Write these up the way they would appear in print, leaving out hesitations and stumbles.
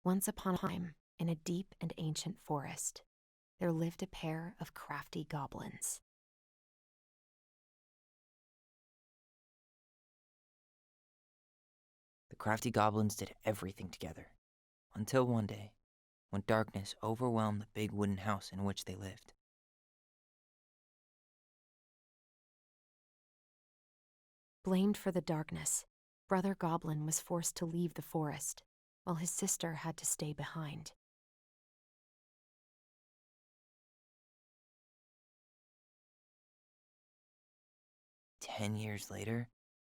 Once upon a time, in a deep and ancient forest, there lived a pair of crafty goblins. The crafty goblins did everything together, until one day, when darkness overwhelmed the big wooden house in which they lived. Blamed for the darkness, Brother Goblin was forced to leave the forest, while his sister had to stay behind. "10 years later,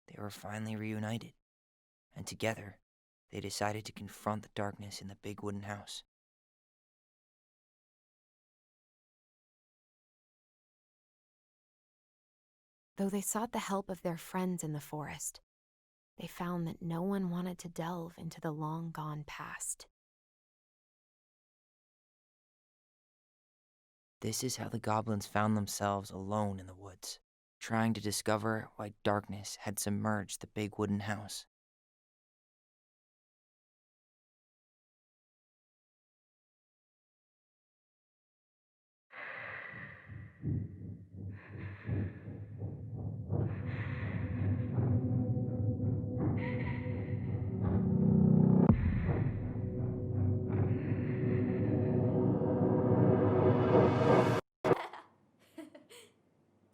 they were finally reunited, and together, they decided to confront the darkness in the big wooden house. Though they sought the help of their friends in the forest, they found that no one wanted to delve into the long-gone past. This is how the goblins found themselves alone in the woods, trying to discover why darkness had submerged the big wooden house.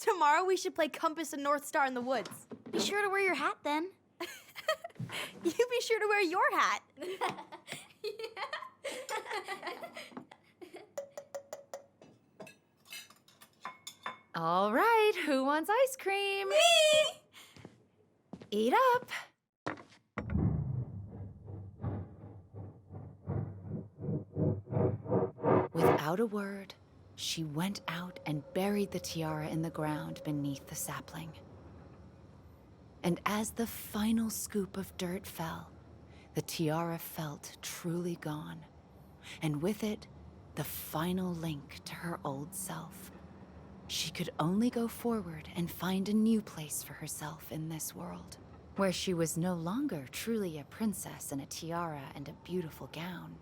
Tomorrow we should play Compass and Northstar in the woods. Be sure to wear your hat then. You be sure to wear your hat. All right, who wants ice cream? Me! Eat up. Without a word, she went out and buried the tiara in the ground beneath the sapling. And as the final scoop of dirt fell, the tiara felt truly gone, and with it, the final link to her old self. She could only go forward and find a new place for herself in this world, where she was no longer truly a princess in a tiara and a beautiful gown,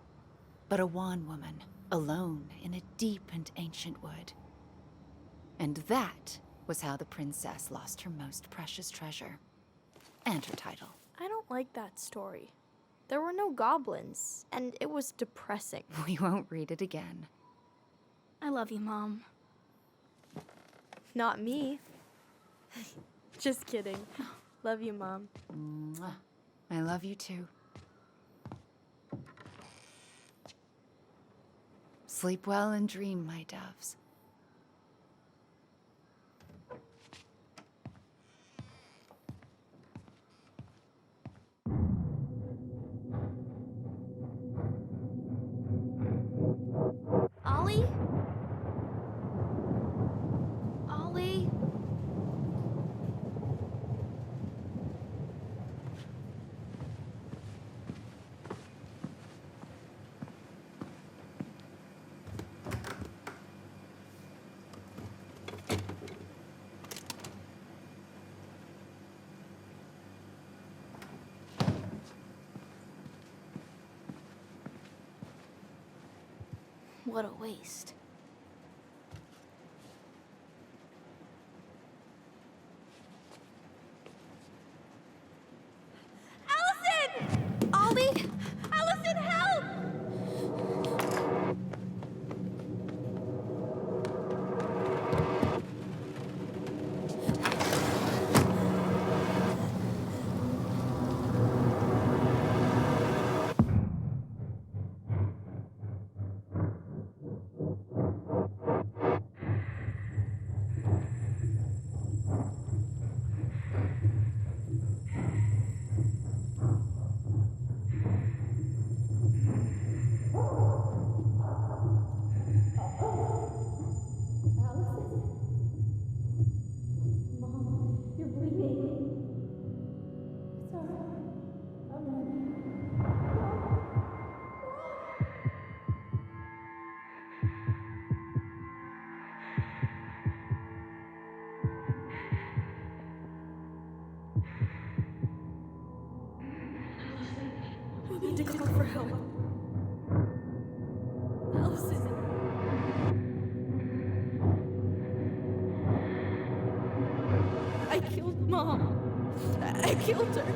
but a wan woman, alone in a deep and ancient wood. And that was how the princess lost her most precious treasure, and her title. I don't like that story. There were no goblins, and it was depressing. We won't read it again. I love you, Mom. Not me. Just kidding. Love you, Mom. Mwah. I love you too. Sleep well and dream, my doves. Ollie? Ollie? What a waste. Allison! Ollie! Allison, help! We need to call for help. I killed her.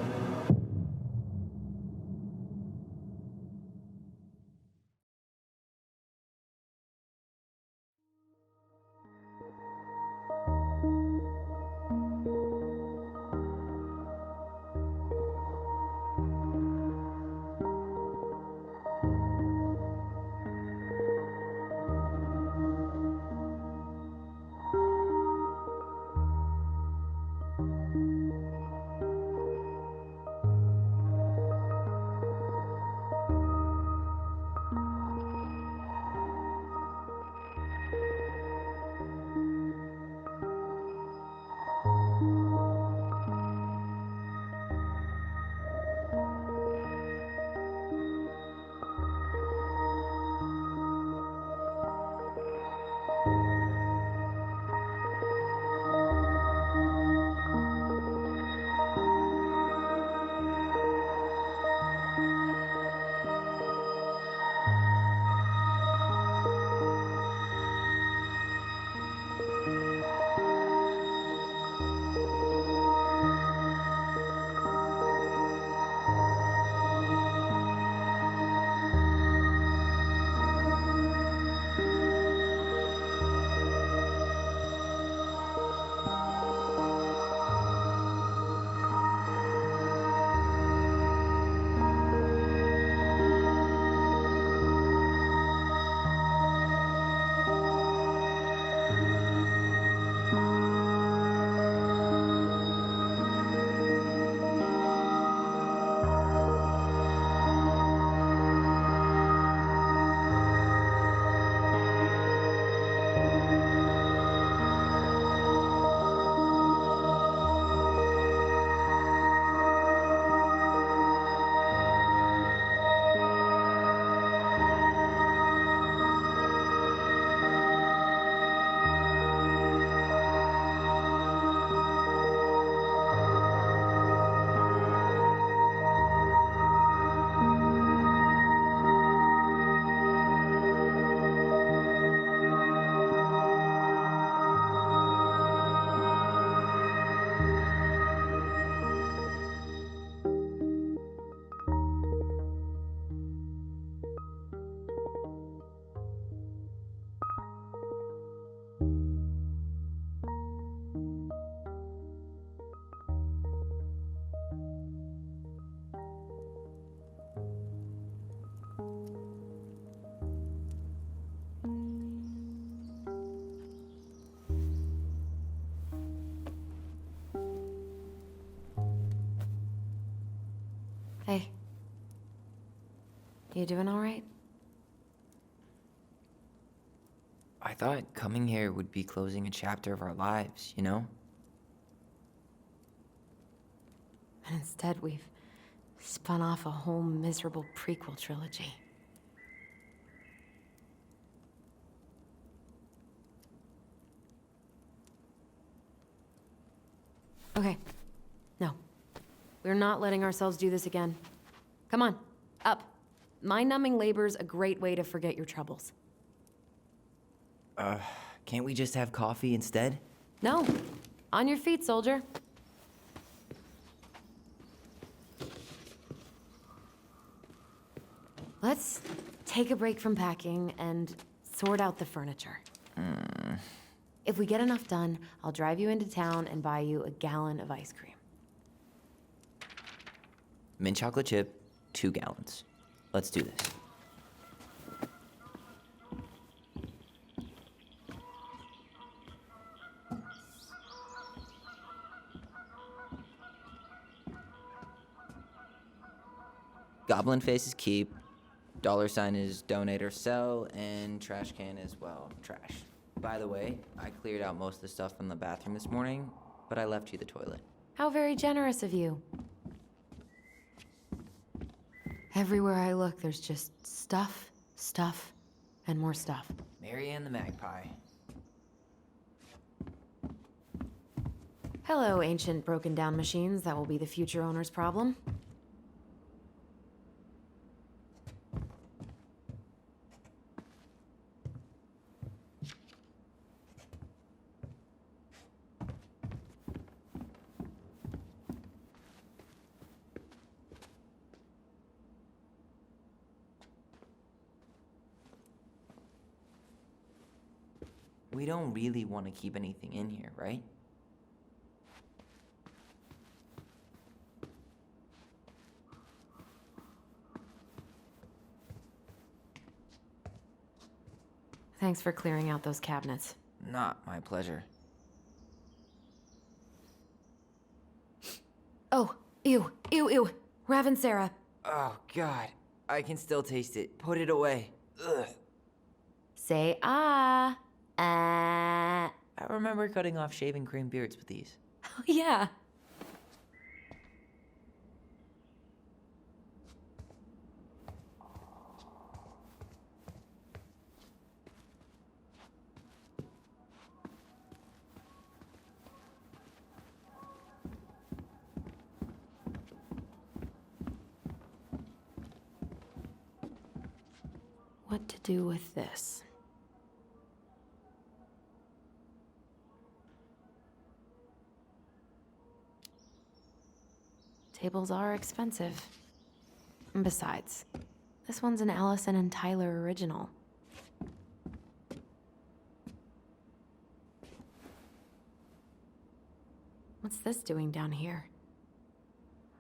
Hey. You doing all right? I thought coming here would be closing a chapter of our lives, you know? And instead, we've spun off a whole miserable prequel trilogy. Okay. No. We're not letting ourselves do this again. Come on, up. Mind-numbing labor's a great way to forget your troubles. Can't we just have coffee instead? No. On your feet, soldier. Let's take a break from packing and sort out the furniture. If we get enough done, I'll drive you into town and buy you a gallon of ice cream. Mint chocolate chip, 2 gallons. Let's do this. Goblin faces keep, $sign is donate or sell, and trash can is, well, trash. By the way, I cleared out most of the stuff from the bathroom this morning, but I left you the toilet. How very generous of you. Everywhere I look, there's just stuff, stuff, and more stuff. Marianne the Magpie. Hello, ancient broken-down machines that will be the future owner's problem. We don't really want to keep anything in here, right? Thanks for clearing out those cabinets. Not my pleasure. Oh, ew, ew, ew. Raven Sarah. Oh, God. I can still taste it. Put it away. Ugh. Say ah. Ah. I remember cutting off shaving cream beards with these. Oh, yeah. What to do with this? Tables are expensive. And besides, this one's an Allison and Tyler original. What's this doing down here?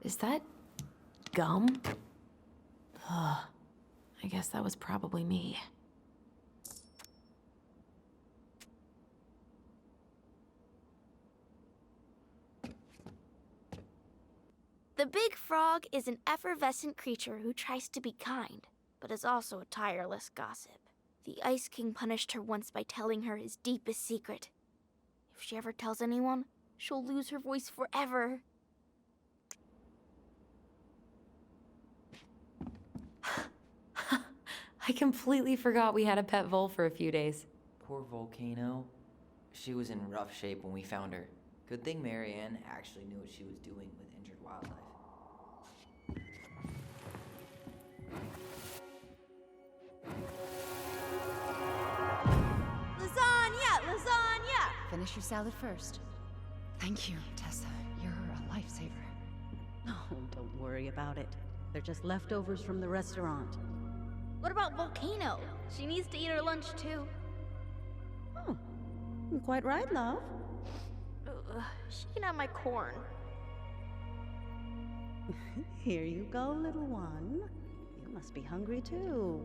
Is that gum? Ugh. I guess that was probably me. The Big Frog is an effervescent creature who tries to be kind, but is also a tireless gossip. The Ice King punished her once by telling her his deepest secret. If she ever tells anyone, she'll lose her voice forever. I completely forgot we had a pet vole for a few days. Poor Volcano. She was in rough shape when we found her. Good thing Marianne actually knew what she was doing with injured wildlife. Lasagna! Lasagna! Finish your salad first. Thank you, Tessa. You're a lifesaver. No, don't worry about it. They're just leftovers from the restaurant. What about Volcano? She needs to eat her lunch too. Oh, quite right, love. She can have my corn. Here you go, little one. You must be hungry too.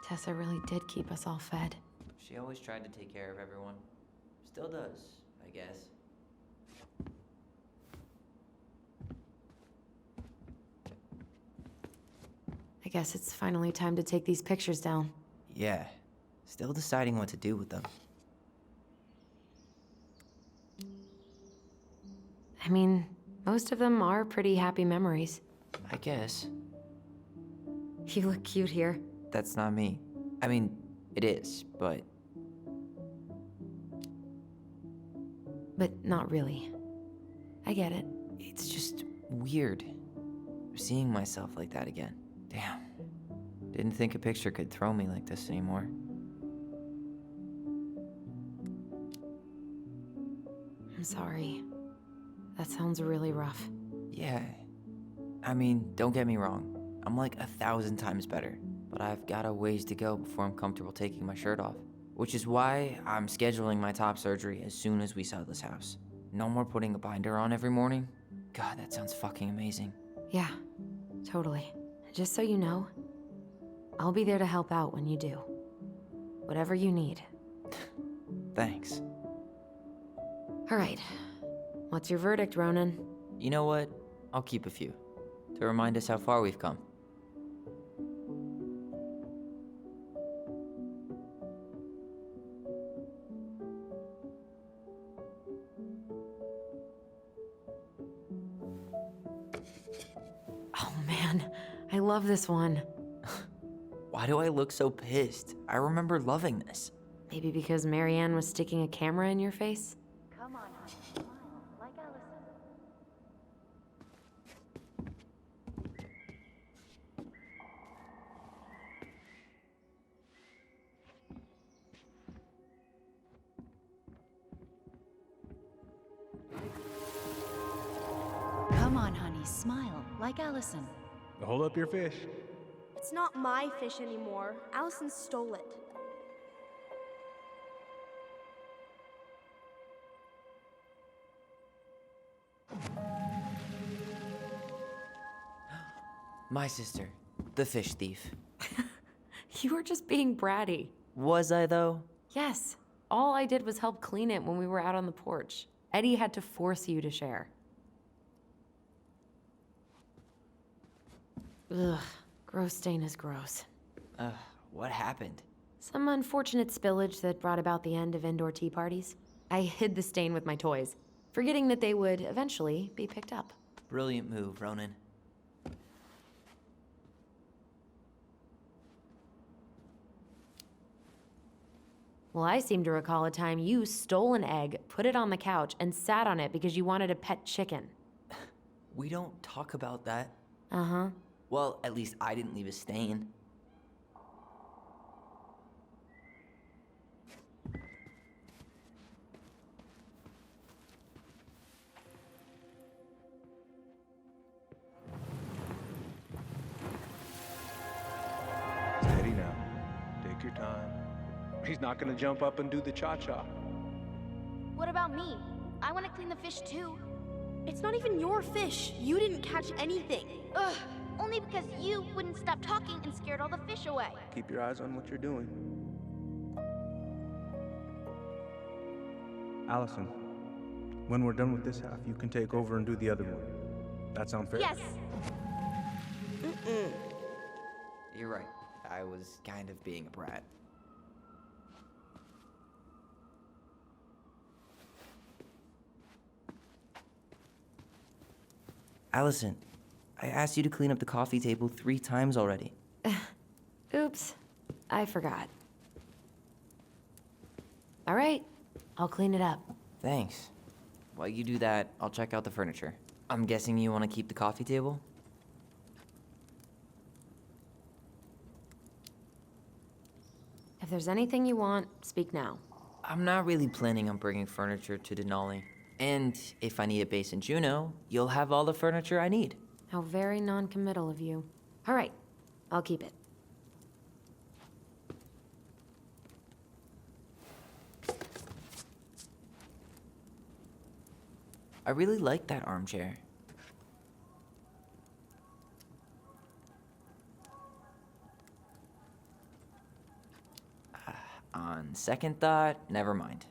Tessa really did keep us all fed. She always tried to take care of everyone. Still does, I guess. I guess it's finally time to take these pictures down. Yeah. Still deciding what to do with them. I mean, most of them are pretty happy memories. I guess. You look cute here. That's not me. I mean, it is, but But not really. I get it. it's just weird. Seeing myself like that again. Damn. Didn't think a picture could throw me like this anymore. I'm sorry. That sounds really rough. Yeah. I mean, don't get me wrong. I'm like 1,000 times better. But I've got a ways to go before I'm comfortable taking my shirt off. Which is why I'm scheduling my top surgery as soon as we sell this house. No more putting a binder on every morning. God, that sounds fucking amazing. Yeah, totally. Just so you know, I'll be there to help out when you do. Whatever you need. Thanks. All right. What's your verdict, Ronan? You know what? I'll keep a few. To remind us how far we've come. Oh man, I love this one. Why do I look so pissed? I remember loving this. Maybe because Marianne was sticking a camera in your face? Come on, honey. Smile, like Allison. Come on, honey. Smile, like Allison. Hold up your fish. It's not my fish anymore. Allison stole it. My sister, the fish thief. You were just being bratty. Was I, though? Yes. All I did was help clean it when we were out on the porch. Eddie had to force you to share. Ugh, gross stain is gross. What happened? Some unfortunate spillage that brought about the end of indoor tea parties. I hid the stain with my toys, forgetting that they would eventually be picked up. Brilliant move, Ronan. Well, I seem to recall a time you stole an egg, put it on the couch, and sat on it because you wanted a pet chicken. We don't talk about that. Uh-huh. Well, at least I didn't leave a stain. Steady now. Take your time. He's not gonna jump up and do the cha-cha. What about me? I want to clean the fish too. It's not even your fish. You didn't catch anything. Ugh, only because you wouldn't stop talking and scared all the fish away. Keep your eyes on what you're doing. Allison, when we're done with this half, you can take over and do the other one. That sound fair? Yes. You're right. I was kind of being a brat. Allison, I asked you to clean up the coffee table 3 times already. Oops, I forgot. All right, I'll clean it up. Thanks. While you do that, I'll check out the furniture. I'm guessing you want to keep the coffee table? If there's anything you want, speak now. I'm not really planning on bringing furniture to Denali. And if I need a base in Juneau, you'll have all the furniture I need. How very non-committal of you. All right, I'll keep it. I really like that armchair. On second thought, never mind.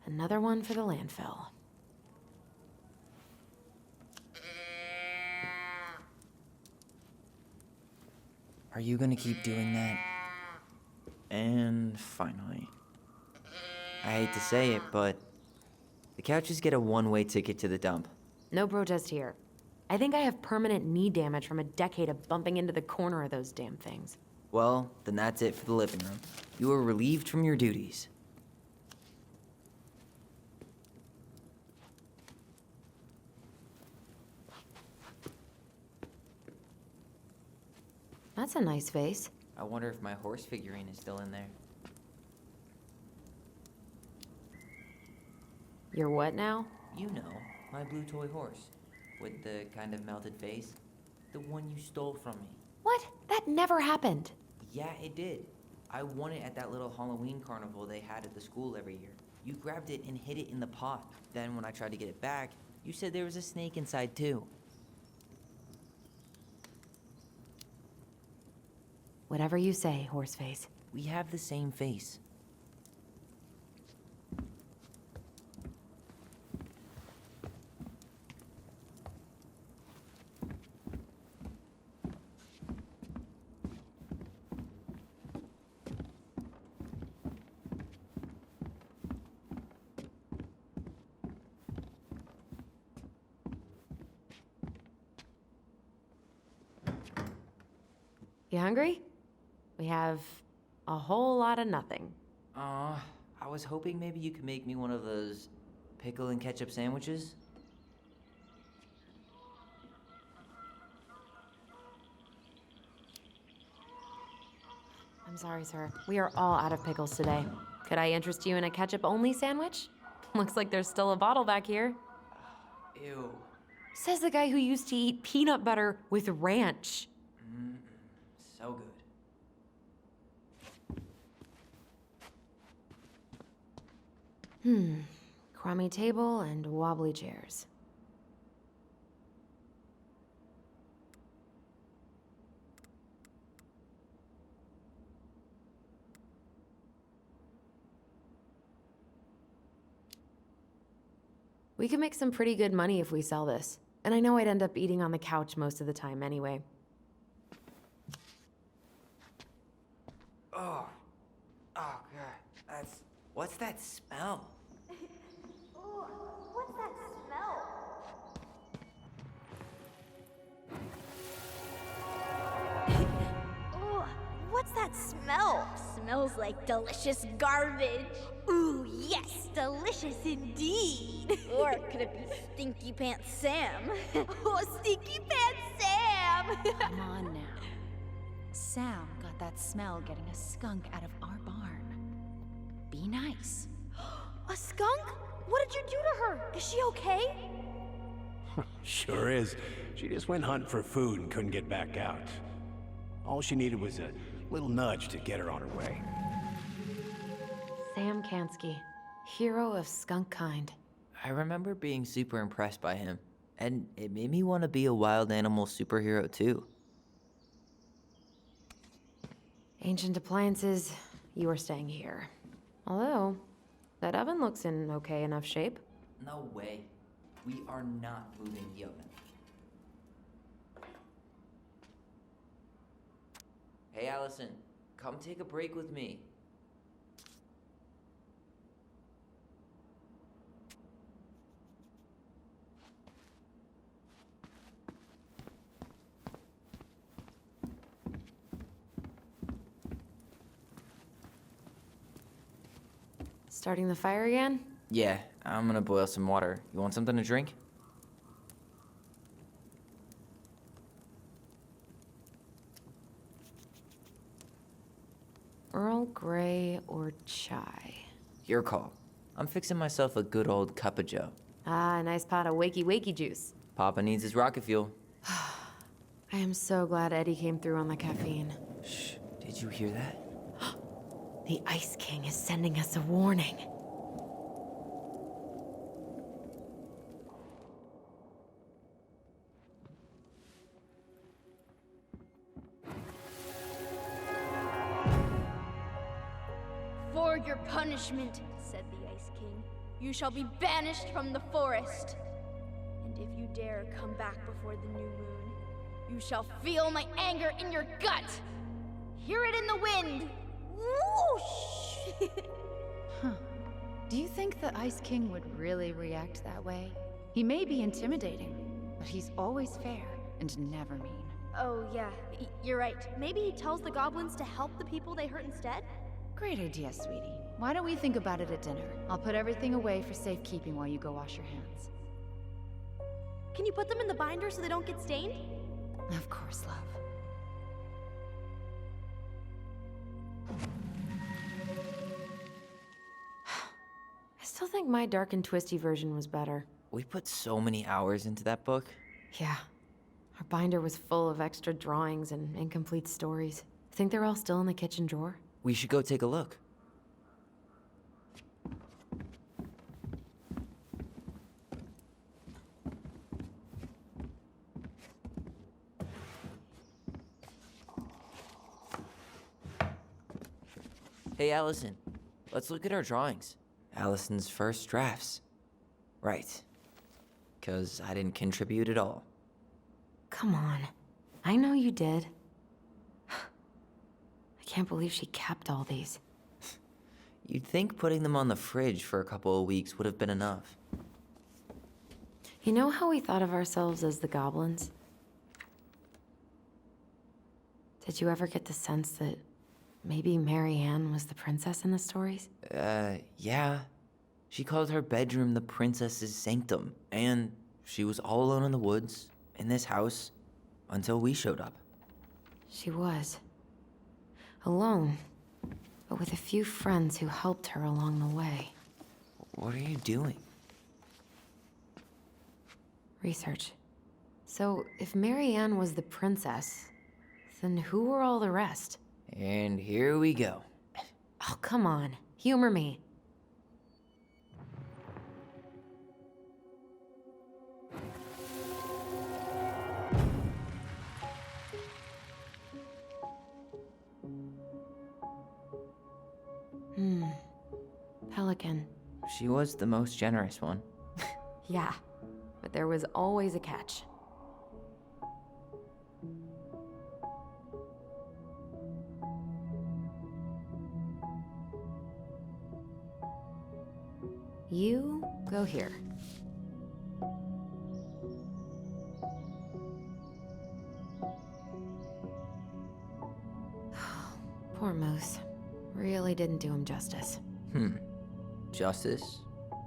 Another one for the landfill. Are you gonna keep doing that? And finally. I hate to say it, but the couches get a one-way ticket to the dump. No protest here. I think I have permanent knee damage from a decade of bumping into the corner of those damn things. Well, then that's it for the living room. You are relieved from your duties. That's a nice vase. I wonder if my horse figurine is still in there. You're what now? You know, my blue toy horse. With the kind of melted face. The one you stole from me. What? That never happened. Yeah, it did. I won it at that little Halloween carnival they had at the school every year. You grabbed it and hid it in the pot. Then when I tried to get it back, you said there was a snake inside too. Whatever you say, Horseface. We have the same face. You hungry? We have a whole lot of nothing. I was hoping maybe you could make me one of those pickle and ketchup sandwiches. I'm sorry, sir. We are all out of pickles today. Could I interest you in a ketchup-only sandwich? Looks like there's still a bottle back here. Ew. Says the guy who used to eat peanut butter with ranch. So good. Crummy table and wobbly chairs. We could make some pretty good money if we sell this. And I know I'd end up eating on the couch most of the time anyway. Oh, God, what's that smell? Ooh, what's that smell? Ooh, what's that smell? Smells like delicious garbage. Ooh, yes, delicious indeed. Or could it be Stinky Pants Sam? Oh, Stinky Pants Sam! Come on now. Sam got that smell getting a skunk out of our barn. Be nice. A skunk? What did you do to her? Is she okay? Sure is. She just went hunting for food and couldn't get back out. All she needed was a little nudge to get her on her way. Sam Kansky, hero of skunk kind. I remember being super impressed by him, and it made me want to be a wild animal superhero too. Ancient appliances, you are staying here. Although, that oven looks in okay enough shape. No way. We are not moving the oven. Hey, Allison, come take a break with me. Starting the fire again? Yeah, I'm gonna boil some water. You want something to drink? Earl Grey or chai? Your call. I'm fixing myself a good old cup of joe. Ah, a nice pot of wakey juice. Papa needs his rocket fuel. I am so glad Eddie came through on the caffeine. Shh, did you hear that? The Ice King is sending us a warning. For your punishment, said the Ice King, you shall be banished from the forest. And if you dare come back before the new moon, you shall feel my anger in your gut. Hear it in the wind. Whoosh! Huh. Do you think the Ice King would really react that way? He may be intimidating, but he's always fair and never mean. Oh, yeah, you're right. Maybe he tells the goblins to help the people they hurt instead? Great idea, sweetie. Why don't we think about it at dinner? I'll put everything away for safekeeping while you go wash your hands. Can you put them in the binder so they don't get stained? Of course, love. I still think my dark and twisty version was better. We put so many hours into that book. Yeah. Our binder was full of extra drawings and incomplete stories. Think they're all still in the kitchen drawer? We should go take a look. Hey, Allison, let's look at our drawings. Allison's first drafts. Right. 'Cause I didn't contribute at all. Come on. I know you did. I can't believe she kept all these. You'd think putting them on the fridge for a couple of weeks would have been enough. You know how we thought of ourselves as the goblins? Did you ever get the sense that maybe Mary Ann was the princess in the stories? Yeah. She called her bedroom the princess's sanctum, and she was all alone in the woods, in this house, until we showed up. She was. Alone, but with a few friends who helped her along the way. What are you doing? Research. So, if Mary Ann was the princess, then who were all the rest? And here we go. Oh, come on. Humor me. Pelican. She was the most generous one. Yeah, but there was always a catch. You go here. Poor Moose. Really didn't do him justice. Justice?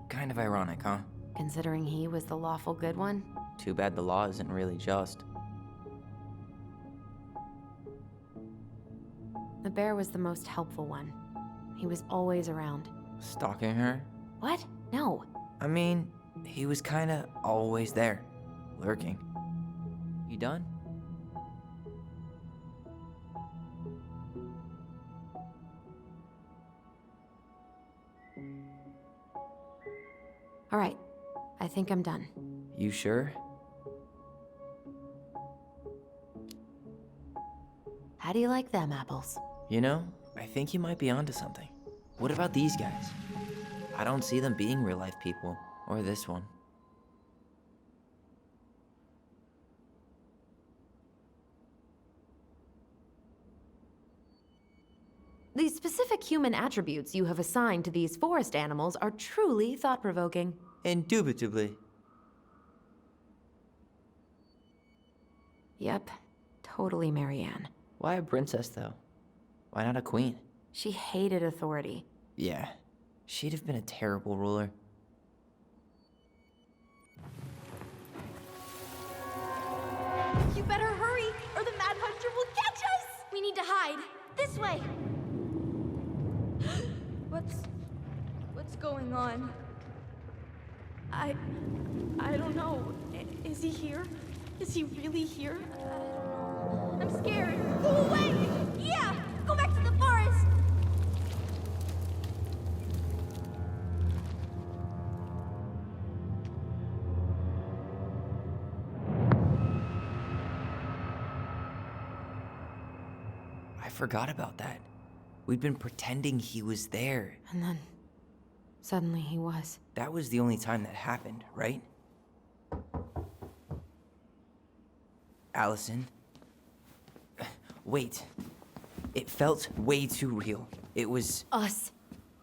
Kind of ironic, huh? Considering he was the lawful good one. Too bad the law isn't really just. The bear was the most helpful one. He was always around. Stalking her? What? No. I mean, he was kinda always there, lurking. You done? All right, I think I'm done. You sure? How do you like them apples? You know, I think you might be onto something. What about these guys? I don't see them being real-life people, or this one. The specific human attributes you have assigned to these forest animals are truly thought-provoking. Indubitably. Yep, totally Marianne. Why a princess, though? Why not a queen? She hated authority. Yeah, she'd have been a terrible ruler. You better hurry, or the Mad Hunter will catch us! We need to hide. This way. What's going on? I don't know. Is he here? Is he really here? I'm scared. Go away! Yeah! Go back to the forest! I forgot about that. We'd been pretending he was there. And then, suddenly he was. That was the only time that happened, right? Allison? Wait. It felt way too real. It was... Us.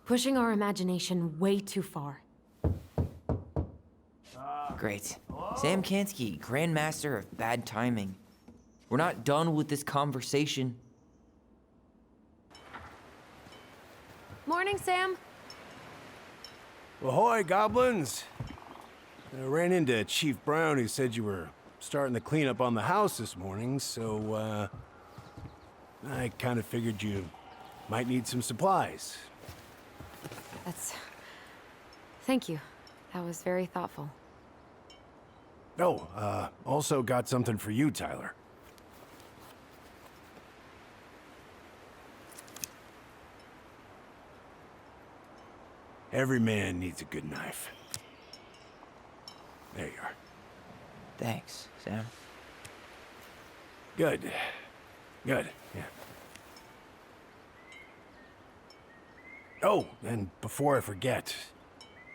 Pushing our imagination way too far. Great. Sam Kansky, Grandmaster of Bad Timing. We're not done with this conversation. Morning, Sam. Ahoy, Goblins! I ran into Chief Brown, who said you were starting the cleanup on the house this morning, so, I kind of figured you might need some supplies. Thank you. That was very thoughtful. Oh, also got something for you, Tyler. Every man needs a good knife. There you are. Thanks, Sam. Good. Good, yeah. Oh, and before I forget,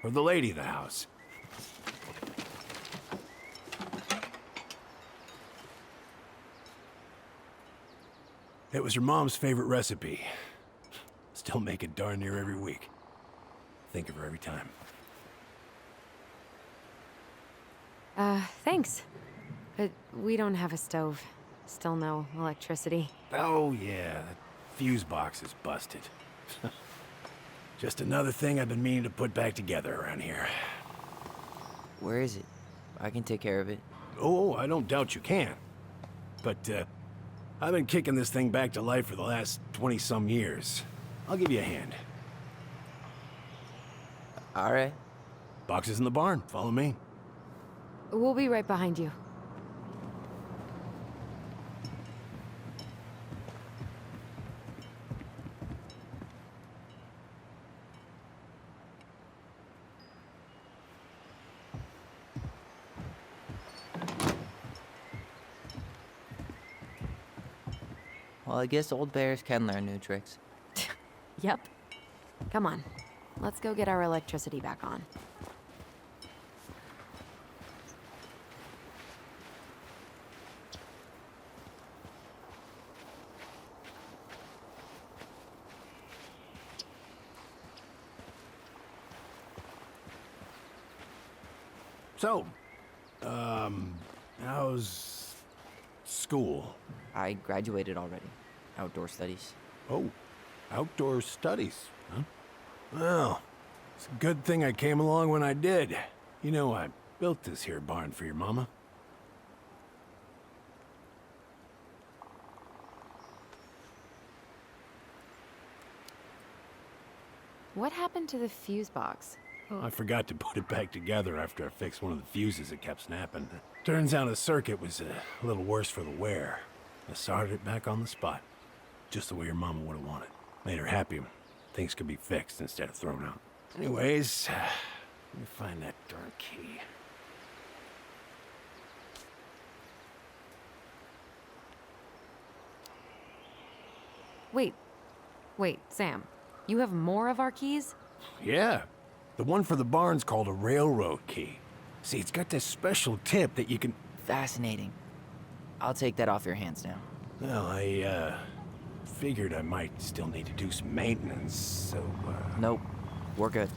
for the lady of the house. It was her mom's favorite recipe. Still make it darn near every week. Think of her every time. Thanks. But we don't have a stove. Still no electricity. Oh, yeah, that fuse box is busted. Just another thing I've been meaning to put back together around here. Where is it? I can take care of it. Oh, I don't doubt you can. But, I've been kicking this thing back to life for the last 20-some years. I'll give you a hand. All right. Box is in the barn. Follow me. We'll be right behind you. Well, I guess old bears can learn new tricks. Yep. Come on. Let's go get our electricity back on. So, how's school? I graduated already. Outdoor studies. Oh, outdoor studies, huh? Well, it's a good thing I came along when I did. You know, I built this here barn for your mama. What happened to the fuse box? I forgot to put it back together after I fixed one of the fuses that kept snapping. Turns out the circuit was a little worse for the wear. I started it back on the spot, just the way your mama would have wanted. Made her happy when things could be fixed instead of thrown out. Anyways, let me find that darn key. Wait, Sam. You have more of our keys? Yeah, the one for the barn's called a railroad key. See, it's got this special tip that you can... Fascinating. I'll take that off your hands now. Well, I, figured I might still need to do some maintenance, so, Nope. We're good.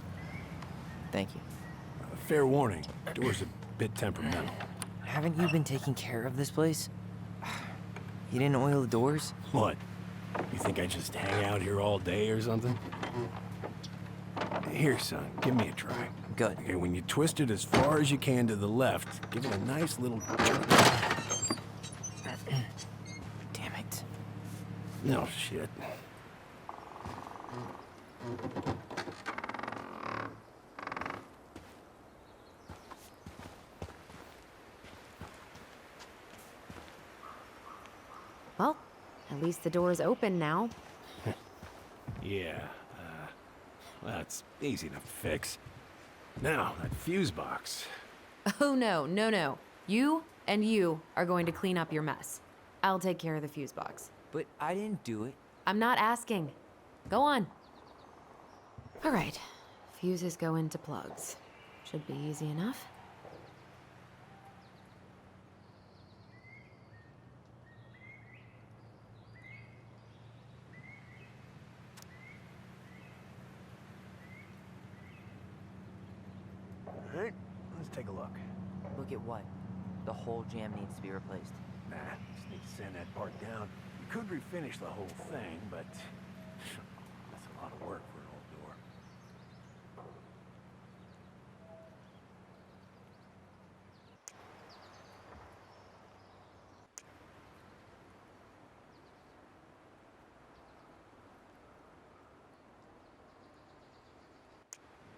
Thank you. fair warning, door's a bit temperamental. Haven't you been taking care of this place? You didn't oil the doors? What? You think I just hang out here all day or something? Here, son, give me a try. Good. Okay, when you twist it as far as you can to the left, give it a nice little jerk. Damn it. No shit. Well, at least the door's open now. Yeah, that's easy enough to fix. Now, that fuse box. Oh, no. You and you are going to clean up your mess. I'll take care of the fuse box. But I didn't do it. I'm not asking. Go on. All right. Fuses go into plugs. Should be easy enough. All right, let's take a look. Look at what? The whole jam needs to be replaced. Nah, just need to sand that part down. You could refinish the whole thing, but that's a lot of work for an old door.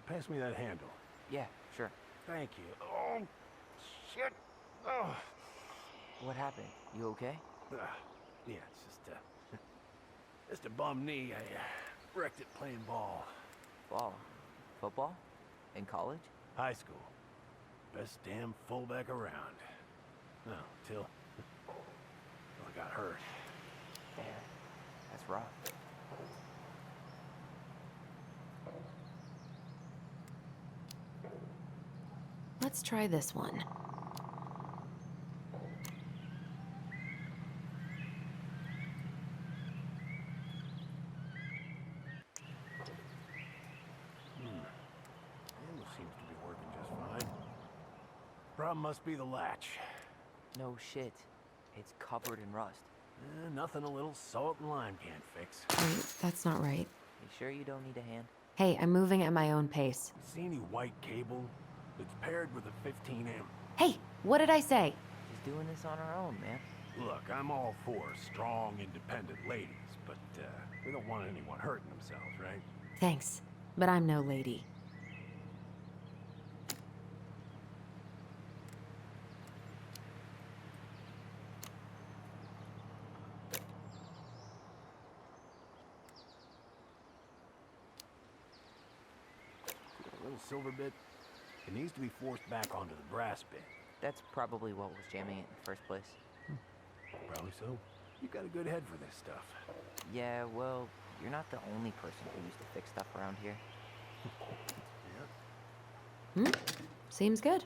Pass me that handle. Yeah, sure. Thank you. Oh, shit. Oh. What happened? You okay? Yeah, it's just a bum knee. I wrecked it playing ball. Ball. Football? In college? High school. Best damn fullback around. No, till I got hurt. Damn. That's rough. Let's try this one. Handle seems to be working just fine. Problem must be the latch. No shit. It's covered in rust. Nothing a little salt and lime can't fix. Wait, that's not right. You sure you don't need a hand? Hey, I'm moving at my own pace. See any white cable? It's paired with a 15 amp. Hey, what did I say? She's doing this on her own, man. Look, I'm all for strong, independent ladies, but we don't want anyone hurting themselves, right? Thanks, but I'm no lady. A little silver bit. It needs to be forced back onto the brass bit. That's probably what was jamming it in the first place. Probably so. You got a good head for this stuff. Yeah, well, you're not the only person who used to fix stuff around here. Seems good.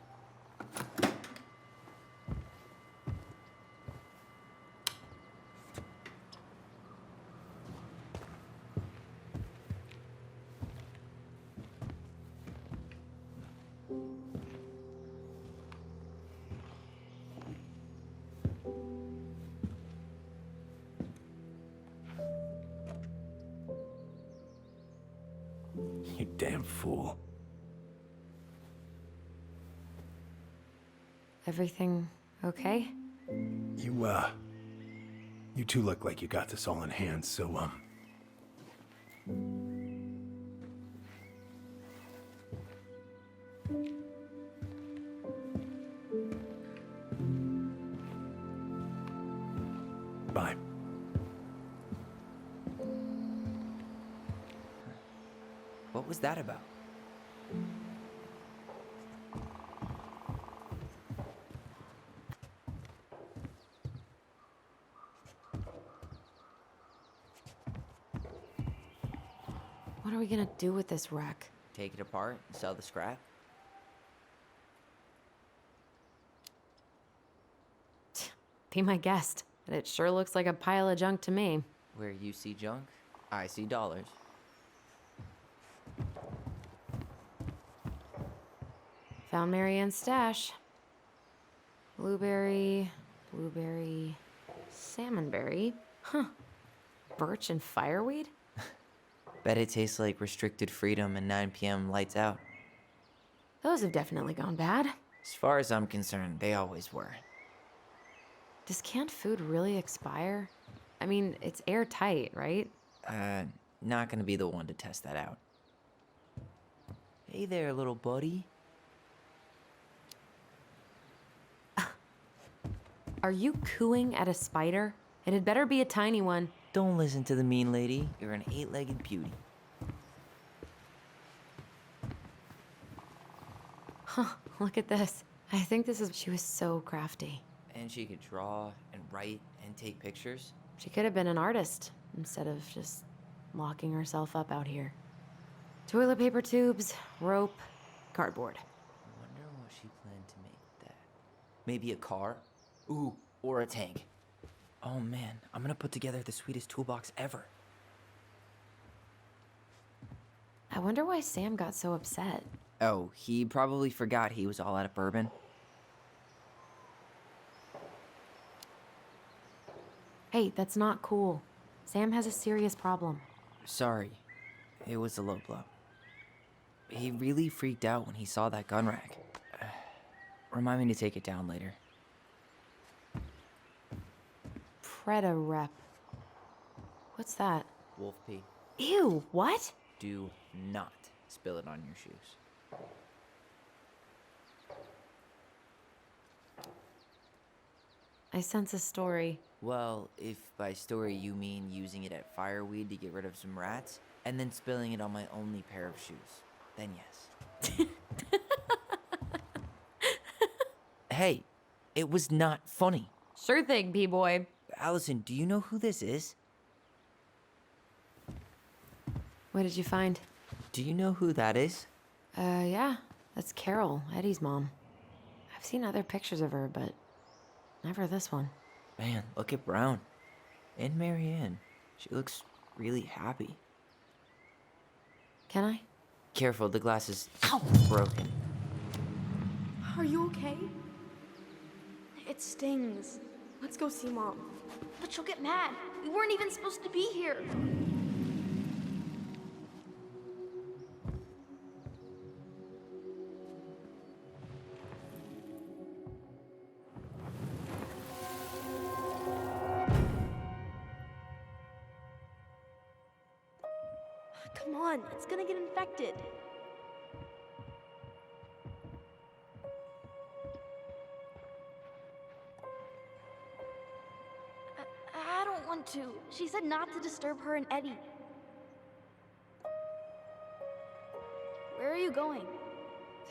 You damn fool. Everything okay? You two look like you got this all in hand, so, bye. What was that about? What are we gonna do with this wreck? Take it apart and sell the scrap? Be my guest. But it sure looks like a pile of junk to me. Where you see junk, I see dollars. Found Marianne's stash. Blueberry, salmonberry. Huh. Birch and fireweed? Bet it tastes like restricted freedom and 9 p.m. lights out. Those have definitely gone bad. As far as I'm concerned, they always were. Does canned food really expire? I mean, it's airtight, right? Not gonna be the one to test that out. Hey there, little buddy. Are you cooing at a spider? It had better be a tiny one. Don't listen to the mean lady. You're an 8-legged beauty. Huh, look at this. I think this is... She was so crafty. And she could draw and write and take pictures. She could have been an artist instead of just locking herself up out here. Toilet paper tubes, rope, cardboard. I wonder what she planned to make that. Maybe a car? Ooh, or a tank. Oh man, I'm gonna put together the sweetest toolbox ever. I wonder why Sam got so upset. Oh, he probably forgot he was all out of bourbon. Hey, that's not cool. Sam has a serious problem. Sorry, it was a low blow. He really freaked out when he saw that gun rack. Remind me to take it down later. Preda rep. What's that? Wolf pee. Ew, what? Do not spill it on your shoes. I sense a story. Well, if by story you mean using it at fireweed to get rid of some rats, and then spilling it on my only pair of shoes, then yes. Hey, it was not funny. Sure thing, B-boy. Allison, do you know who this is? What did you find? Do you know who that is? Yeah. That's Carol, Eddie's mom. I've seen other pictures of her, but never this one. Man, look at Brown. And Marianne. She looks really happy. Can I? Careful, the glass is broken. Are you okay? It stings. Let's go see Mom. But she'll get mad. We weren't even supposed to be here. Come on, it's gonna get infected. I don't want to. She said not to disturb her and Eddie. Where are you going?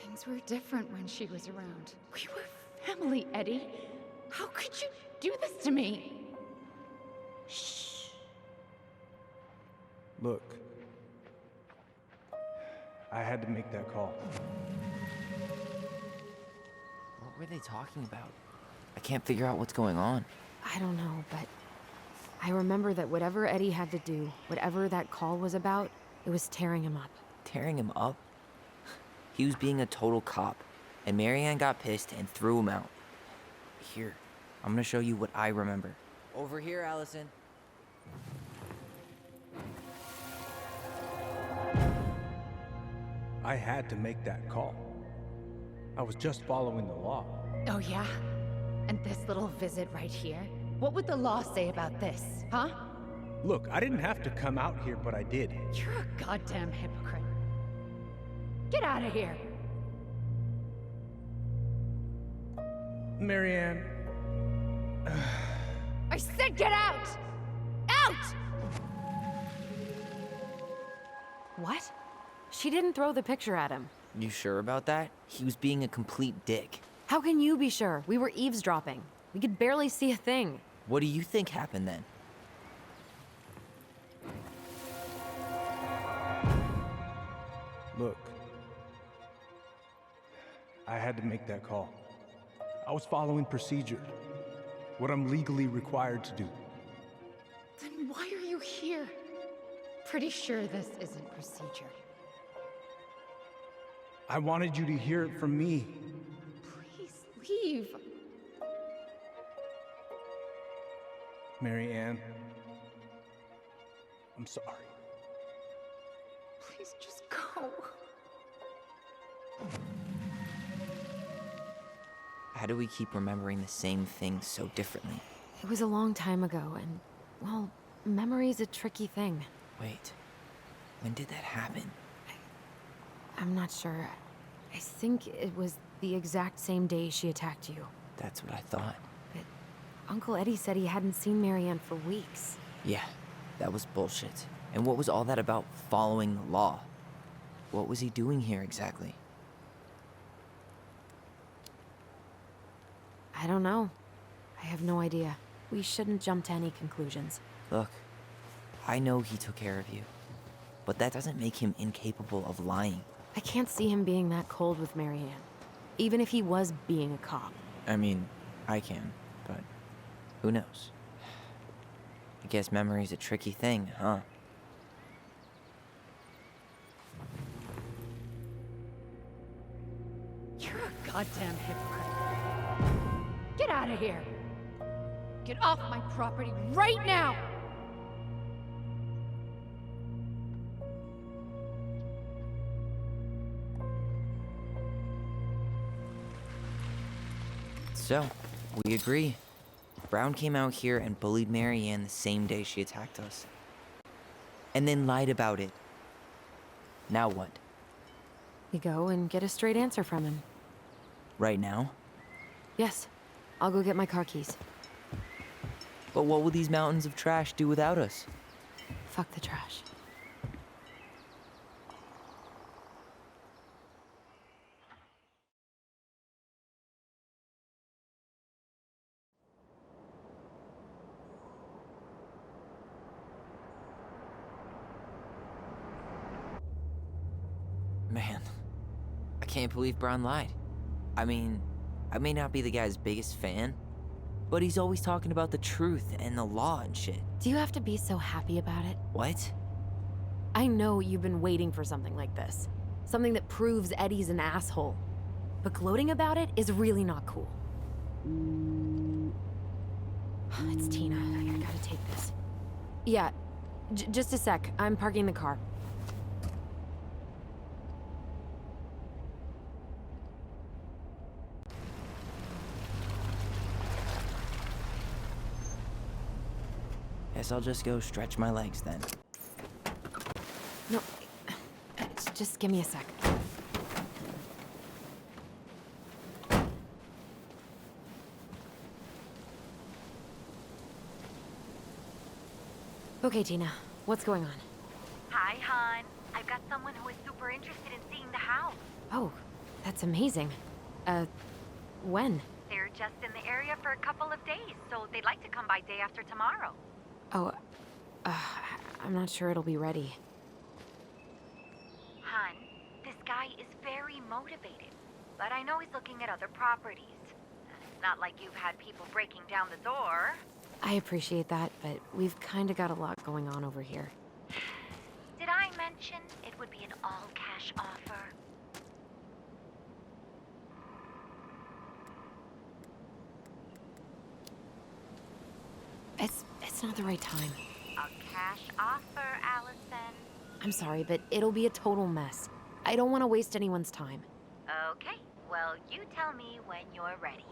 Things were different when she was around. We were family, Eddie. How could you do this to me? Shh. Look, I had to make that call. What were they talking about? I can't figure out what's going on. I don't know, but I remember that whatever Eddie had to do, whatever that call was about, it was tearing him up. Tearing him up? He was being a total cop, and Marianne got pissed and threw him out. Here, I'm gonna show you what I remember. Over here, Allison. I had to make that call. I was just following the law. Oh, yeah? And this little visit right here? What would the law say about this, huh? Look, I didn't have to come out here, but I did. You're a goddamn hypocrite. Get out of here! Marianne. I said get out! Out! What? She didn't throw the picture at him. You sure about that? He was being a complete dick. How can you be sure? We were eavesdropping. We could barely see a thing. What do you think happened then? Look. I had to make that call. I was following procedure. What I'm legally required to do. Then why are you here? Pretty sure this isn't procedure. I wanted you to hear it from me. Please leave. Marianne. I'm sorry. Please just go. How do we keep remembering the same thing so differently? It was a long time ago, and, well, memory's a tricky thing. Wait, when did that happen? I'm not sure. I think it was the exact same day she attacked you. That's what I thought. But Uncle Eddie said he hadn't seen Marianne for weeks. Yeah, that was bullshit. And what was all that about following the law? What was he doing here exactly? I don't know. I have no idea. We shouldn't jump to any conclusions. Look, I know he took care of you, but that doesn't make him incapable of lying. I can't see him being that cold with Marianne, even if he was being a cop. I mean, I can, but who knows? I guess memory's a tricky thing, huh? You're a goddamn hypocrite. Get out of here! Get off my property right now! So, we agree. Brown came out here and bullied Marianne the same day she attacked us. And then lied about it. Now what? We go and get a straight answer from him. Right now? Yes. I'll go get my car keys. But what will these mountains of trash do without us? Fuck the trash. Man, I can't believe Brown lied. I mean, I may not be the guy's biggest fan, but he's always talking about the truth and the law and shit. Do you have to be so happy about it? What? I know you've been waiting for something like this. Something that proves Eddie's an asshole. But gloating about it is really not cool. It's Tina. I gotta take this. Yeah, just a sec. I'm parking the car. Guess I'll just go stretch my legs then. No, just give me a sec. Okay, Tina, what's going on? Hi, hon. I've got someone who is super interested in seeing the house. Oh, that's amazing. When? They're just in the area for a couple of days, so they'd like to come by day after tomorrow. Oh, I'm not sure it'll be ready. Hon, this guy is very motivated, but I know he's looking at other properties. It's not like you've had people breaking down the door. I appreciate that, but we've kind of got a lot going on over here. Did I mention it would be an all-cash offer? It's not the right time. A cash offer, Allison. I'm sorry, but it'll be a total mess. I don't want to waste anyone's time. Okay, well, you tell me when you're ready.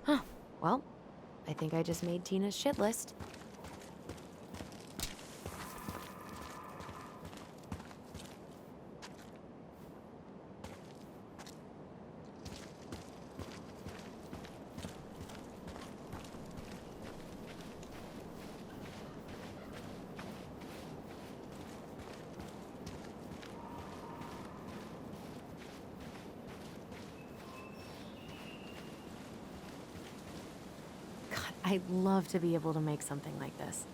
Huh. Well, I think I just made Tina's shit list. I'd love to be able to make something like this.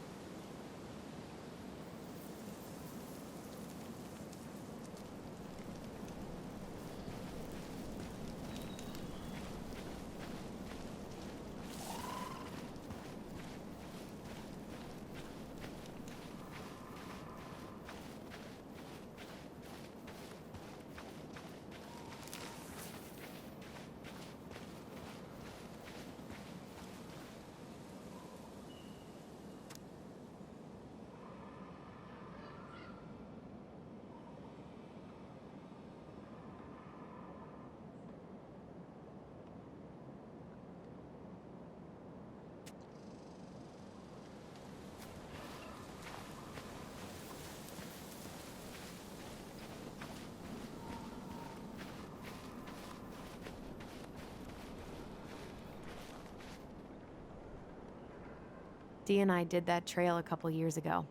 Dee and I did that trail a couple years ago.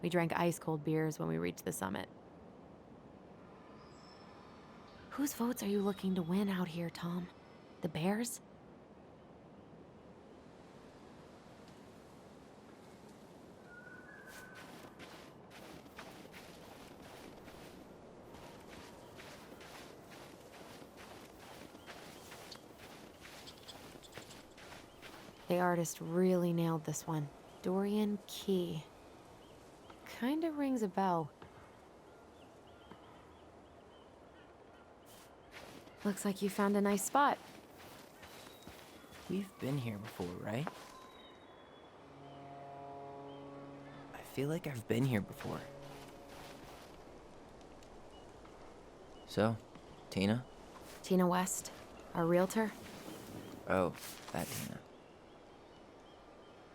We drank ice-cold beers when we reached the summit. Whose votes are you looking to win out here, Tom? The Bears? The artist really nailed this one. Dorian Key. Kinda rings a bell. Looks like you found a nice spot. We've been here before, right? I feel like I've been here before. So, Tina? Tina West, our realtor. Oh, that Tina.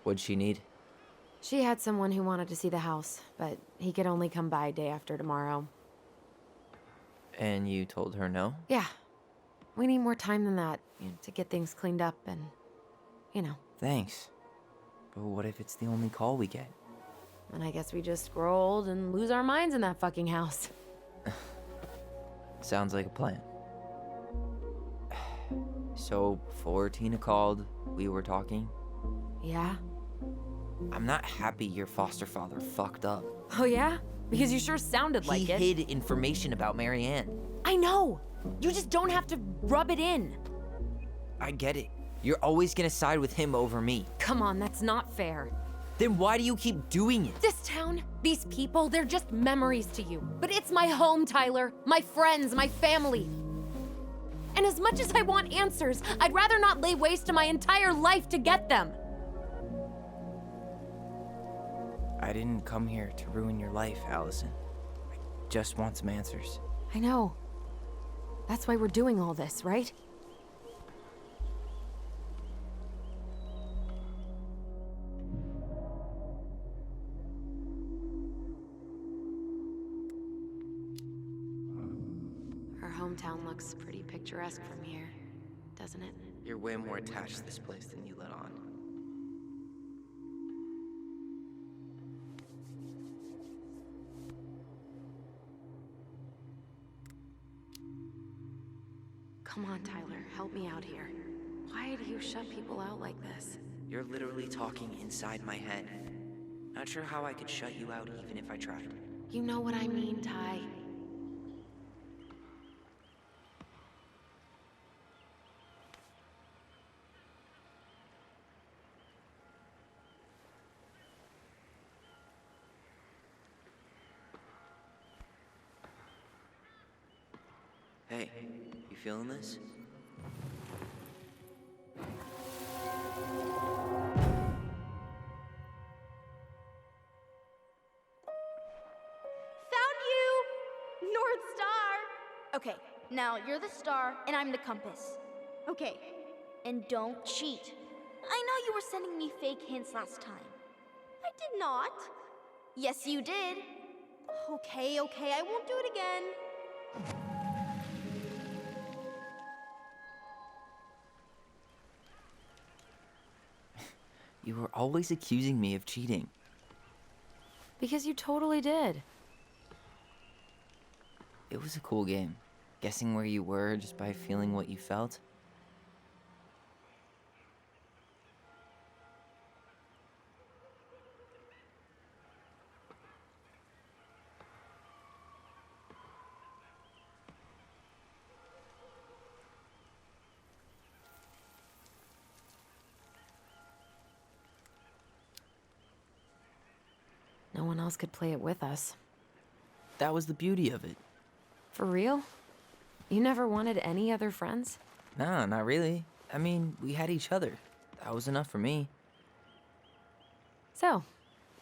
What'd she need? She had someone who wanted to see the house, but he could only come by day after tomorrow. And you told her no? Yeah. We need more time than that, to get things cleaned up and, Thanks. But what if it's the only call we get? And I guess we just grow old and lose our minds in that fucking house. Sounds like a plan. So, before Tina called, we were talking? Yeah? I'm not happy your foster father fucked up. Oh yeah? Because you sure sounded like it. He hid information about Marianne. I know! You just don't have to rub it in. I get it. You're always gonna side with him over me. Come on, that's not fair. Then why do you keep doing it? This town, these people, they're just memories to you. But it's my home, Tyler. My friends, my family. And as much as I want answers, I'd rather not lay waste to my entire life to get them. I didn't come here to ruin your life, Allison. I just want some answers. I know. That's why we're doing all this, right? Our hometown looks pretty picturesque from here, doesn't it? You're way more attached to this place than you let on. Come on, Tyler, help me out here. Why do you shut people out like this? You're literally talking inside my head. Not sure how I could shut you out even if I tried. You know what I mean, Ty. Hey, you feeling this? Found you! Okay, now you're the star and I'm the compass. Okay, And don't cheat. I know you were sending me fake hints last time. I did not. Yes, you did. Okay, I won't do it again. You were always accusing me of cheating. Because you totally did. It was a cool game. Guessing where you were just by feeling what you felt. No one else could play it with us. That was the beauty of it. For real? You never wanted any other friends? Nah, not really. I mean, we had each other. That was enough for me. So,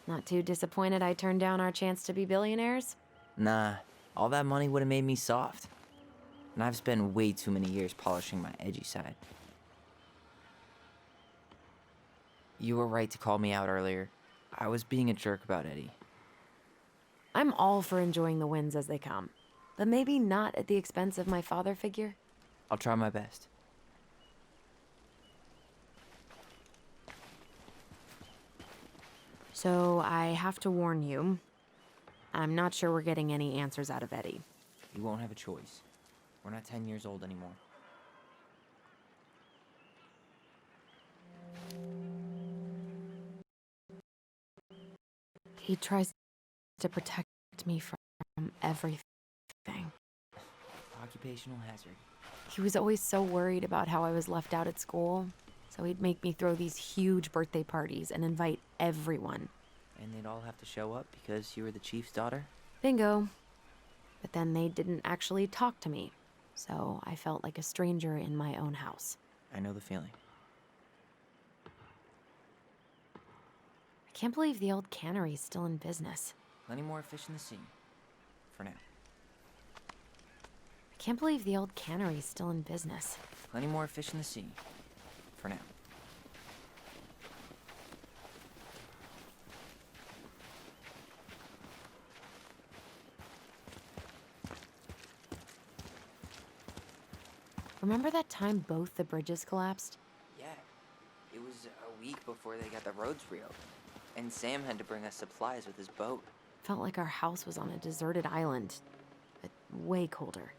not too disappointed I turned down our chance to be billionaires? Nah, all that money would have made me soft. And I've spent way too many years polishing my edgy side. You were right to call me out earlier. I was being a jerk about Eddie. I'm all for enjoying the wins as they come, but maybe not at the expense of my father figure. I'll try my best. So I have to warn you, I'm not sure we're getting any answers out of Eddie. You won't have a choice. We're not 10 years old anymore. He tries to protect me from everything. Occupational hazard. He was always so worried about how I was left out at school, so he'd make me throw these huge birthday parties and invite everyone. And they'd all have to show up because you were the chief's daughter? Bingo. But then they didn't actually talk to me, so I felt like a stranger in my own house. I know the feeling. I can't believe the old cannery's still in business. Plenty more fish in the sea. For now. I can't believe the old cannery's still in business. Plenty more fish in the sea. For now. Remember that time both the bridges collapsed? Yeah. It was a week before they got the roads reopened. And Sam had to bring us supplies with his boat. Felt like our house was on a deserted island, but way colder.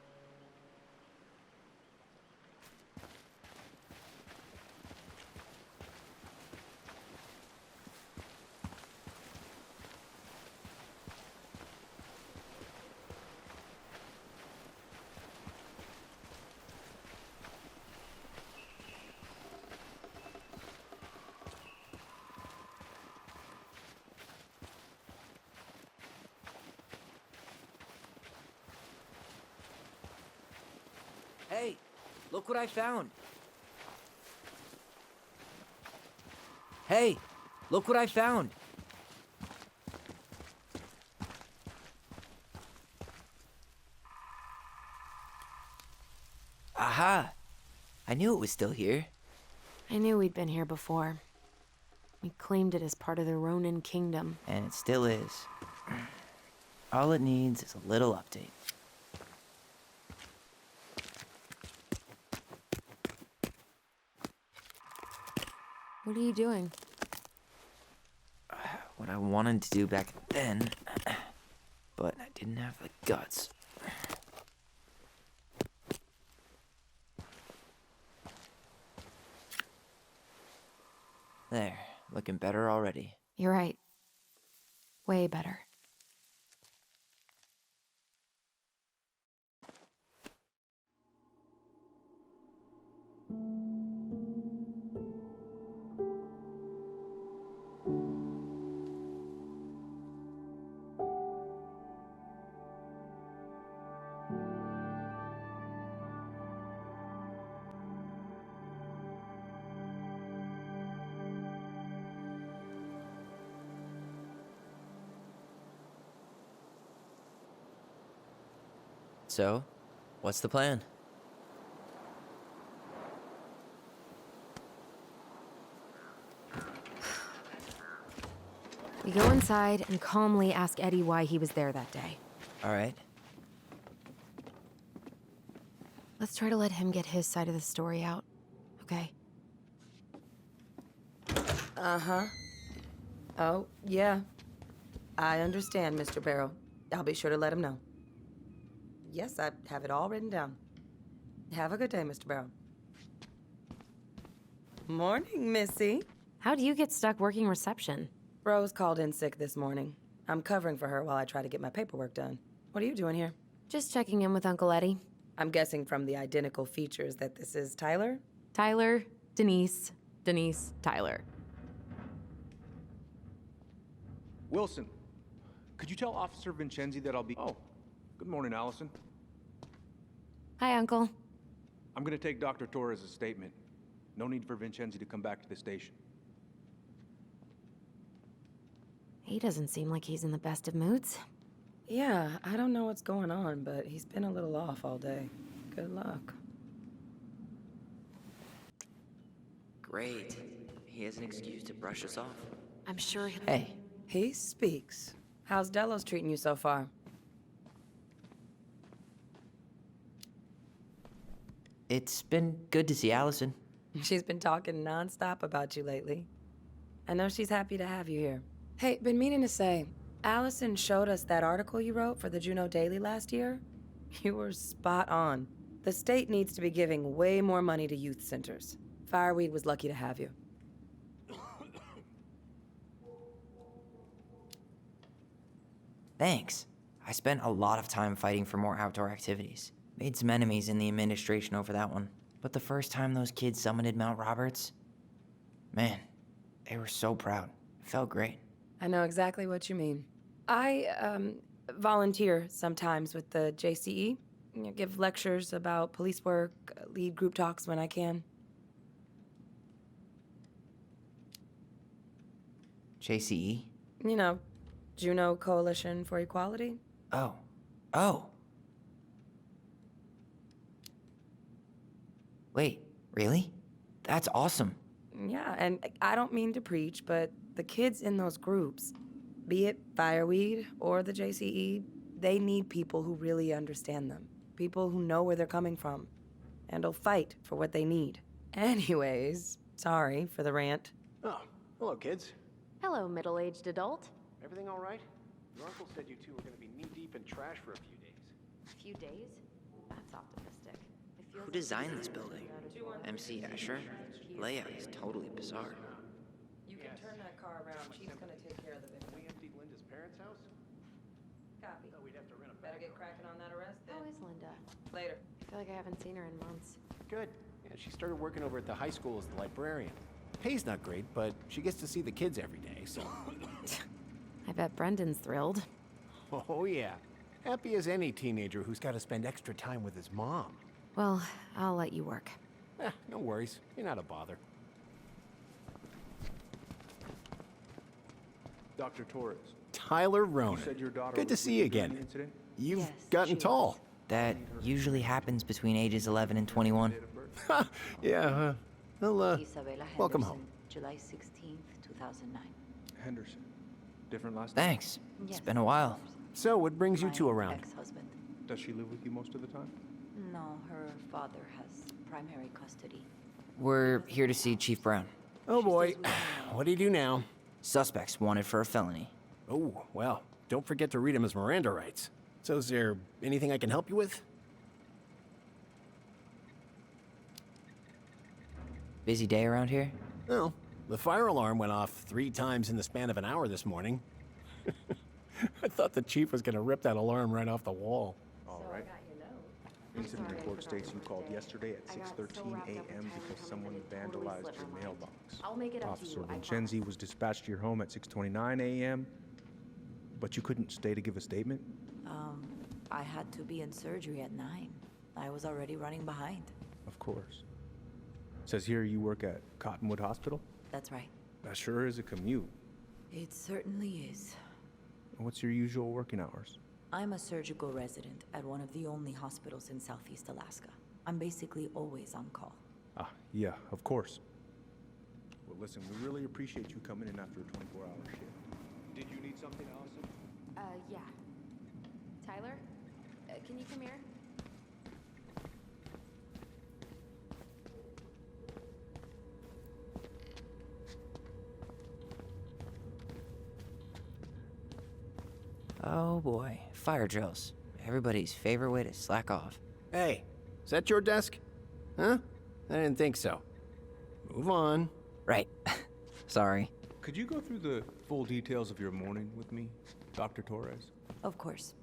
Hey, look what I found. Hey, look what I found. Aha! I knew it was still here. I knew we'd been here before. We claimed it as part of the Ronin kingdom. And it still is. All it needs is a little update. What are you doing? What I wanted to do back then, but I didn't have the guts. There, looking better already. You're right. Way better. So, What's the plan? We go inside and calmly ask Eddie why he was there that day. All right. Let's try to let him get his side of the story out, okay? Uh-huh. Oh, yeah. I understand, Mr. Barrow. I'll be sure to let him know. Yes, I have it all written down. Have a good day, Mr. Barrow. Morning, Missy. How do you get stuck working reception? Rose called in sick this morning. I'm covering for her while I try to get my paperwork done. What are you doing here? Just checking in with Uncle Eddie. I'm guessing from the identical features that this is Tyler? Tyler, Denise, Tyler. Wilson, could you tell Officer Vincenzi that I'll be... Oh, good morning, Allison. Hi, Uncle. I'm gonna take Dr. Torres' statement. No need for Vincenzi to come back to the station. He doesn't seem like he's in the best of moods. Yeah, I don't know what's going on, but he's been a little off all day. Good luck. Great. He has an excuse to brush us off. I'm sure he'll... Hey, He speaks. How's Delos treating you so far? it's been good to see Allison. She's been talking nonstop about you lately. I know she's happy to have you here. Hey, been meaning to say, Allison showed us that article you wrote for the Juneau Daily last year. You were spot on. The state needs to be giving way more money to youth centers. Fireweed was lucky to have you. Thanks. I spent a lot of time fighting for more outdoor activities. Made some enemies in the administration over that one. But the first time those kids summited Mount Roberts, man, they were so proud. It felt great. I know exactly what you mean. I volunteer sometimes with the JCE. You know, give lectures about police work, lead group talks when I can. JCE? You know, Juneau Coalition for Equality. Oh. Wait, really? That's awesome. Yeah, and I don't mean to preach, but the kids in those groups, be it Fireweed or the JCE, they need people who really understand them. People who know where they're coming from and will fight for what they need. Anyways, sorry for the rant. Oh, hello, kids. Hello, middle-aged adult. Everything all right? Your uncle said you two were going to be knee-deep in trash for a few days. A few days? That's optimistic. Who designed this building? MC Escher? Layout is totally bizarre. You can turn that car around. Chief's gonna take care of the victim. We emptied Linda's parents' house? Copy. Thought we'd have to rent a Better get cracking on that arrest then. How is Linda? Later. I feel like I haven't seen her in months. Good. Yeah, she started working over at the high school as the librarian. Pay's not great, but she gets to see the kids every day, so... I bet Brendan's thrilled. Oh, yeah. Happy as any teenager who's got to spend extra time with his mom. Well, I'll let you work. No worries. You're not a bother. Dr. Torres, Tyler you Ronan. said your daughter Good to was see you with during the again. incident? You've Yes, gotten she tall. That usually happens between ages 11 and 21. Yeah, well, Isabella welcome Henderson, home. July 16th, 2009. Henderson. Different last name? Thanks. It's Yes, been a while. So, what brings you My two around? ex-husband. Does she live with you most of the time? No, her father has primary custody. We're here to see Chief Brown. Oh boy, what do you do now? Suspects wanted for a felony. Oh, well, don't forget to read him his Miranda rights. So is there anything I can help you with? Busy day around here? No. The fire alarm went off 3 times in the span of an hour this morning. I thought the chief was gonna rip that alarm right off the wall. All right. Incident report states you called yesterday at 6:13 a.m. because someone vandalized your mailbox. I'll make it up to Officer you, I Vincenzi was dispatched to your home at 6:29 a.m., but you couldn't stay to give a statement? I had to be in surgery at 9. I was already running behind. Of course. Says here you work at Cottonwood Hospital? That's right. That sure is a commute. It certainly is. What's your usual working hours? I'm a surgical resident at one of the only hospitals in Southeast Alaska. I'm basically always on call. Ah, yeah, of course. Well, listen, we really appreciate you coming in after a 24-hour shift. Did you need something, Allison? Yeah. Tyler, can you come here? Oh boy, fire drills. Everybody's favorite way to slack off. Hey, is that your desk? Huh? I didn't think so. Move on. Right. Sorry. Could you go through the full details of your morning with me, Dr. Torres? Of course.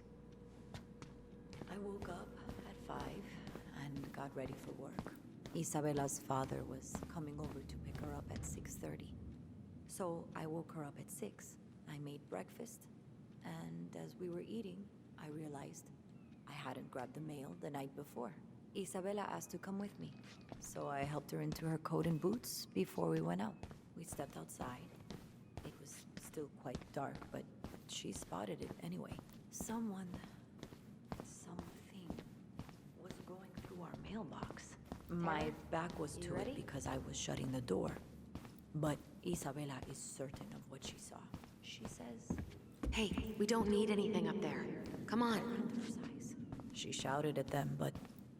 I woke up at 5 and got ready for work. Isabella's father was coming over to pick her up at 6:30. So I woke her up at 6. I made breakfast, and as we were eating, I realized I hadn't grabbed the mail the night before. Isabella asked to come with me, so I helped her into her coat and boots before we went out. We stepped outside. It was still quite dark, but she spotted it anyway. Something was going through our mailbox. My back was to it because I was shutting the door. But Isabella is certain of what she saw. She says, Hey, we don't need anything up there. Come on. She shouted at them, but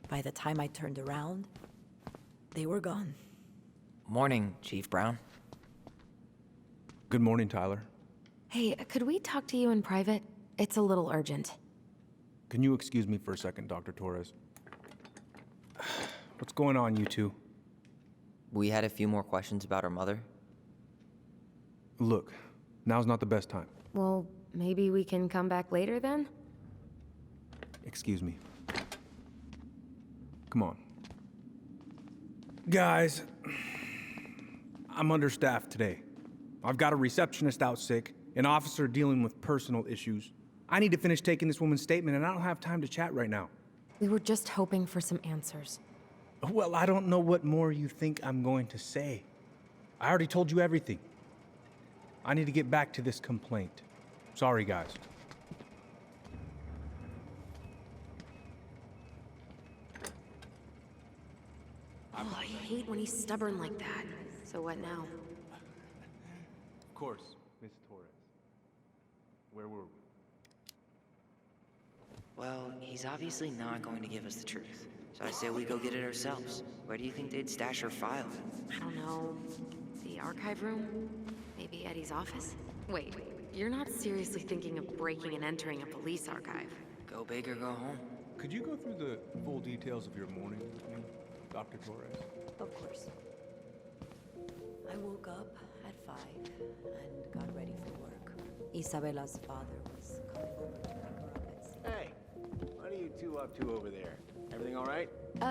by the time I turned around, they were gone. Morning, Chief Brown. Good morning, Tyler. Hey, could we talk to you in private? It's a little urgent. Can you excuse me for a second, Dr. Torres? What's going on, you two? We had a few more questions about our mother. Look, now's not the best time. Well, maybe we can come back later then? Excuse me. Come on. Guys, I'm understaffed today. I've got a receptionist out sick, an officer dealing with personal issues. I need to finish taking this woman's statement, and I don't have time to chat right now. We were just hoping for some answers. Well, I don't know what more you think I'm going to say. I already told you everything. I need to get back to this complaint. Sorry, guys. Oh, I hate when he's stubborn like that. So what now? Of course, Miss Torres. Where were we? Well, he's obviously not going to give us the truth. So I say we go get it ourselves. Where do you think they'd stash her file? I don't know. The archive room? Maybe Eddie's office? Wait, you're not seriously thinking of breaking and entering a police archive? Go big or go home. Could you go through the full details of your morning with me, Dr. Torres? Of course. I woke up at 5 and got ready for work. Isabella's father was coming over to pick her up at 6. Hey, what are you two up to over there? Everything all right?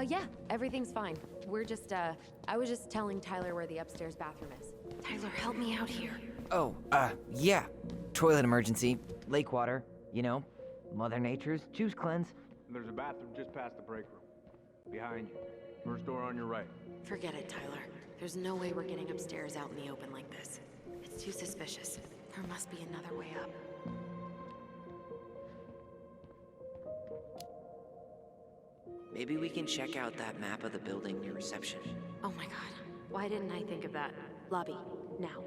Yeah, everything's fine. We're just, I was just telling Tyler where the upstairs bathroom is. Tyler, help me out here. Oh, yeah. Toilet emergency. Lake water. You know, Mother Nature's juice cleanse. There's a bathroom just past the break room. Behind you. First door on your right. Forget it, Tyler. There's no way we're getting upstairs out in the open like this. It's too suspicious. There must be another way up. Maybe we can check out that map of the building near reception. Oh my god. Why didn't I think of that? Lobby, now.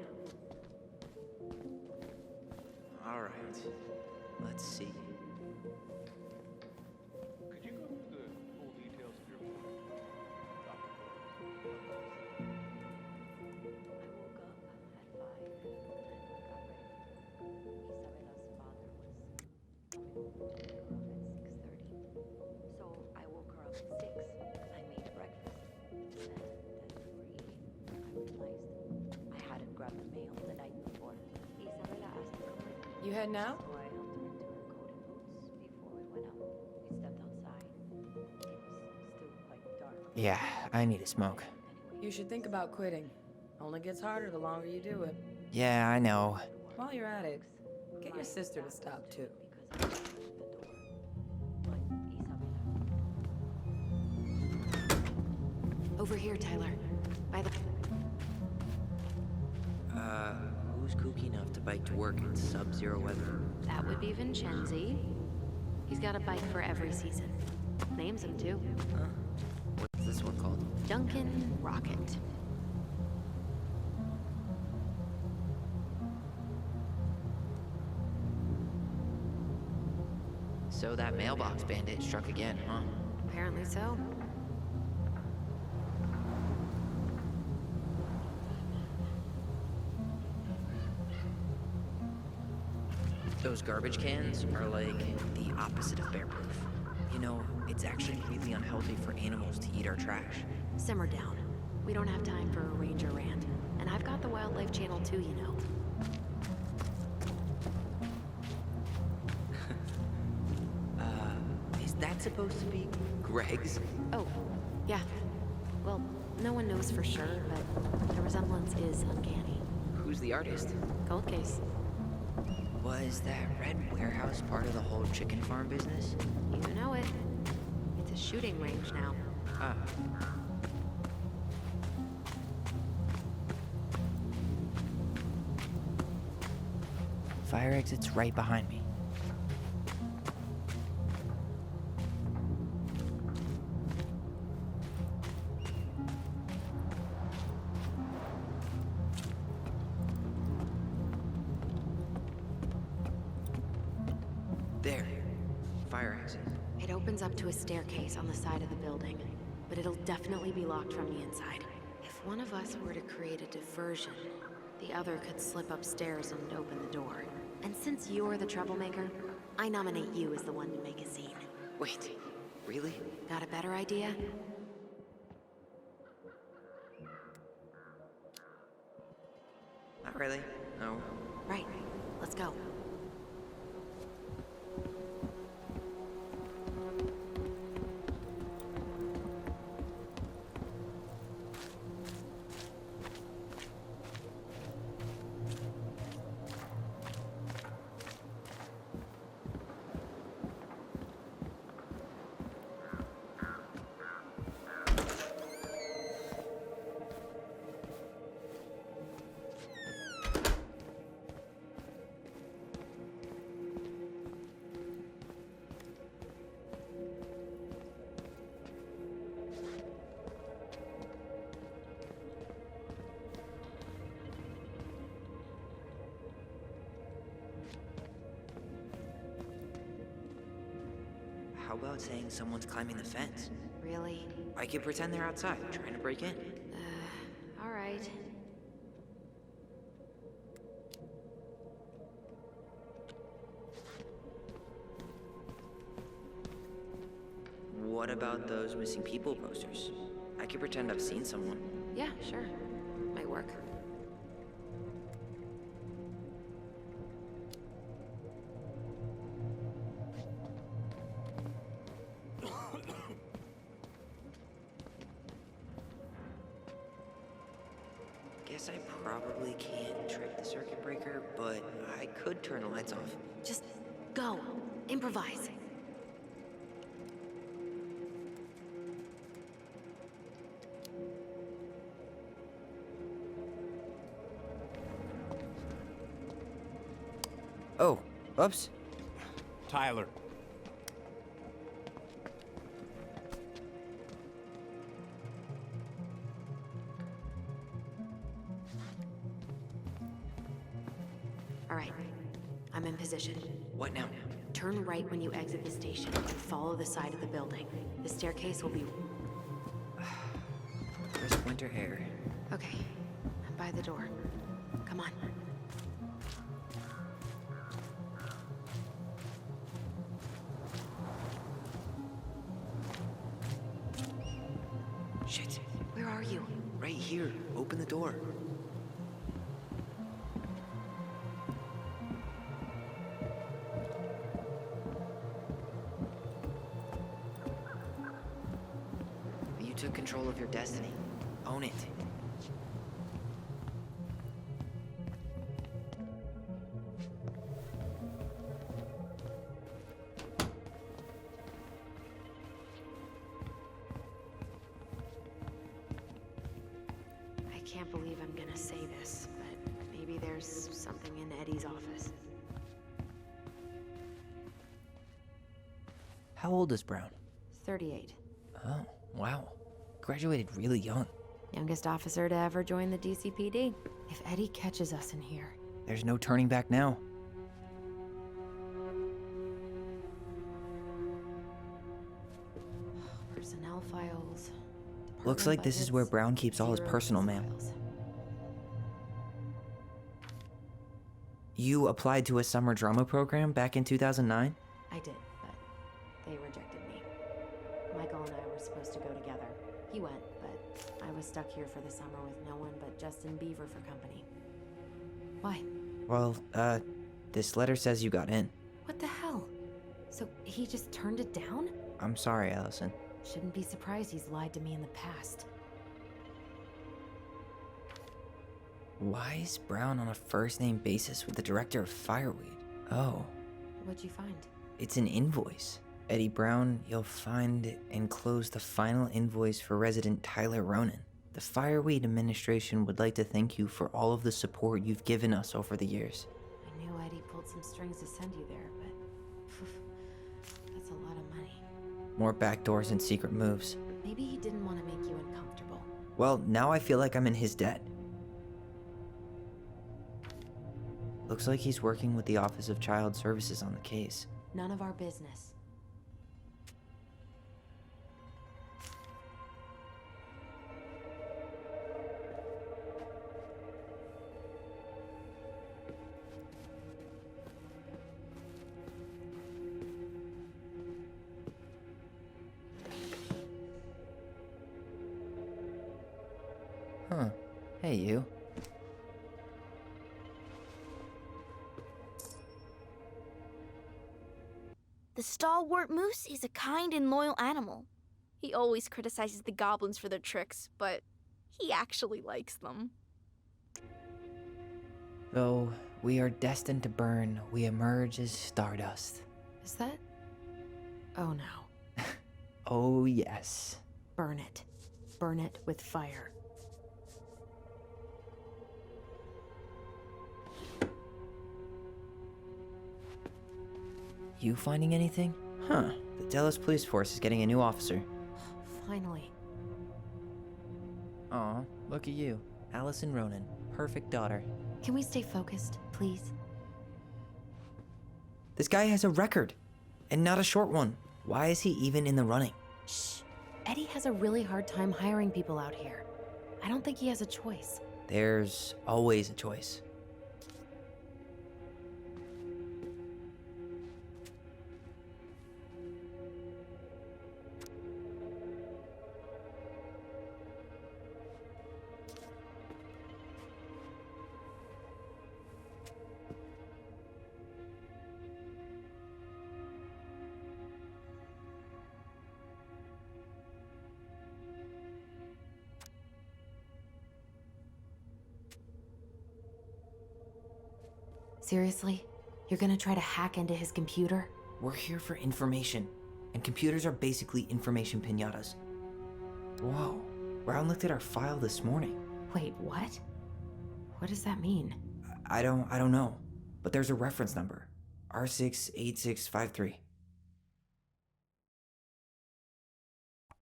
All right. Let's see. Could you go through the full details of your morning, Dr. I woke up at 5 and got ready. Isabella's father was coming over to pick her up at 6:30. So I woke her up at 6. I made breakfast. And as we were eating, I realized I hadn't grabbed the mail the night before. Isabella asked to come with me. You heading out? So I helped her into her coat and boots before we went out. We stepped outside. It was still quite dark. Yeah, I need a smoke. You should think about quitting. Only gets harder the longer you do it. Yeah, I know. While you're at it, get your sister to stop too. Because I shut the door. But Isabella. Over here, Tyler. By the... Who's kooky enough to bike to work in sub-zero weather? That would be Vincenzi. He's got a bike for every season. Names him too. Huh? What's this one called? Duncan Rocket. So that mailbox bandit struck again, huh? Apparently so. Those garbage cans are like the opposite of bear-proof. You know, it's actually really unhealthy for animals to eat our trash. Simmer down. We don't have time for a ranger rant. And I've got the Wildlife Channel too, you know. Is that supposed to be Greg's? Oh, yeah. Well, no one knows for sure, but the resemblance is uncanny. Who's the artist? Cold case. Was that red warehouse part of the whole chicken farm business? You know it. It's a shooting range now. Ah. Fire exit's right behind me. There. Fire exit. It opens up to a staircase on the side of the building, but it'll definitely be locked from the inside. If one of us were to create a diversion, the other could slip upstairs and open the door. And since you're the troublemaker, I nominate you as the one to make a scene. Wait, really? Got a better idea? Not really. No. Right. Let's go. How about saying someone's climbing the fence? Really? I could pretend they're outside, trying to break in. All right. What about those missing people posters? I could pretend I've seen someone. Yeah, sure. Might work. Guess I probably can't trick the circuit breaker, but I could turn the lights off. Just go. Improvise. Oh, oops. Tyler. All right. I'm in position. What now? Turn right when you exit the station and follow the side of the building. The staircase will be... There's winter air. Okay. I'm by the door. Come on. Shit. Where are you? Right here. Open the door. You took control of your destiny. Own it. I can't believe I'm gonna say this, but maybe there's something in Eddie's office. How old is Brown? 38. Oh, wow. Graduated really young. Youngest officer to ever join the DCPD. If Eddie catches us in here... There's no turning back now. Personnel files. Looks like this is where Brown keeps all his personal mail. You applied to a summer drama program back in 2009? I did, but they rejected me. Michael and I were supposed to go together. He went, but I was stuck here for the summer with no one but Justin Beaver for company. Why? Well, this letter says you got in. What the hell? So he just turned it down? I'm sorry, Allison. Shouldn't be surprised he's lied to me in the past. Why is Brown on a first-name basis with the director of Fireweed? Oh. What'd you find? It's an invoice. Eddie Brown, you'll find enclosed the final invoice for resident Tyler Ronan. The Fireweed administration would like to thank you for all of the support you've given us over the years. I knew Eddie pulled some strings to send you there, but... that's a lot of money. More backdoors and secret moves. Maybe he didn't want to make you uncomfortable. Well, now I feel like I'm in his debt. Looks like he's working with the Office of Child Services on the case. None of our business. Huh. Hey, you. The Stalwart moose is a kind and loyal animal. He always criticizes the goblins for their tricks, but he actually likes them. Though we are destined to burn, we emerge as stardust. Is that... oh no. Oh, yes. Burn it. Burn it with fire. You finding anything? Huh. The Delos Police Force is getting a new officer. Finally. Aw, look at you. Allison Ronan. Perfect daughter. Can we stay focused, please? This guy has a record. And not a short one. Why is he even in the running? Shh. Eddie has a really hard time hiring people out here. I don't think he has a choice. There's always a choice. Seriously? You're gonna try to hack into his computer? We're here for information. And computers are basically information piñatas. Whoa. Brown looked at our file this morning. Wait, what? What does that mean? I don't know. But there's a reference number. R68653.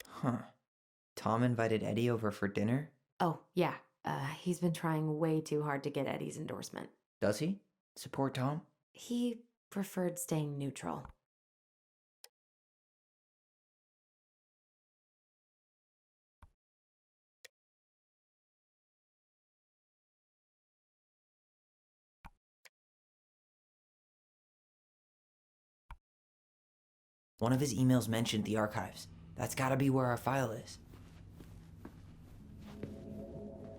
Huh. Tom invited Eddie over for dinner? Oh, yeah. He's been trying way too hard to get Eddie's endorsement. Does he? Support Tom? He preferred staying neutral. One of his emails mentioned the archives. That's gotta be where our file is.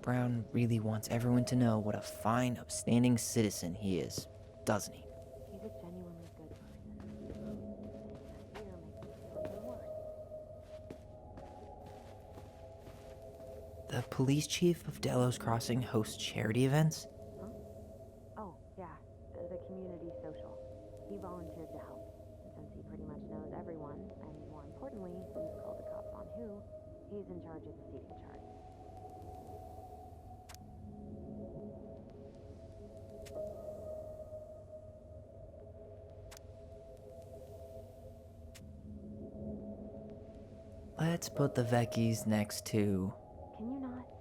Brown really wants everyone to know what a fine, upstanding citizen he is, doesn't he? He's a genuinely good person. That fear makes me feel even worse. The police chief of Delos Crossing hosts charity events? Huh? Oh, yeah. The community social. He volunteered to help. And since he pretty much knows everyone, and more importantly, who's called the cops on who, he's in charge of the seating chart. Let's put the Vecchies next to... Can you not?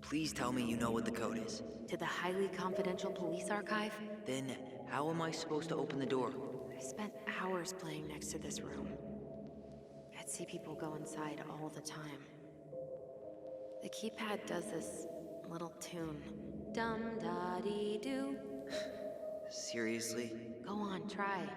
Please tell me you know what the code is. To the highly confidential police archive? Then how am I supposed to open the door? I spent hours playing next to this room. I'd see people go inside all the time. The keypad does this little tune. Dum-da-dee-doo. Seriously? Go on, try.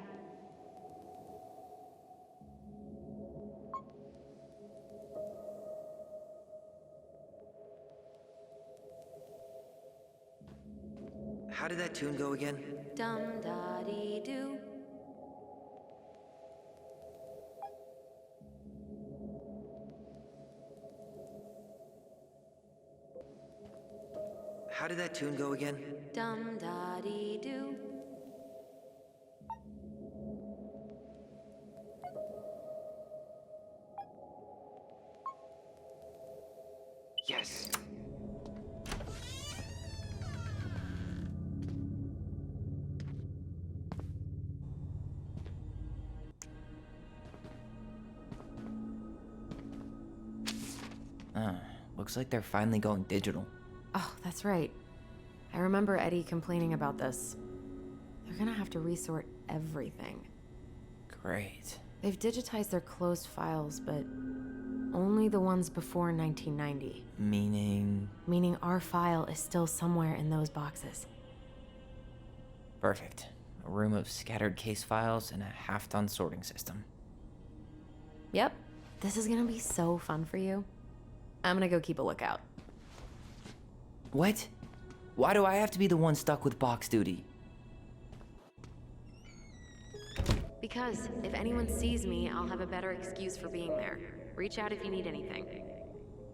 How did that tune go again? Dum-da-dee-doo. How did that tune go again? Dum-da-dee-doo. Yes. Looks like they're finally going digital. Oh, that's right. I remember Eddie complaining about this. They're gonna have to resort everything. Great. They've digitized their closed files, but only the ones before 1990. Meaning? Meaning our file is still somewhere in those boxes. Perfect. A room of scattered case files and a half-done sorting system. Yep. This is gonna be so fun for you. I'm gonna go keep a lookout. What? Why do I have to be the one stuck with box duty? Because if anyone sees me, I'll have a better excuse for being there. Reach out if you need anything.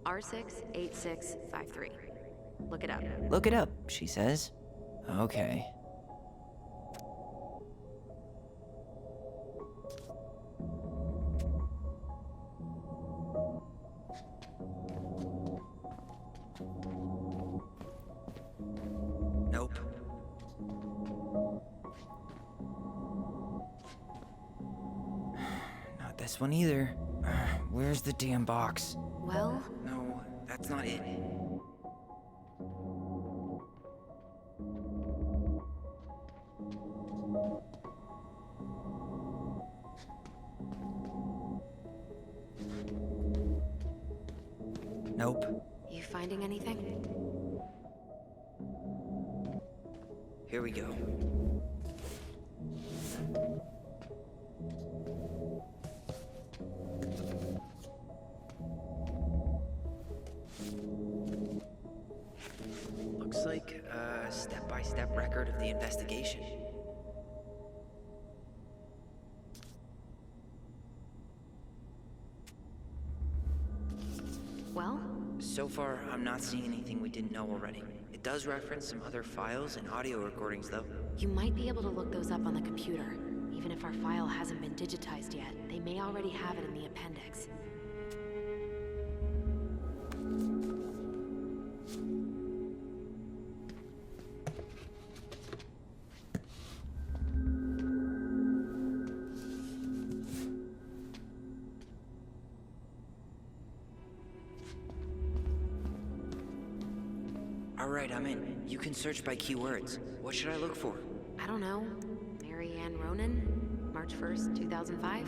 R68653. Look it up. Look it up, she says. Okay. Nope. Not this one either. Where's the damn box? Well, No, that's not it. Nope. you finding anything? Here we go. Looks like a step-by-step record of the investigation. Well? So far, I'm not seeing anything we didn't know already. It does reference some other files and audio recordings, though. You might be able to look those up on the computer. Even if our file hasn't been digitized yet, they may already have it in the appendix. Alright, I'm in. You can search by keywords. What should I look for? I don't know. Mary Ann Ronan? March 1st, 2005?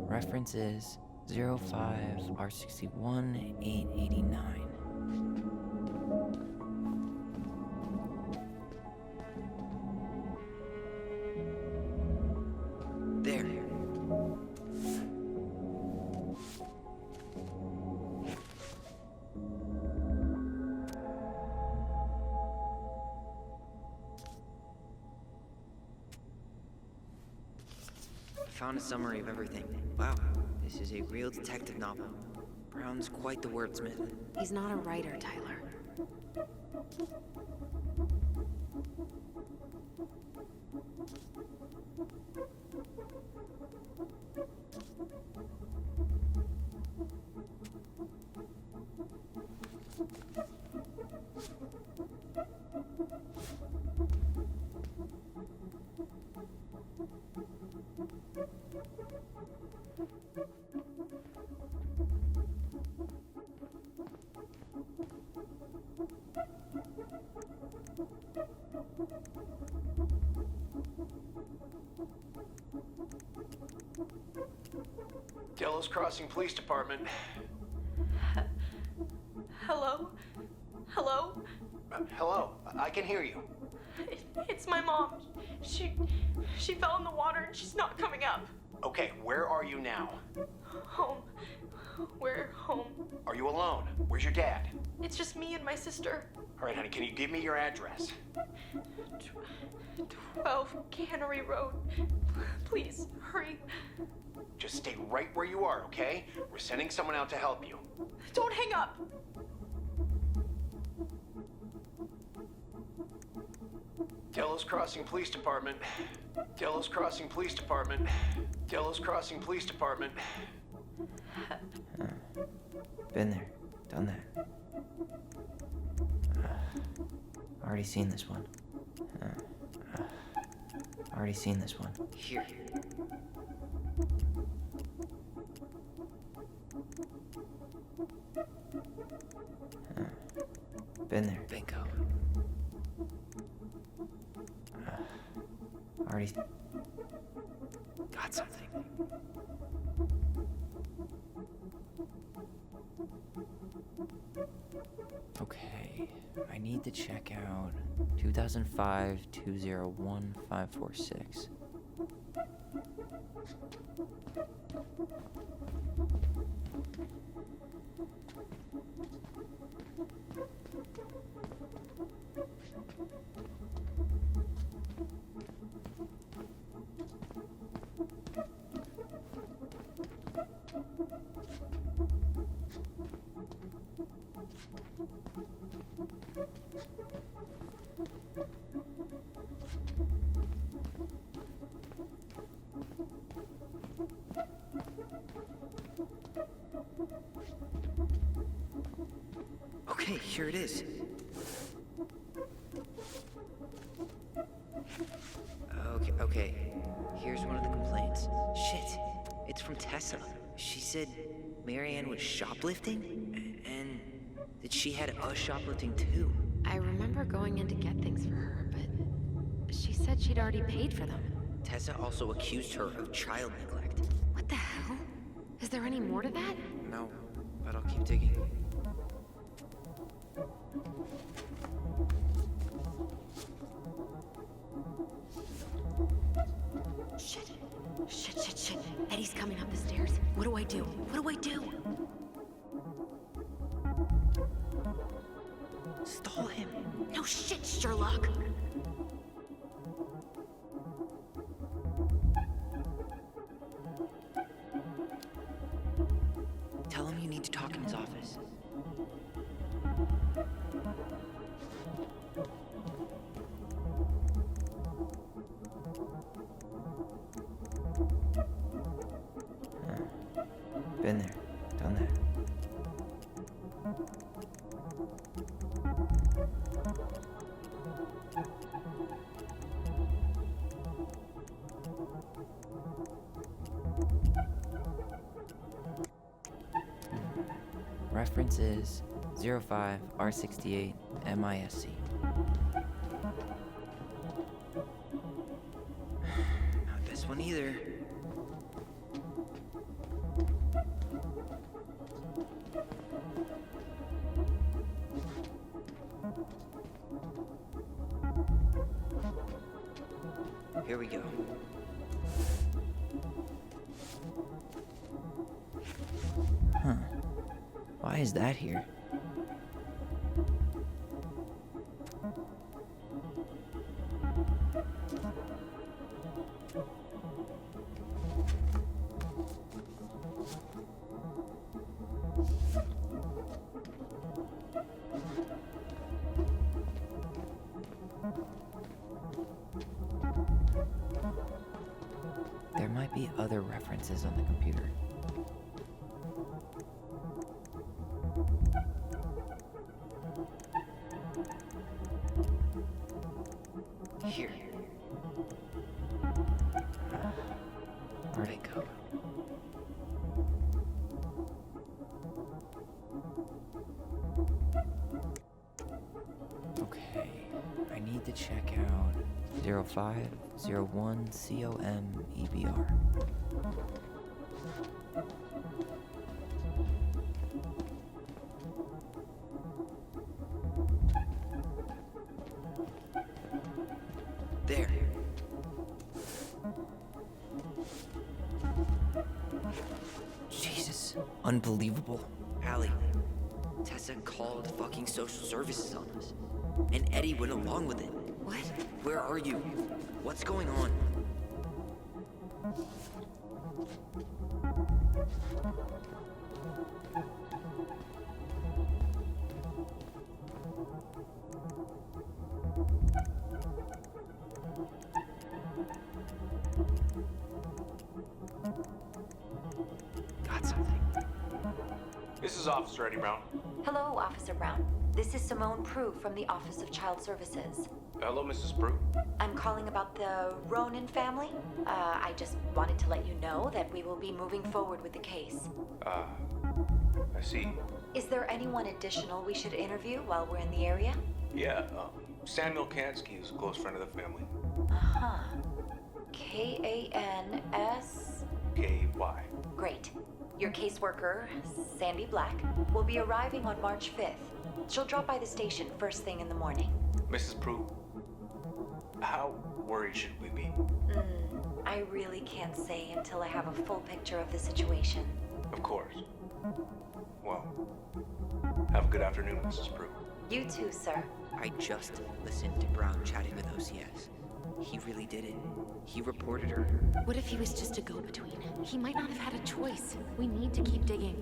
Reference is 05 R61 889. There. Found a summary of everything. Wow, this is a real detective novel. Brown's quite the wordsmith. He's not a writer, Tyler. Delos Crossing Police Department. Hello? Hello? Hello, I can hear you. It's my mom. She fell in the water and she's not coming up. Okay, where are you now? Home. We're home. Are you alone? Where's your dad? It's just me and my sister. All right, honey, can you give me your address? 12 Cannery Road. Please, hurry. Just stay right where you are, okay? We're sending someone out to help you. Don't hang up. Delos Crossing Police Department. Delos Crossing Police Department. Delos Crossing Police Department. Been there, done that. Already seen this one. Already seen this one. Here. Been there. Bingo. Already got something. Okay, I need to check out 2005-201-546. Okay, here it is. Okay. Here's one of the complaints. Shit, it's from Tessa. She said Marianne was shoplifting, and that she had us shoplifting too. I remember going in to get things for her, but she said she'd already paid for them. Tessa also accused her of child neglect. What the hell? Is there any more to that? No, but I'll keep digging. Shit. Eddie's coming up the stairs. What do I do? Stall him. No shit, Sherlock. Tell him you need to talk in his office. Been there, done that. Reference is 05 R68 MISC. Not this one either. Here we go. Why is that here? There might be other references on the computer. Here. Where'd it go? Okay, I need to check out 0501 COM-EBR. There. Jesus. Unbelievable. Allie, Tessa called fucking social services on us. And Eddie went along with it. What? Where are you? What's going on? Got something. This is Officer Eddie Brown. Hello, Officer Brown. This is Simone Prue from the Office of Child Services. Hello, Mrs. Prue. I'm calling about the Ronan family. I just wanted to let you know that we will be moving forward with the case. I see. Is there anyone additional we should interview while we're in the area? Yeah, Samuel Kansky is a close friend of the family. Uh-huh. K-A-N-S... K-Y. Great. Your caseworker, Sandy Black, will be arriving on March 5th. She'll drop by the station first thing in the morning. Mrs. Prue, how worried should we be? I really can't say until I have a full picture of the situation. Of course. Well, have a good afternoon, Mrs. Prue. You too, sir. I just listened to Brown chatting with OCS. He really did it. He reported her. What if he was just a go-between? He might not have had a choice. We need to keep digging.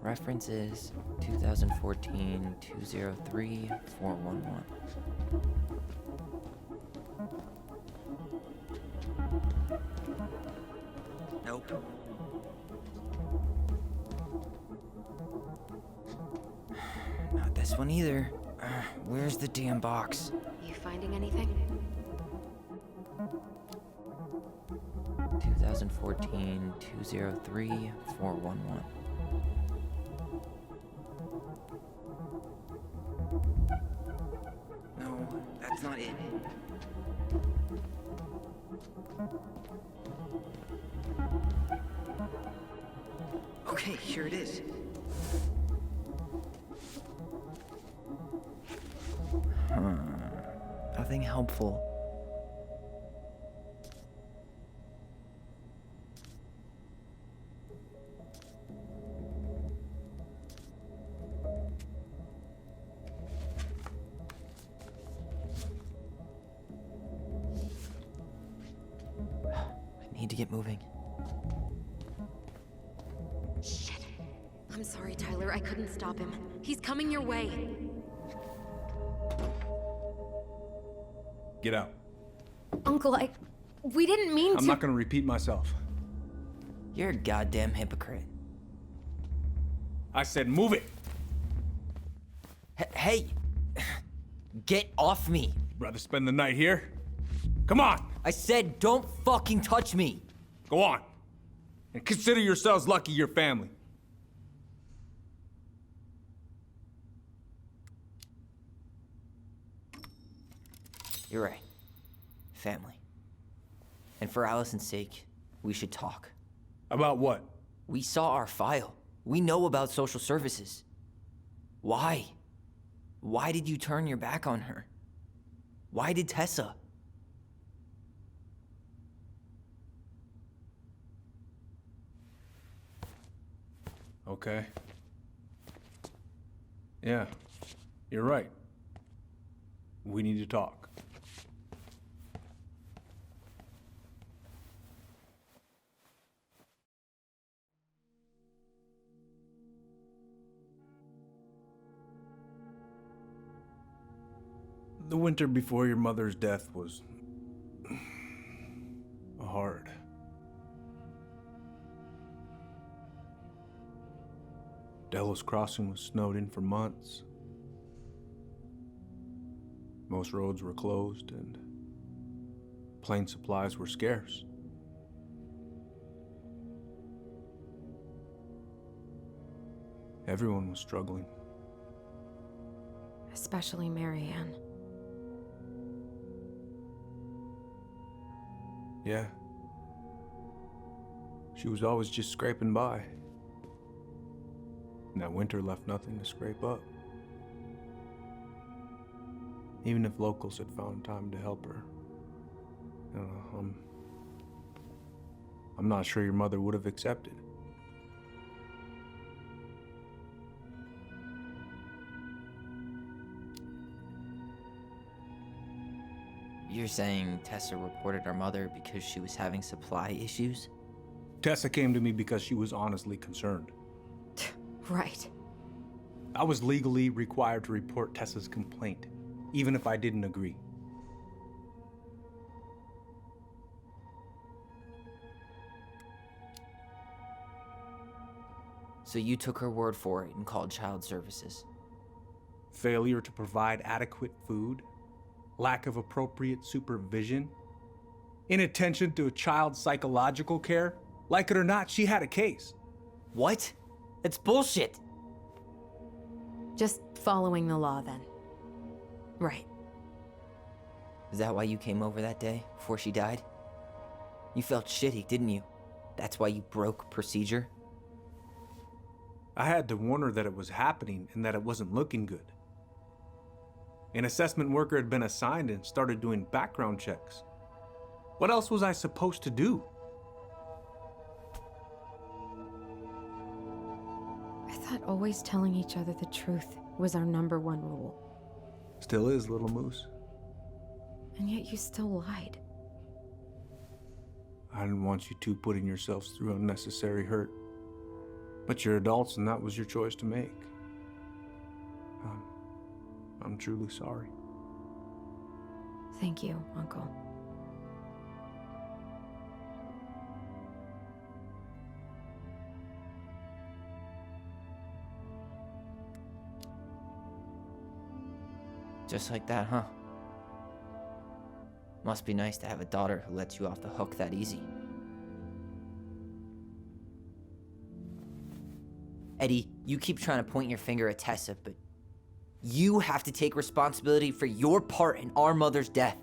Reference is 2014-203-411. Nope. Not this one either. Where's the damn box? You finding anything? 2014-203-411. No, that's not it. Okay, here it is. Nothing helpful. Need to get moving. Shit. I'm sorry, Tyler. I couldn't stop him. He's coming your way. Get out. Uncle, we didn't mean to. I'm not gonna repeat myself. You're a goddamn hypocrite. I said move it. Hey! Get off me! Rather spend the night here? Come on! I said don't fucking touch me! Go on. And consider yourselves lucky you're family. You're right. Family. And for Allison's sake, we should talk. About what? We saw our file. We know about social services. Why? Why did you turn your back on her? Why did Tessa? Okay. Yeah, you're right. We need to talk. The winter before your mother's death was hard. Delos Crossing was snowed in for months. Most roads were closed and plane supplies were scarce. Everyone was struggling. Especially Marianne. Yeah. She was always just scraping by. And that winter left nothing to scrape up. Even if locals had found time to help her. I'm not sure your mother would have accepted. You're saying Tessa reported our mother because she was having supply issues? Tessa came to me because she was honestly concerned. Right. I was legally required to report Tessa's complaint, even if I didn't agree. So you took her word for it and called child services? Failure to provide adequate food, lack of appropriate supervision, inattention to a child's psychological care. Like it or not, she had a case. What? It's bullshit! Just following the law then. Right. Is that why you came over that day, before she died? You felt shitty, didn't you? That's why you broke procedure? I had to warn her that it was happening and that it wasn't looking good. An assessment worker had been assigned and started doing background checks. What else was I supposed to do? I thought always telling each other the truth was our #1 rule. Still is, little moose. And yet you still lied. I didn't want you two putting yourselves through unnecessary hurt. But you're adults and that was your choice to make. I'm truly sorry. Thank you, Uncle. Just like that, huh? Must be nice to have a daughter who lets you off the hook that easy. Eddie, you keep trying to point your finger at Tessa, but you have to take responsibility for your part in our mother's death.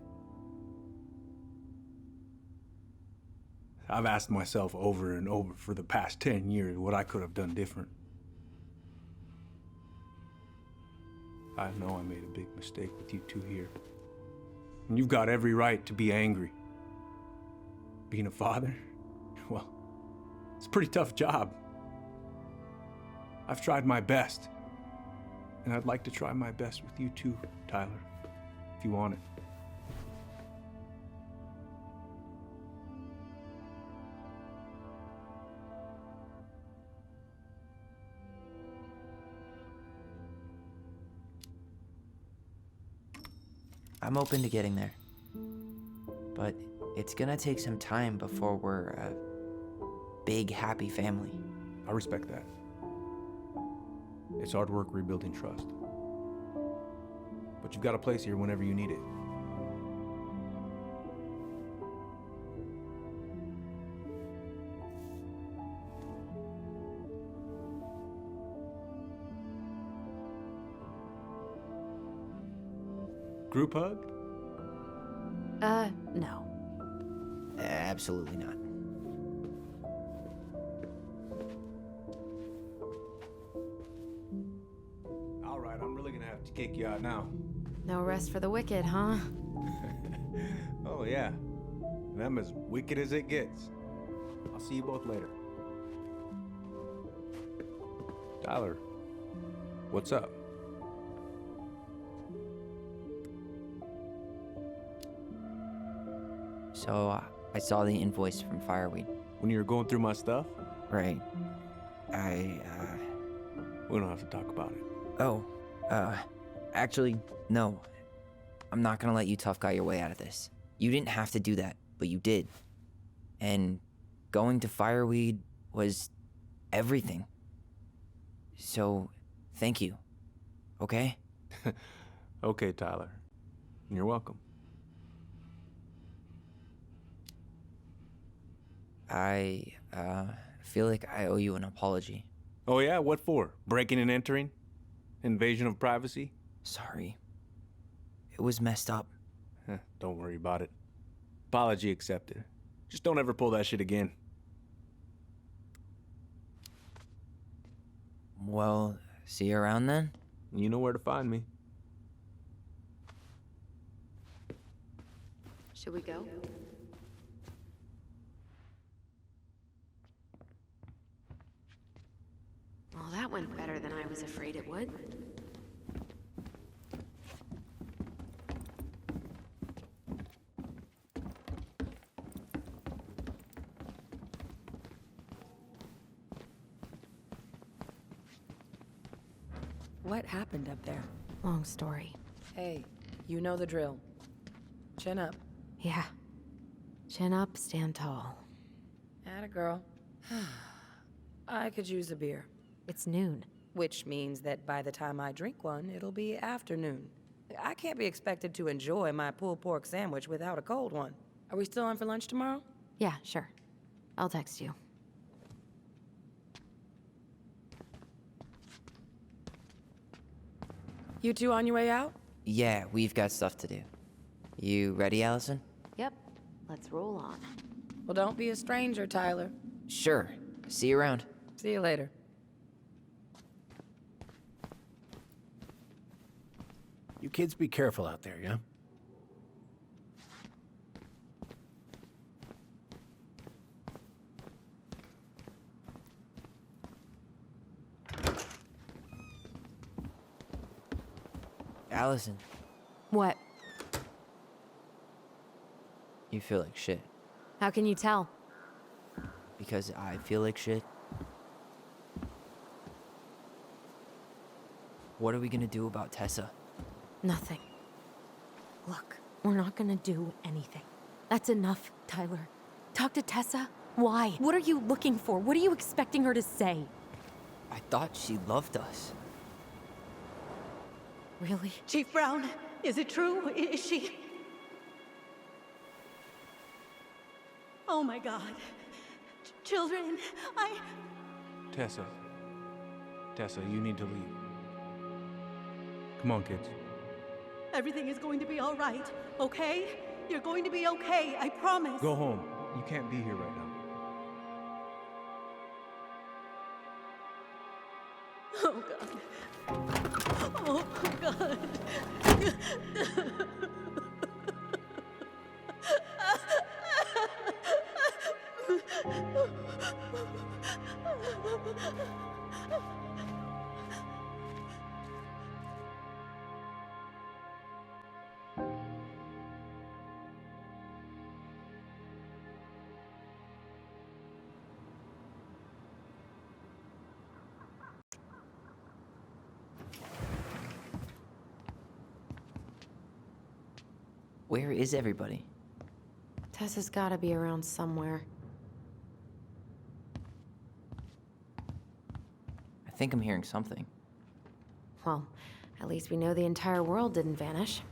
I've asked myself over and over for the past 10 years what I could have done different. I know I made a big mistake with you two here. And you've got every right to be angry. Being a father, well, it's a pretty tough job. I've tried my best. And I'd like to try my best with you too, Tyler, if you want it. I'm open to getting there. But it's gonna take some time before we're a big, happy family. I respect that. It's hard work rebuilding trust. But you've got a place here whenever you need it. Group hug? No. Absolutely not. All right, I'm really gonna have to kick you out now. No rest for the wicked, huh? Oh, yeah. Them as wicked as it gets. I'll see you both later. Tyler, what's up? So, I saw the invoice from Fireweed. When you were going through my stuff? Right. We don't have to talk about it. Oh, actually, no. I'm not gonna let you tough guy your way out of this. You didn't have to do that, but you did. And going to Fireweed was everything. So, thank you. Okay? Okay, Tyler. You're welcome. I feel like I owe you an apology. Oh, yeah? What for? Breaking and entering? Invasion of privacy? Sorry. It was messed up. Don't worry about it. Apology accepted. Just don't ever pull that shit again. Well, see you around then? You know where to find me. Should we go? Well, that went better than I was afraid it would. What happened up there? Long story. Hey, you know the drill. Chin up. Yeah. Chin up, stand tall. Atta girl. I could use a beer. It's noon. Which means that by the time I drink one, it'll be afternoon. I can't be expected to enjoy my pulled pork sandwich without a cold one. Are we still on for lunch tomorrow? Yeah, sure. I'll text you. You two on your way out? Yeah, we've got stuff to do. You ready, Allison? Yep. Let's roll on. Well, don't be a stranger, Tyler. Sure. See you around. See you later. You kids be careful out there, yeah? Allison, What? you feel like shit. How can you tell? Because I feel like shit. What are we gonna do about Tessa? Nothing. Look, we're not gonna do anything. That's enough, Tyler. Talk to Tessa? Why? What are you looking for? What are you expecting her to say? I thought she loved us. Really? Chief Brown, is it true? Is she... Oh my God. Children, Tessa. Tessa, you need to leave. Come on, kids. Everything is going to be all right, okay? You're going to be okay, I promise. Go home. You can't be here right now. Oh, God. Oh, God. Where is everybody? Tessa's gotta be around somewhere. I think I'm hearing something. Well, at least we know the entire world didn't vanish.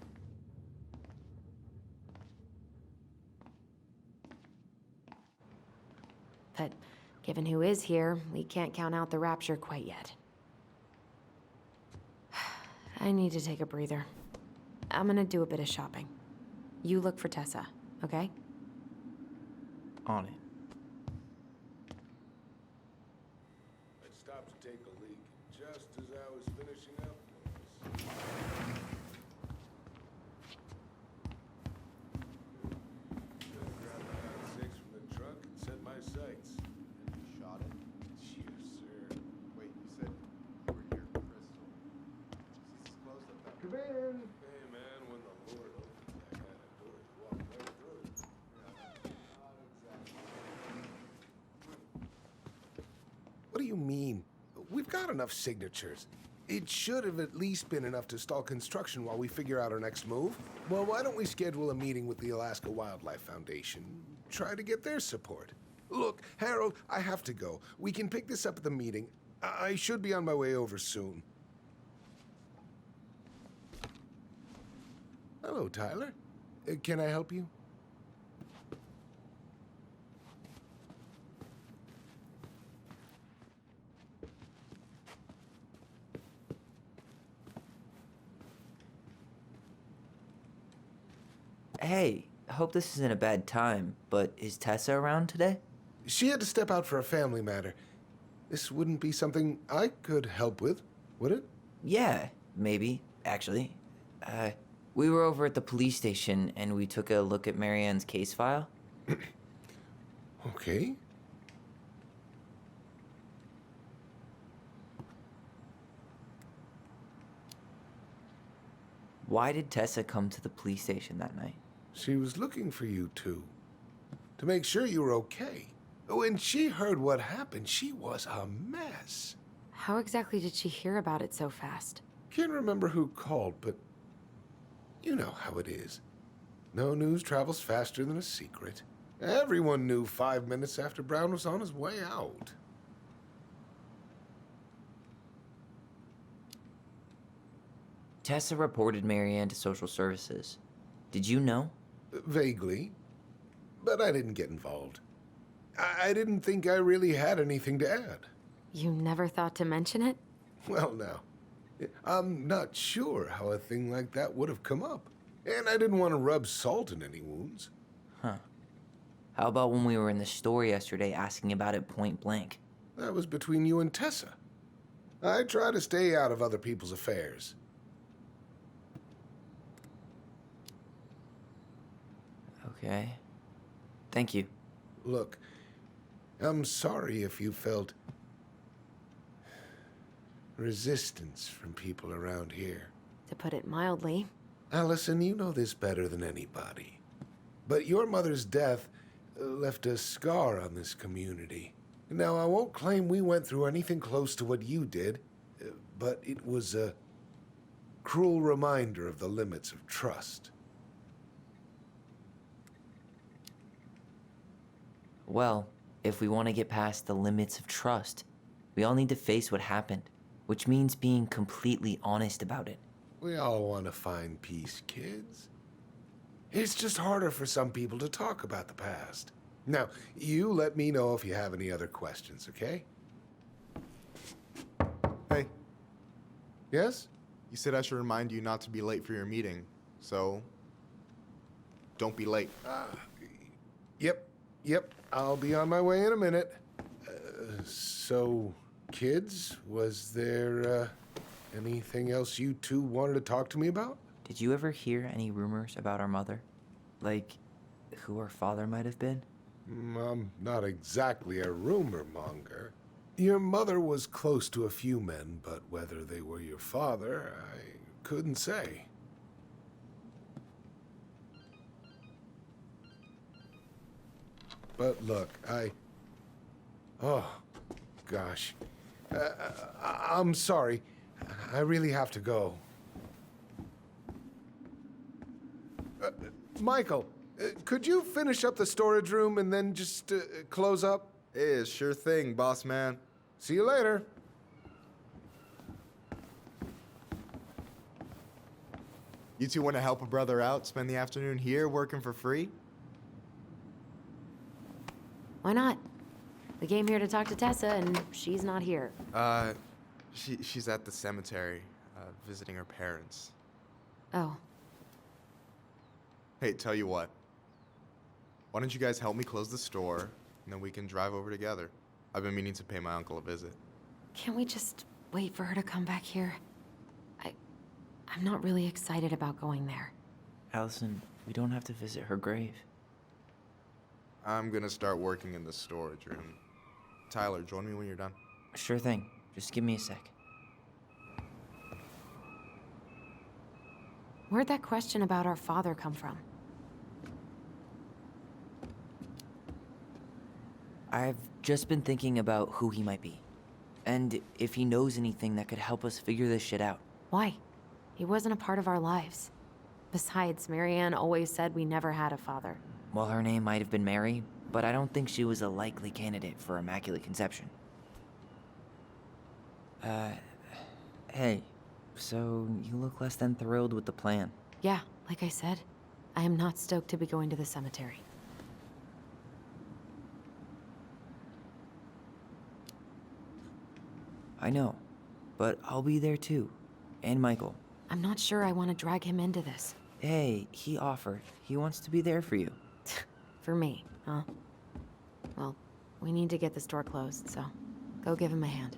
But given who is here, we can't count out the rapture quite yet. I need to take a breather. I'm gonna do a bit of shopping. You look for Tessa, okay? On it. I stopped to take a leak just as I was finishing up. Grabbed my .6 from the trunk and set my sights. And you shot it? Yes, sir. Wait, you said you were here, Crystal. She's closed at that. Come in. Hey, man, when the Lord opens that kind of door, you walk right through it. Not exactly. What do you mean? We've got enough signatures. It should have at least been enough to stall construction while we figure out our next move. Well, why don't we schedule a meeting with the Alaska Wildlife Foundation? Try to get their support. Look, Harold, I have to go. We can pick this up at the meeting. I should be on my way over soon. Hello, Tyler. Can I help you? Hey, I hope this isn't a bad time, but is Tessa around today? She had to step out for a family matter. This wouldn't be something I could help with, would it? Yeah, maybe, actually. We were over at the police station and we took a look at Marianne's case file. Okay. Why did Tessa come to the police station that night? She was looking for you two. To make sure you were okay. When she heard what happened, she was a mess. How exactly did she hear about it so fast? Can't remember who called, but you know how it is. No news travels faster than a secret. Everyone knew 5 minutes after Brown was on his way out. Tessa reported Marianne to social services. Did you know? Vaguely. But I didn't get involved. I didn't think I really had anything to add. You never thought to mention it? Well, now, I'm not sure how a thing like that would have come up. And I didn't want to rub salt in any wounds. Huh. How about when we were in the store yesterday asking about it point blank? That was between you and Tessa. I try to stay out of other people's affairs. Okay. Thank you. Look, I'm sorry if you felt resistance from people around here. To put it mildly. Allison, you know this better than anybody. But your mother's death left a scar on this community. Now, I won't claim we went through anything close to what you did, but it was a cruel reminder of the limits of trust. Well, if we want to get past the limits of trust, we all need to face what happened, which means being completely honest about it. We all want to find peace, kids. It's just harder for some people to talk about the past. Now, you let me know if you have any other questions, okay? Hey. Yes? You said I should remind you not to be late for your meeting, so don't be late. Yep. I'll be on my way in a minute. So, kids, was there anything else you two wanted to talk to me about? Did you ever hear any rumors about our mother? Like, who our father might have been? I'm not exactly a rumor monger. Your mother was close to a few men, but whether they were your father, I couldn't say. But look, oh, gosh. I'm sorry. I really have to go. Michael, could you finish up the storage room and then just close up? Yeah, sure thing, boss man. See you later. You two want to help a brother out, spend the afternoon here working for free? Why not? We came here to talk to Tessa, and she's not here. She's at the cemetery, visiting her parents. Oh. Hey, tell you what. Why don't you guys help me close the store, and then we can drive over together? I've been meaning to pay my uncle a visit. Can't we just wait for her to come back here? I'm not really excited about going there. Allison, we don't have to visit her grave. I'm gonna start working in the storage room. Tyler, join me when you're done. Sure thing. Just give me a sec. Where'd that question about our father come from? I've just been thinking about who he might be. And if he knows anything that could help us figure this shit out. Why? He wasn't a part of our lives. Besides, Marianne always said we never had a father. Well, her name might have been Mary, but I don't think she was a likely candidate for Immaculate Conception. Hey, so you look less than thrilled with the plan. Yeah, like I said, I am not stoked to be going to the cemetery. I know, but I'll be there too. And Michael. I'm not sure I want to drag him into this. Hey, he offered. He wants to be there for you. For me, huh? Well, we need to get the store closed, so go give him a hand.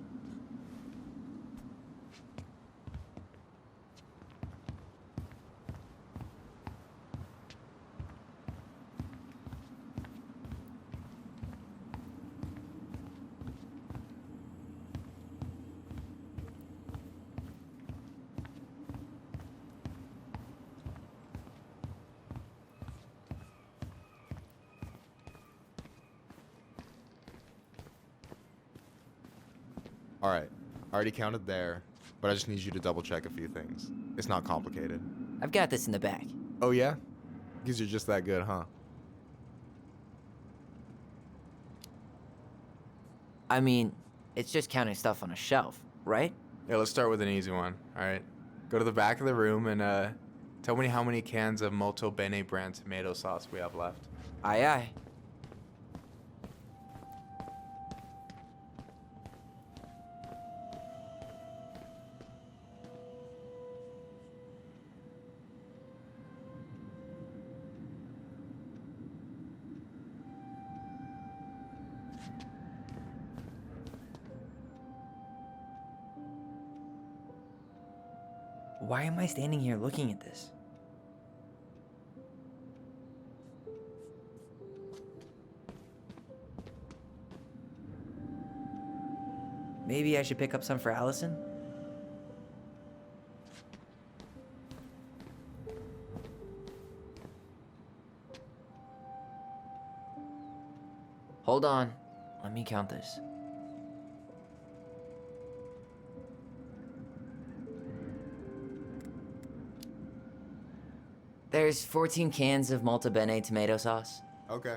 Alright, I already counted there, but I just need you to double check a few things. It's not complicated. I've got this in the bag. Oh yeah? Because you're just that good, huh? I mean, it's just counting stuff on a shelf, right? Yeah, let's start with an easy one, alright? Go to the back of the room and tell me how many cans of Molto Bene brand tomato sauce we have left. Aye aye. Why am I standing here looking at this? Maybe I should pick up some for Allison? Hold on. Let me count this. There's 14 cans of Molto Bene tomato sauce. Okay.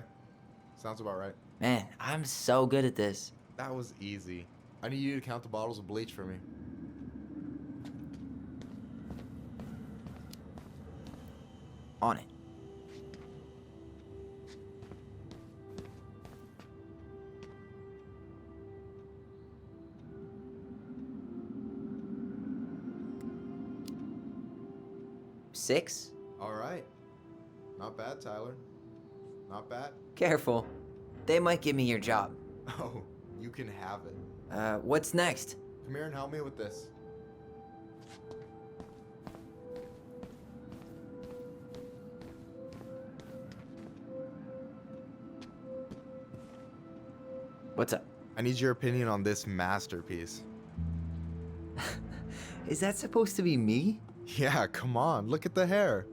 Sounds about right. Man, I'm so good at this. That was easy. I need you to count the bottles of bleach for me. On it. Six? All right. Not bad, Tyler. Not bad. Careful. They might give me your job. Oh, you can have it. What's next? Come here and help me with this. What's up? I need your opinion on this masterpiece. Is that supposed to be me? Yeah, come on. Look at the hair.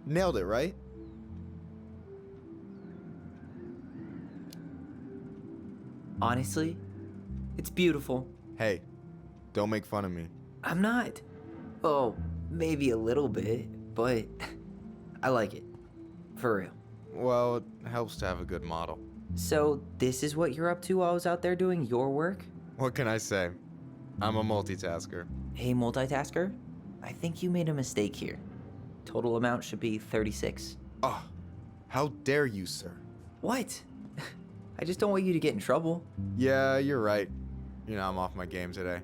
Nailed it, right? Honestly, it's beautiful. Hey, don't make fun of me. I'm not. Oh, maybe a little bit, but I like it. For real. Well, it helps to have a good model. So, this is what you're up to while I was out there doing your work? What can I say? I'm a multitasker. Hey, multitasker? I think you made a mistake here. Total amount should be 36. Oh, how dare you, sir? What? I just don't want you to get in trouble. Yeah, you're right. You know, I'm off my game today.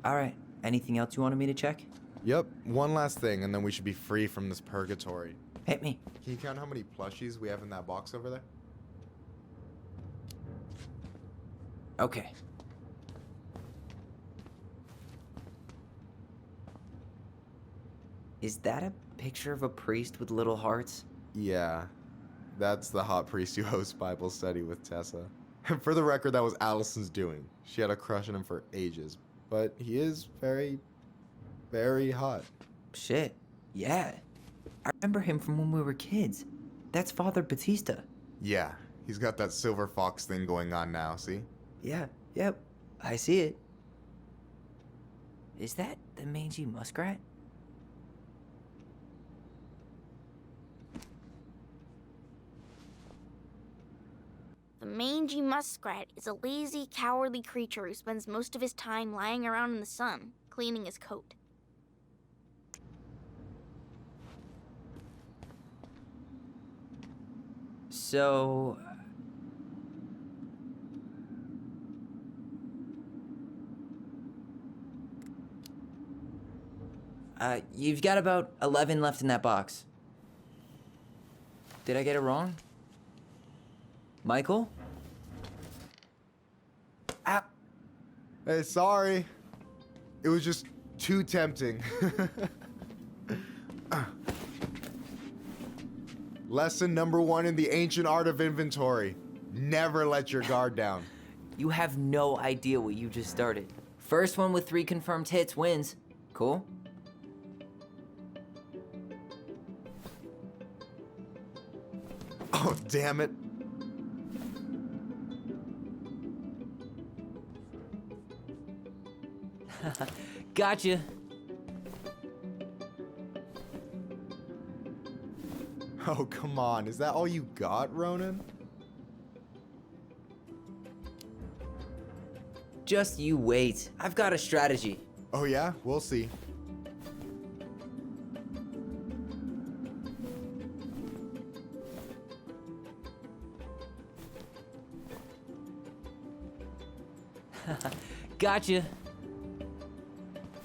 All right. Anything else you wanted me to check? Yep, one last thing, and then we should be free from this purgatory. Hit me. Can you count how many plushies we have in that box over there? Okay. Is that a picture of a priest with little hearts? Yeah, that's the hot priest who hosts Bible study with Tessa. And for the record, that was Allison's doing. She had a crush on him for ages, but he is very, very hot. Shit. Yeah. I remember him from when we were kids. That's Father Batista. Yeah, he's got that silver fox thing going on now, see? Yeah, yep. I see it. Is that the mangy muskrat? The mangy muskrat is a lazy, cowardly creature who spends most of his time lying around in the sun, cleaning his coat. So... you've got about 11 left in that box. Did I get it wrong? Michael? Ah. Hey, sorry. It was just too tempting. Lesson number 1 in the ancient art of inventory. Never let your guard down. You have no idea what you just started. First one with 3 confirmed hits wins. Cool? Oh, damn it. Gotcha. Oh, come on. Is that all you got, Ronan? Just you wait. I've got a strategy. Oh, yeah? We'll see. Gotcha.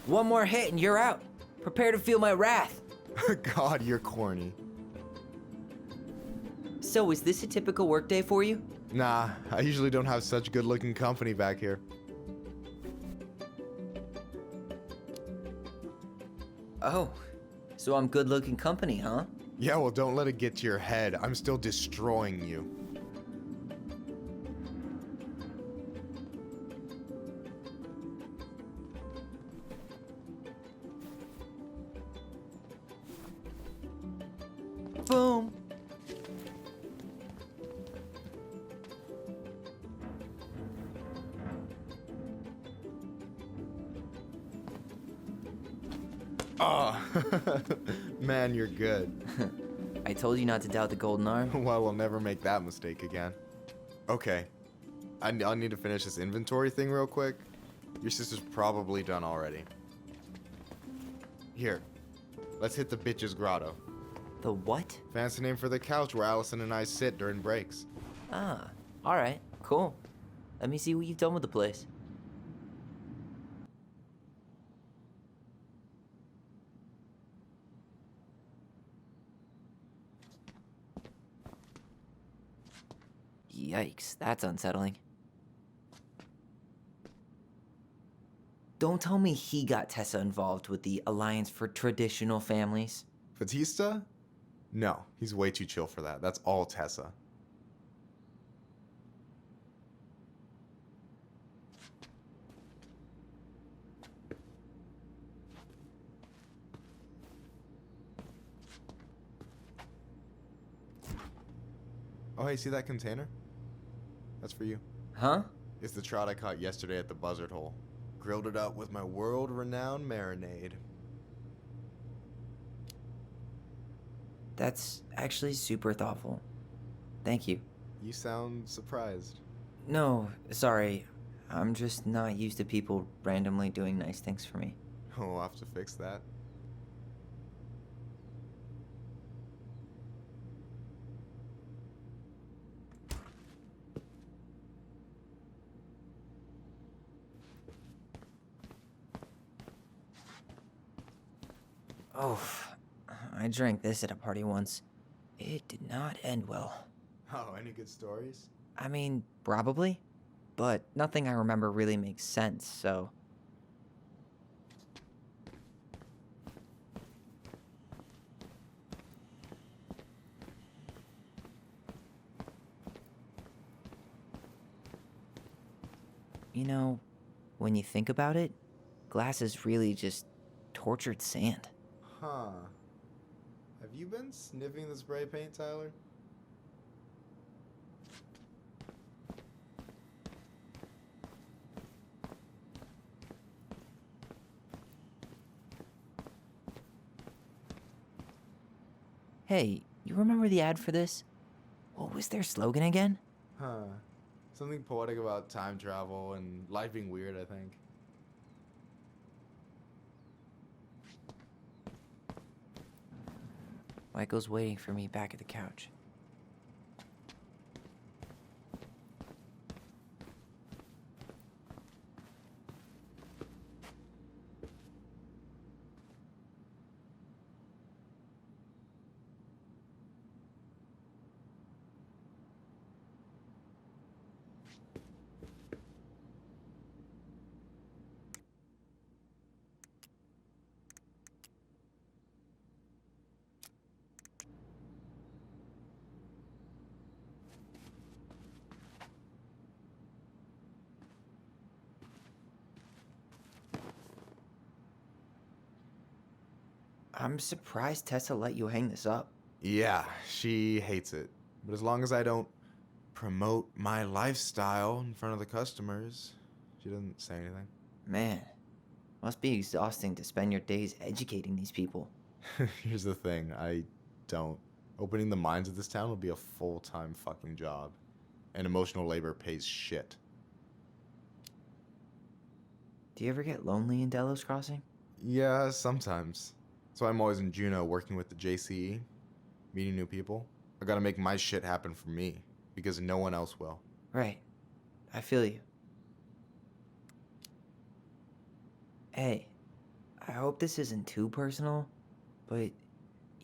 One more hit and you're out. Prepare to feel my wrath. God, you're corny. So, is this a typical workday for you? Nah, I usually don't have such good-looking company back here. Oh, so I'm good-looking company, huh? Yeah, well, don't let it get to your head. I'm still destroying you. Boom. Oh, man, you're good. I told you not to doubt the golden arm. Well, we'll never make that mistake again. Okay, I'll need to finish this inventory thing real quick. Your sister's probably done already. Here, let's hit the bitch's grotto. The what? Fancy name for the couch where Allison and I sit during breaks. Ah, alright, cool. Let me see what you've done with the place. Yikes, that's unsettling. Don't tell me he got Tessa involved with the Alliance for Traditional Families. Batista? No, he's way too chill for that. That's all Tessa. Oh, hey, see that container? That's for you. Huh? It's the trout I caught yesterday at the buzzard hole. Grilled it up with my world-renowned marinade. That's actually super thoughtful. Thank you. You sound surprised. No, sorry. I'm just not used to people randomly doing nice things for me. Oh, we'll have to fix that. Oh, I drank this at a party once. It did not end well. Oh, any good stories? I mean, probably, but nothing I remember really makes sense, so... You know, when you think about it, glass is really just tortured sand. Huh. Have you been sniffing the spray paint, Tyler? Hey, you remember the ad for this? What was their slogan again? Huh. Something poetic about time travel and life being weird, I think. Michael's waiting for me back at the couch. I'm surprised Tessa let you hang this up. Yeah, she hates it. But as long as I don't promote my lifestyle in front of the customers, she doesn't say anything. Man, must be exhausting to spend your days educating these people. Here's the thing, I don't. Opening the mines of this town will be a full-time fucking job. And emotional labor pays shit. Do you ever get lonely in Delos Crossing? Yeah, sometimes. So I'm always in Juneau working with the JCE, meeting new people. I gotta make my shit happen for me, because no one else will. Right. I feel you. Hey, I hope this isn't too personal, but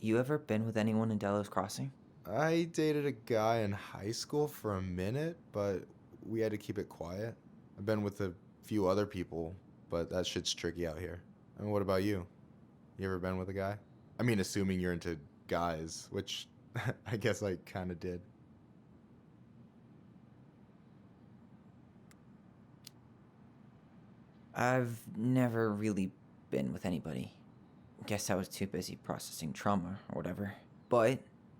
you ever been with anyone in Delos Crossing? I dated a guy in high school for a minute, but we had to keep it quiet. I've been with a few other people, but that shit's tricky out here. And what about you? You ever been with a guy? I mean, assuming you're into guys, which I guess I kind of did. I've never really been with anybody. Guess I was too busy processing trauma or whatever. But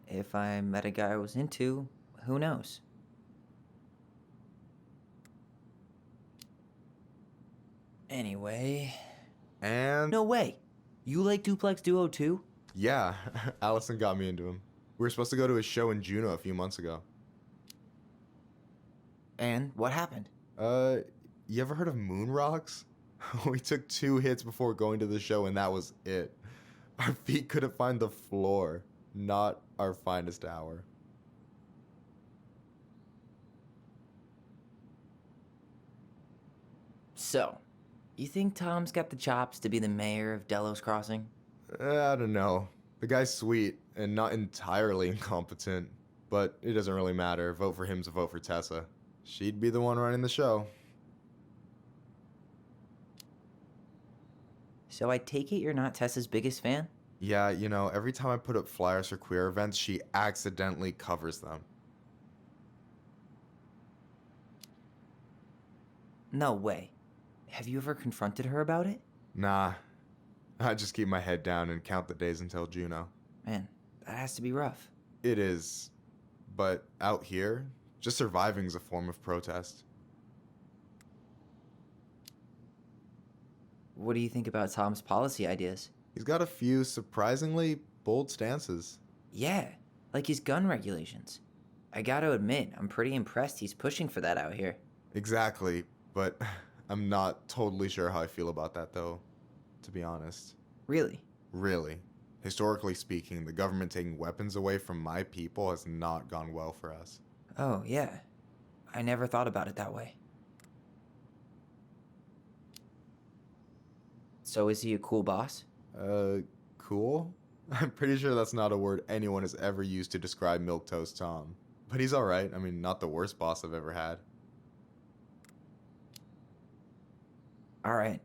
if I met a guy I was into, who knows? Anyway... And... No way! You like Duplex Duo too? Yeah, Allison got me into him. We were supposed to go to a show in Juneau a few months ago. And what happened? You ever heard of Moon Rocks? We took 2 hits before going to the show and that was it. Our feet couldn't find the floor. Not our finest hour. So, you think Tom's got the chops to be the mayor of Delos Crossing? I don't know. The guy's sweet and not entirely incompetent, but it doesn't really matter. Vote for him's a vote for Tessa. She'd be the one running the show. So I take it you're not Tessa's biggest fan? Yeah, you know, every time I put up flyers for queer events, she accidentally covers them. No way. Have you ever confronted her about it? Nah. I just keep my head down and count the days until Juneau. Man, that has to be rough. It is. But out here, just surviving is a form of protest. What do you think about Tom's policy ideas? He's got a few surprisingly bold stances. Yeah, like his gun regulations. I gotta admit, I'm pretty impressed he's pushing for that out here. Exactly, but I'm not totally sure how I feel about that though, to be honest. Really? Really. Historically speaking, the government taking weapons away from my people has not gone well for us. Oh, yeah. I never thought about it that way. So is he a cool boss? cool? I'm pretty sure that's not a word anyone has ever used to describe Milquetoast Tom. But he's alright. I mean, not the worst boss I've ever had. Alright.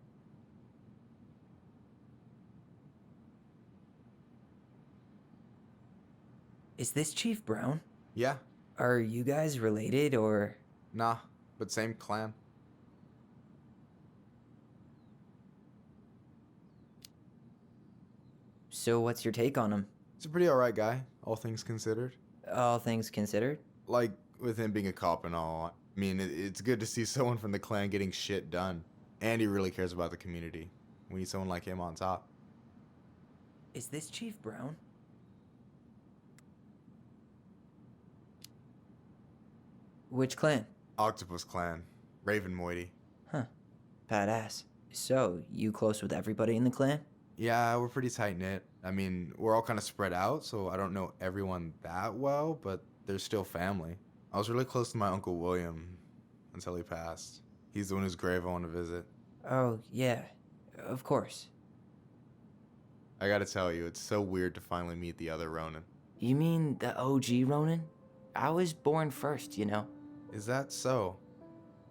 Is this Chief Brown? Yeah. Are you guys related, or...? Nah, but same clan. So what's your take on him? He's a pretty alright guy, all things considered. All things considered? Like, with him being a cop and all, I mean, it's good to see someone from the clan getting shit done. And he really cares about the community. We need someone like him on top. Is this Chief Brown? Which clan? Octopus Clan. Raven Moiety. Huh. Badass. So, you close with everybody in the clan? Yeah, we're pretty tight-knit. I mean, we're all kind of spread out, so I don't know everyone that well, but they're still family. I was really close to my Uncle William until he passed. He's the one whose grave I want to visit. Oh, yeah. Of course. I gotta tell you, it's so weird to finally meet the other Ronin. You mean the OG Ronin? I was born first, you know. Is that so?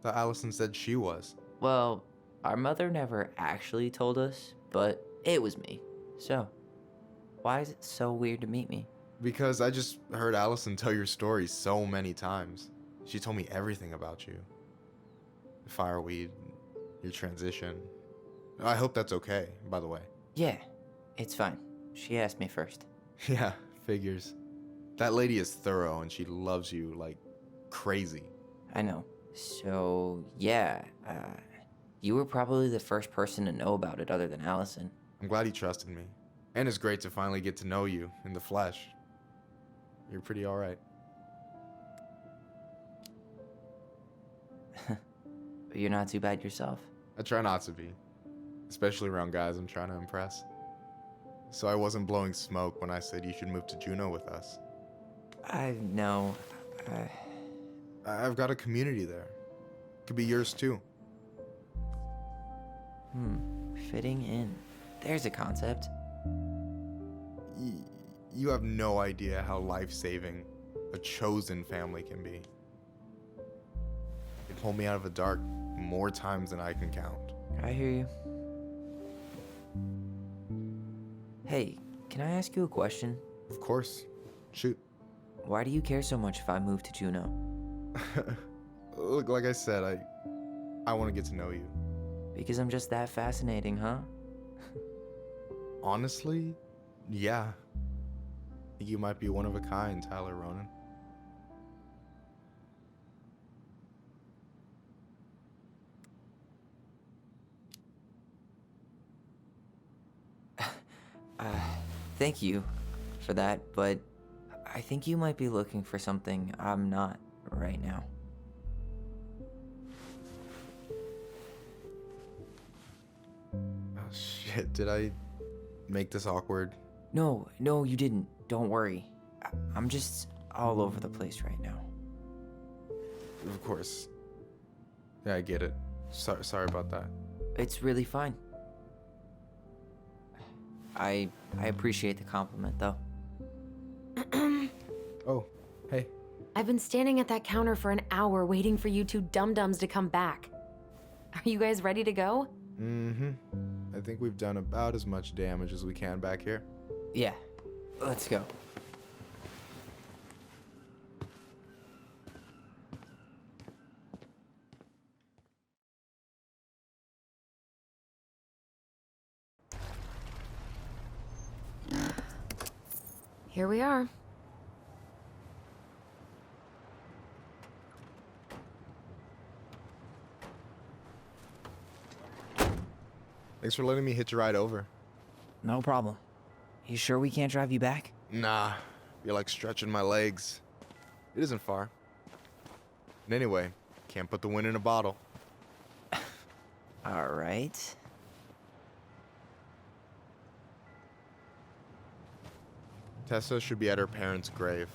Thought Allison said she was. Well, our mother never actually told us, but it was me. So, why is it so weird to meet me? Because I just heard Allison tell your story so many times. She told me everything about you. The fireweed, your transition. I hope that's okay, by the way. Yeah, it's fine. She asked me first. Yeah, figures. That lady is thorough and she loves you like crazy. I know. So, yeah, you were probably the first person to know about it other than Allison. I'm glad he trusted me. And it's great to finally get to know you in the flesh. You're pretty alright. You're not too bad yourself. I try not to be. Especially around guys I'm trying to impress. So I wasn't blowing smoke when I said you should move to Juneau with us. I know. I've got a community there. Could be yours too. Fitting in. There's a concept. You have no idea how life-saving a chosen family can be. It pulled me out of the dark more times than I can count. I hear you. Hey, can I ask you a question? Of course. Shoot. Why do you care so much if I move to Juneau? Look, like I said, I want to get to know you. Because I'm just that fascinating, huh? Honestly, yeah. I think you might be one of a kind, Tyler Ronin. Thank you for that, but I think you might be looking for something I'm not right now. Oh shit, did I make this awkward? No, you didn't. Don't worry. I'm just all over the place right now. Of course. Yeah, I get it. Sorry about that. It's really fine. I appreciate the compliment, though. Oh, hey. I've been standing at that counter for an hour waiting for you two dum-dums to come back. Are you guys ready to go? Mm-hmm. I think we've done about as much damage as we can back here. Yeah, let's go. Here we are. Thanks for letting me hitch a ride over. No problem. You sure we can't drive you back? Nah, you're like stretching my legs. It isn't far. And anyway, can't put the wind in a bottle. All right. Tessa should be at her parents' grave,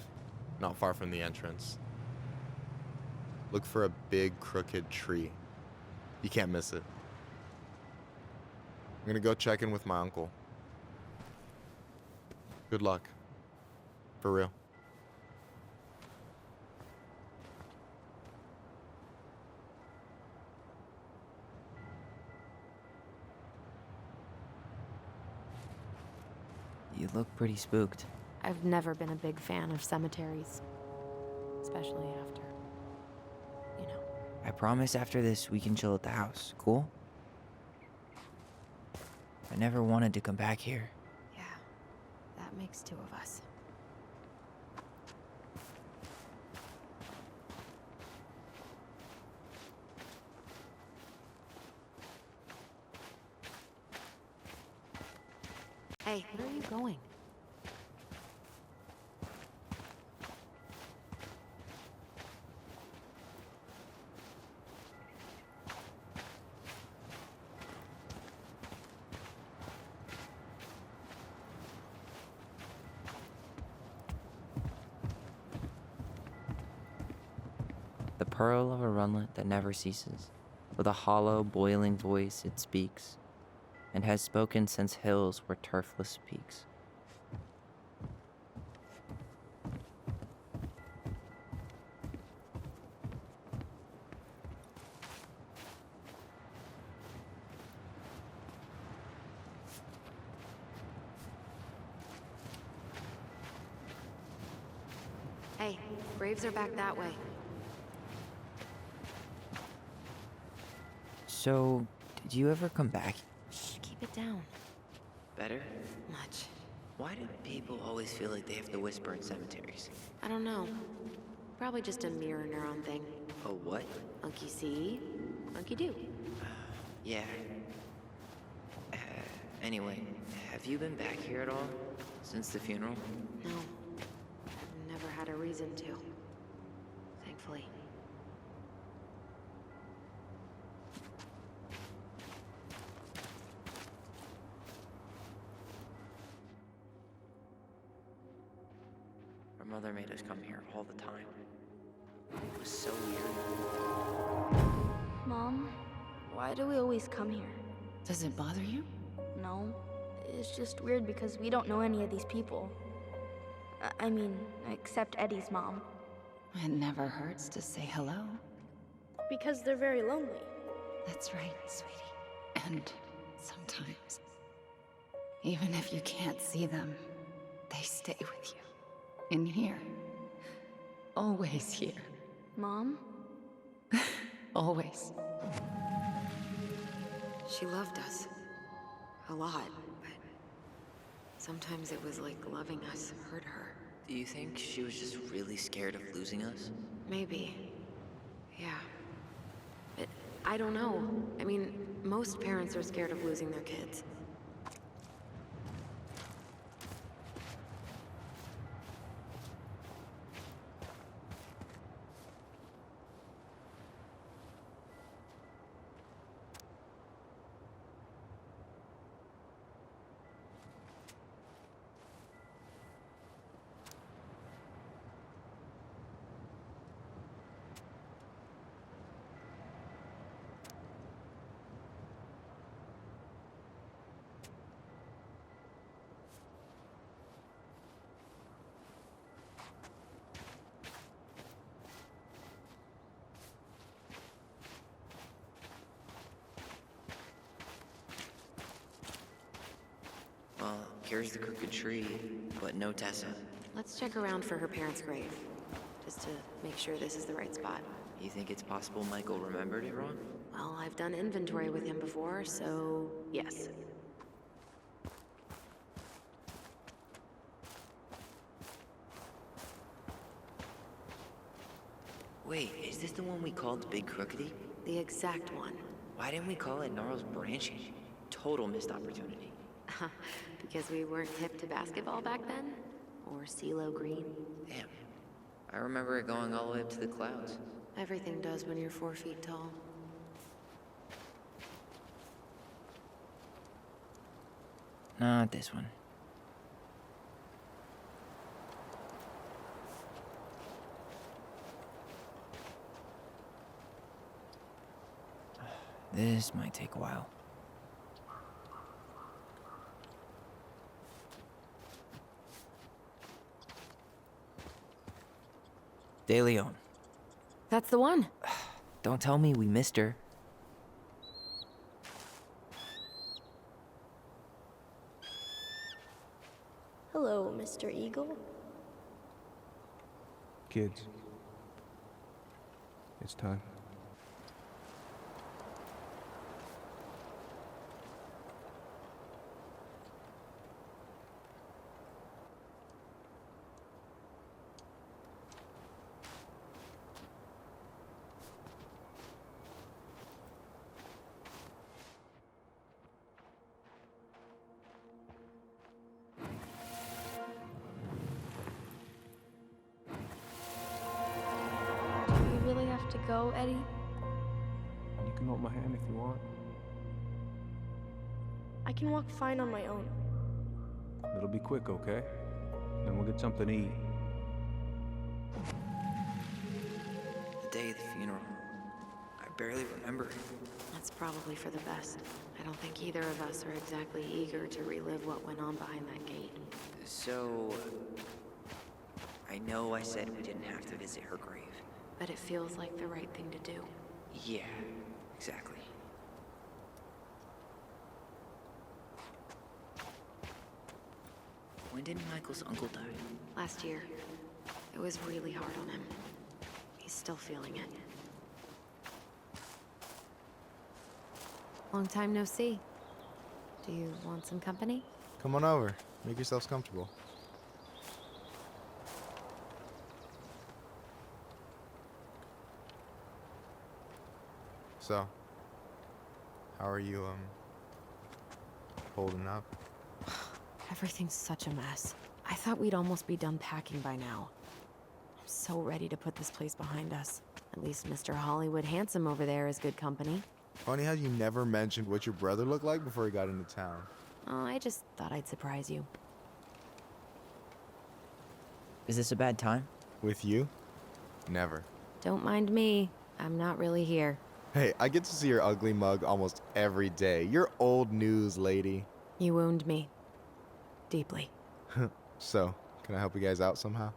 not far from the entrance. Look for a big crooked tree. You can't miss it. I'm gonna go check in with my uncle. Good luck. For real. You look pretty spooked. I've never been a big fan of cemeteries, especially after, you know. I promise after this we can chill at the house, cool? I never wanted to come back here. Yeah, that makes two of us. Hey, where are you going? The pearl of a runlet that never ceases. With a hollow, boiling voice it speaks, and has spoken since hills were turfless peaks. Hey, graves are back that way. So, did you ever come back? Shh, keep it down. Better? Much. Why do people always feel like they have to whisper in cemeteries? I don't know. Probably just a mirror neuron thing. A what? Monkey see, monkey do. Yeah. Anyway, have you been back here at all? Since the funeral? No. I've never had a reason to. Thankfully. Our mother made us come here all the time. It was so weird. Mom, why do we always come here? Does it bother you? No. It's just weird because we don't know any of these people. I mean, except Eddie's mom. It never hurts to say hello. Because they're very lonely. That's right, sweetie. And sometimes, even if you can't see them, they stay with you. In here. Always here. Mom? Always. She loved us. A lot, but sometimes it was like loving us hurt her. Do you think she was just really scared of losing us? Maybe. Yeah. But I don't know. I mean, most parents are scared of losing their kids. Well, here's the crooked tree, but no Tessa. Let's check around for her parents' grave, just to make sure this is the right spot. You think it's possible Michael remembered it wrong? Well, I've done inventory with him before, so yes. Wait, is this the one we called Big Crookedy? The exact one. Why didn't we call it Gnarl's Branching? Total missed opportunity. Because we weren't hip to basketball back then? Or CeeLo Green? Damn. I remember it going all the way up to the clouds. Everything does when you're 4 feet tall. Not this one. This might take a while. De Leon. That's the one. Don't tell me we missed her. Hello, Mr. Eagle. Kids. It's time. Do you really have to go, Eddie? You can hold my hand if you want. I can walk fine on my own. It'll be quick, okay? Then we'll get something to eat. The day of the funeral. I barely remember it. That's probably for the best. I don't think either of us are exactly eager to relive what went on behind that gate. So, I know I said we didn't have to visit her grave. But it feels like the right thing to do. Yeah, exactly. When did Michael's uncle die? Last year. It was really hard on him. He's still feeling it. Long time no see. Do you want some company? Come on over. Make yourselves comfortable. So, how are you, holding up? Everything's such a mess. I thought we'd almost be done packing by now. I'm so ready to put this place behind us. At least Mr. Hollywood Handsome over there is good company. Funny how you never mentioned what your brother looked like before he got into town. Oh, I just thought I'd surprise you. Is this a bad time? With you? Never. Don't mind me. I'm not really here. Hey, I get to see your ugly mug almost every day. You're old news, lady. You wound me. Deeply. So, can I help you guys out somehow?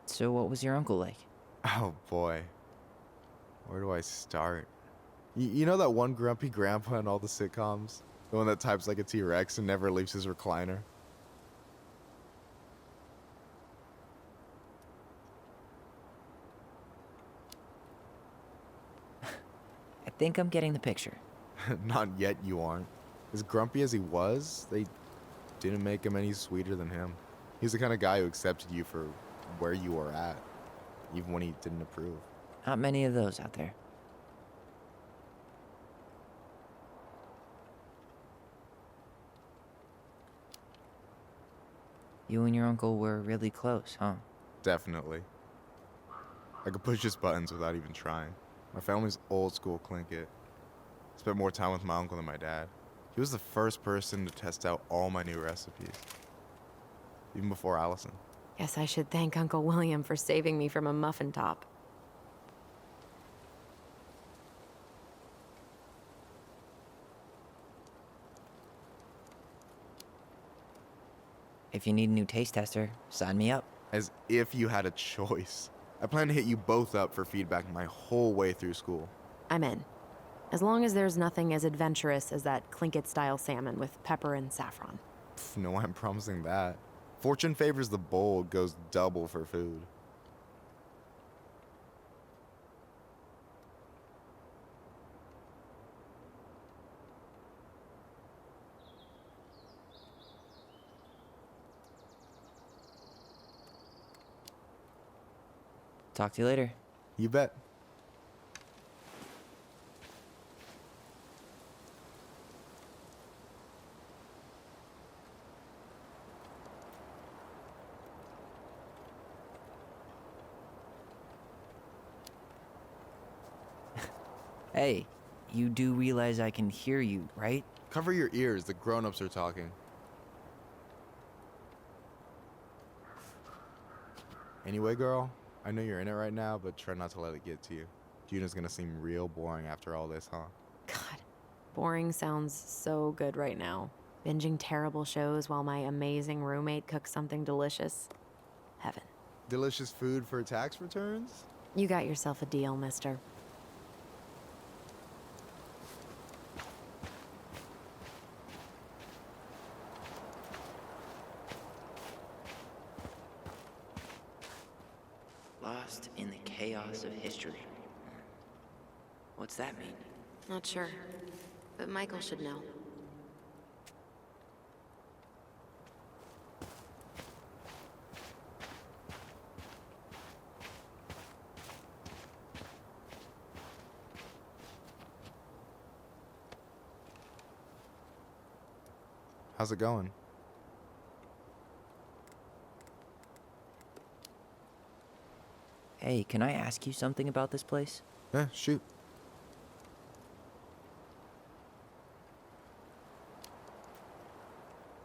So what was your uncle like? Oh boy. Where do I start? You know that one grumpy grandpa in all the sitcoms? The one that types like a T-Rex and never leaves his recliner? I think I'm getting the picture. Not yet, you aren't. As grumpy as he was, they didn't make him any sweeter than him. He's the kind of guy who accepted you for where you were at, even when he didn't approve. Not many of those out there. You and your uncle were really close, huh? Definitely. I could push his buttons without even trying. My family's old school Clinkit. Spent more time with my uncle than my dad. He was the first person to test out all my new recipes. Even before Allison. Guess I should thank Uncle William for saving me from a muffin top. If you need a new taste tester, sign me up. As if you had a choice. I plan to hit you both up for feedback my whole way through school. I'm in. As long as there's nothing as adventurous as that Clinkit-style salmon with pepper and saffron. No, I'm promising that. Fortune favors the bold, goes double for food. Talk to you later. You bet. Hey, you do realize I can hear you, right? Cover your ears, the grown-ups are talking. Anyway, girl, I know you're in it right now, but try not to let it get to you. Juna's gonna seem real boring after all this, huh? God, boring sounds so good right now. Binging terrible shows while my amazing roommate cooks something delicious. Heaven. Delicious food for tax returns? You got yourself a deal, mister. Lost in the chaos of history. What's that mean? Not sure, but Michael should know. How's it going? Hey, can I ask you something about this place? Yeah, shoot.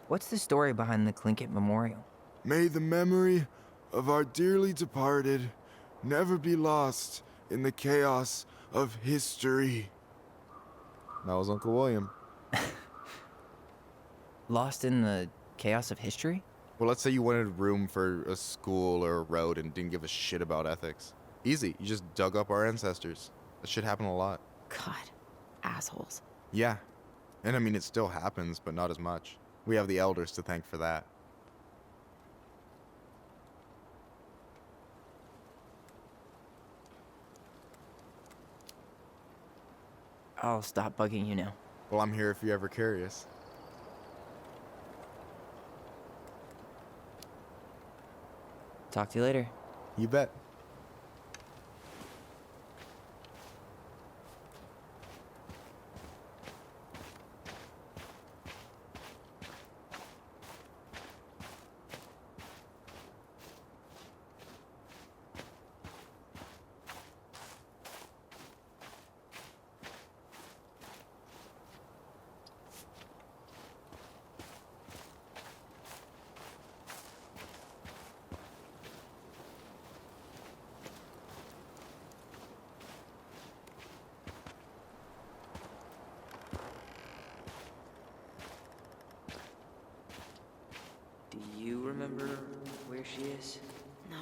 What's the story behind the Tlingit Memorial? May the memory of our dearly departed never be lost in the chaos of history. That was Uncle William. Lost in the chaos of history? Well, let's say you wanted room for a school or a road and didn't give a shit about ethics. Easy, you just dug up our ancestors. That shit happened a lot. God, assholes. Yeah. And I mean, it still happens, but not as much. We have the elders to thank for that. I'll stop bugging you now. Well, I'm here if you're ever curious. Talk to you later. You bet. Do you remember where she is? No.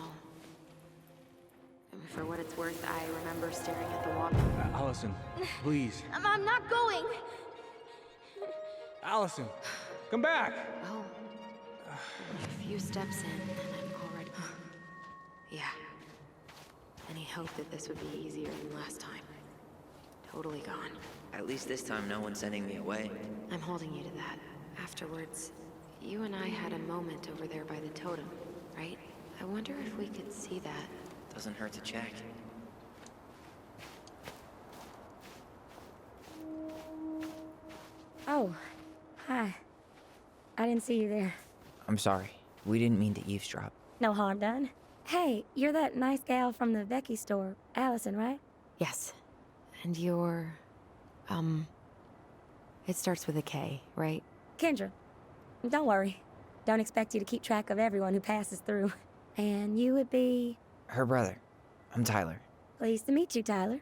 And for what it's worth, I remember staring at the water. Allison, please. I'm not going. Allison, come back. Oh. Only a few steps in, and I'm already... Yeah. Any hope that this would be easier than last time? Totally gone. At least this time no one's sending me away. I'm holding you to that. Afterwards, you and I had a moment over there by the totem, right? I wonder if we could see that. Doesn't hurt to check. Oh, hi. I didn't see you there. I'm sorry. We didn't mean to eavesdrop. No harm done. Hey, you're that nice gal from the Becky store, Allison, right? Yes. And you're... It starts with a K, right? Kendra. Don't worry. Don't expect you to keep track of everyone who passes through. And you would be... Her brother. I'm Tyler. Pleased to meet you, Tyler.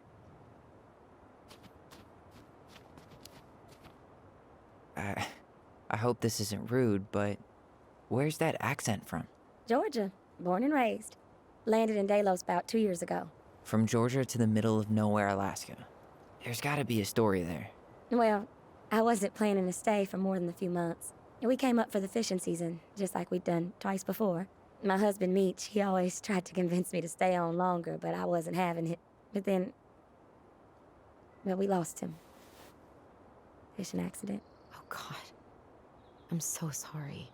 I hope this isn't rude, but where's that accent from? Georgia. Born and raised. Landed in Delos about 2 years ago. From Georgia to the middle of nowhere, Alaska. There's gotta be a story there. Well, I wasn't planning to stay for more than a few months. We came up for the fishing season, just like we'd done twice before. My husband, Meech, he always tried to convince me to stay on longer, but I wasn't having it. But then... well, we lost him. Fishing accident. Oh, God. I'm so sorry.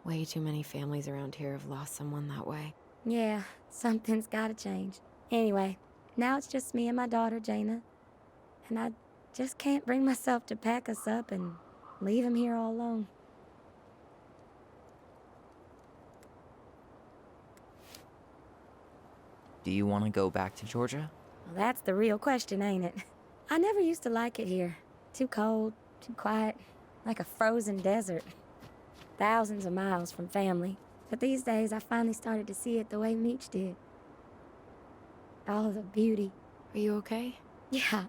Way too many families around here have lost someone that way. Yeah, something's gotta change. Anyway, now it's just me and my daughter, Jaina. And I just can't bring myself to pack us up and leave him here all alone. Do you want to go back to Georgia? Well, that's the real question, ain't it? I never used to like it here. Too cold, too quiet, like a frozen desert. Thousands of miles from family. But these days, I finally started to see it the way Meech did. All of the beauty. Are you okay? Yeah,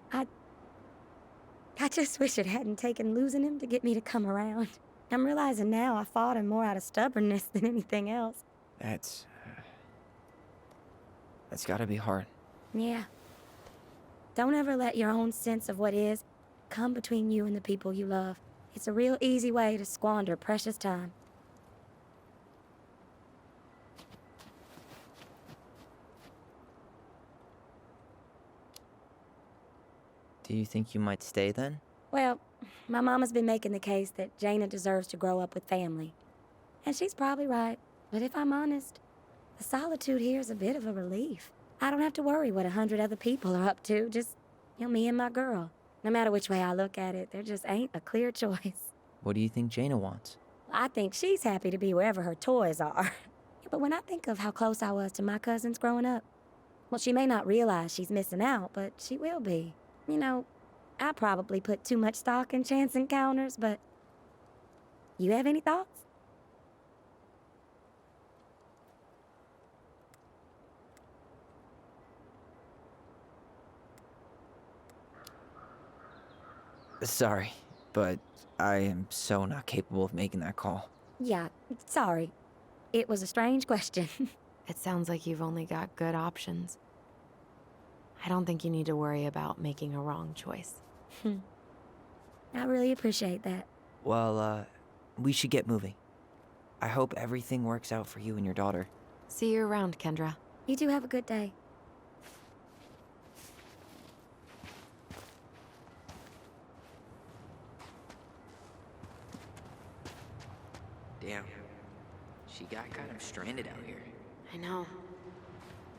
I just wish it hadn't taken losing him to get me to come around. I'm realizing now I fought him more out of stubbornness than anything else. That's gotta be hard. Yeah. Don't ever let your own sense of what is come between you and the people you love. It's a real easy way to squander precious time. Do you think you might stay then? Well, my mama's been making the case that Jaina deserves to grow up with family. And she's probably right. But if I'm honest, the solitude here is a bit of a relief. I don't have to worry what 100 other people are up to, just, me and my girl. No matter which way I look at it, there just ain't a clear choice. What do you think Jaina wants? I think she's happy to be wherever her toys are. But when I think of how close I was to my cousins growing up, well, she may not realize she's missing out, but she will be. I probably put too much stock in chance encounters, but you have any thoughts? Sorry, but I am so not capable of making that call. Yeah, sorry. It was a strange question. It sounds like you've only got good options. I don't think you need to worry about making a wrong choice. I really appreciate that. Well, we should get moving. I hope everything works out for you and your daughter. See you around, Kendra. You two have a good day. Damn. She got kind of stranded out here. I know.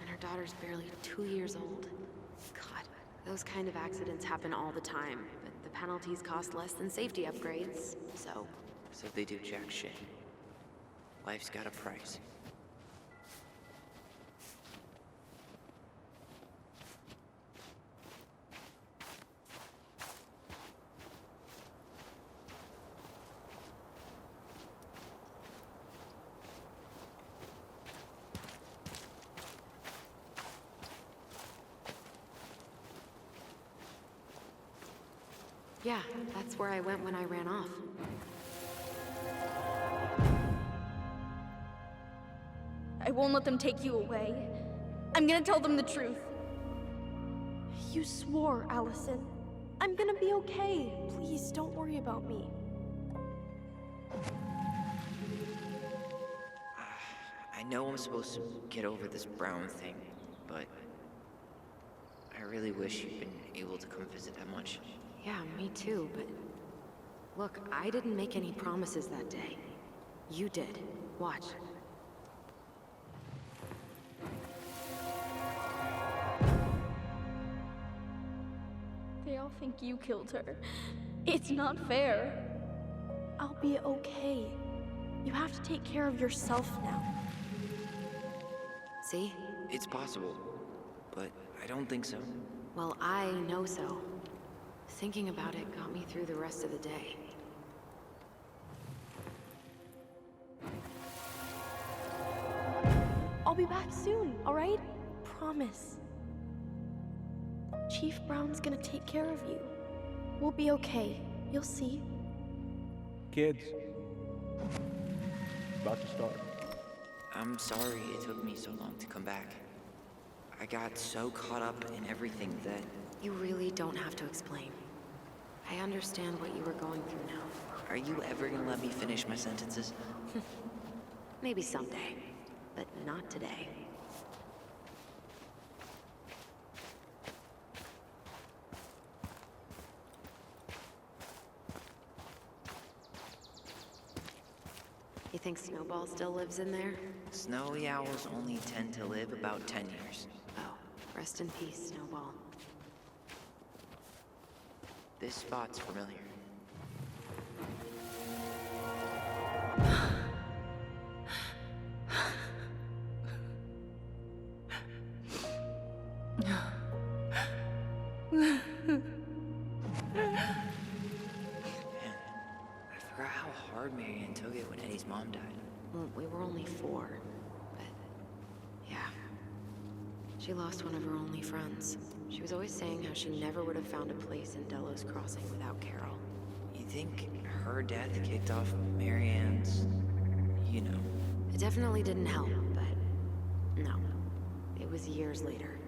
And her daughter's barely 2 years old. God, those kind of accidents happen all the time, but the penalties cost less than safety upgrades, so... So they do jack shit. Life's got a price. Yeah, that's where I went when I ran off. I won't let them take you away. I'm gonna tell them the truth. You swore, Allison. I'm gonna be okay. Please, don't worry about me. I know I'm supposed to get over this Brown thing, but I really wish you'd been able to come visit that much. Yeah, me too, but... Look, I didn't make any promises that day. You did. Watch. They all think you killed her. It's not fair. I'll be okay. You have to take care of yourself now. See? It's possible, but I don't think so. Well, I know so. Thinking about it got me through the rest of the day. I'll be back soon, all right? Promise. Chief Brown's gonna take care of you. We'll be okay. You'll see. Kids. About to start. I'm sorry it took me so long to come back. I got so caught up in everything that... You really don't have to explain. I understand what you were going through now. Are you ever gonna let me finish my sentences? Maybe someday, but not today. You think Snowball still lives in there? Snowy owls only tend to live about 10 years. Oh, rest in peace, Snowball. This spot's familiar. I forgot how hard Marianne took it when Eddie's mom died. Well, we were only 4, but yeah. She lost one of her only friends. She was always saying how she never would have found a place in Delos Crossing without Carol. You think her death kicked off Marianne's, you know? It definitely didn't help, but no. It was years later.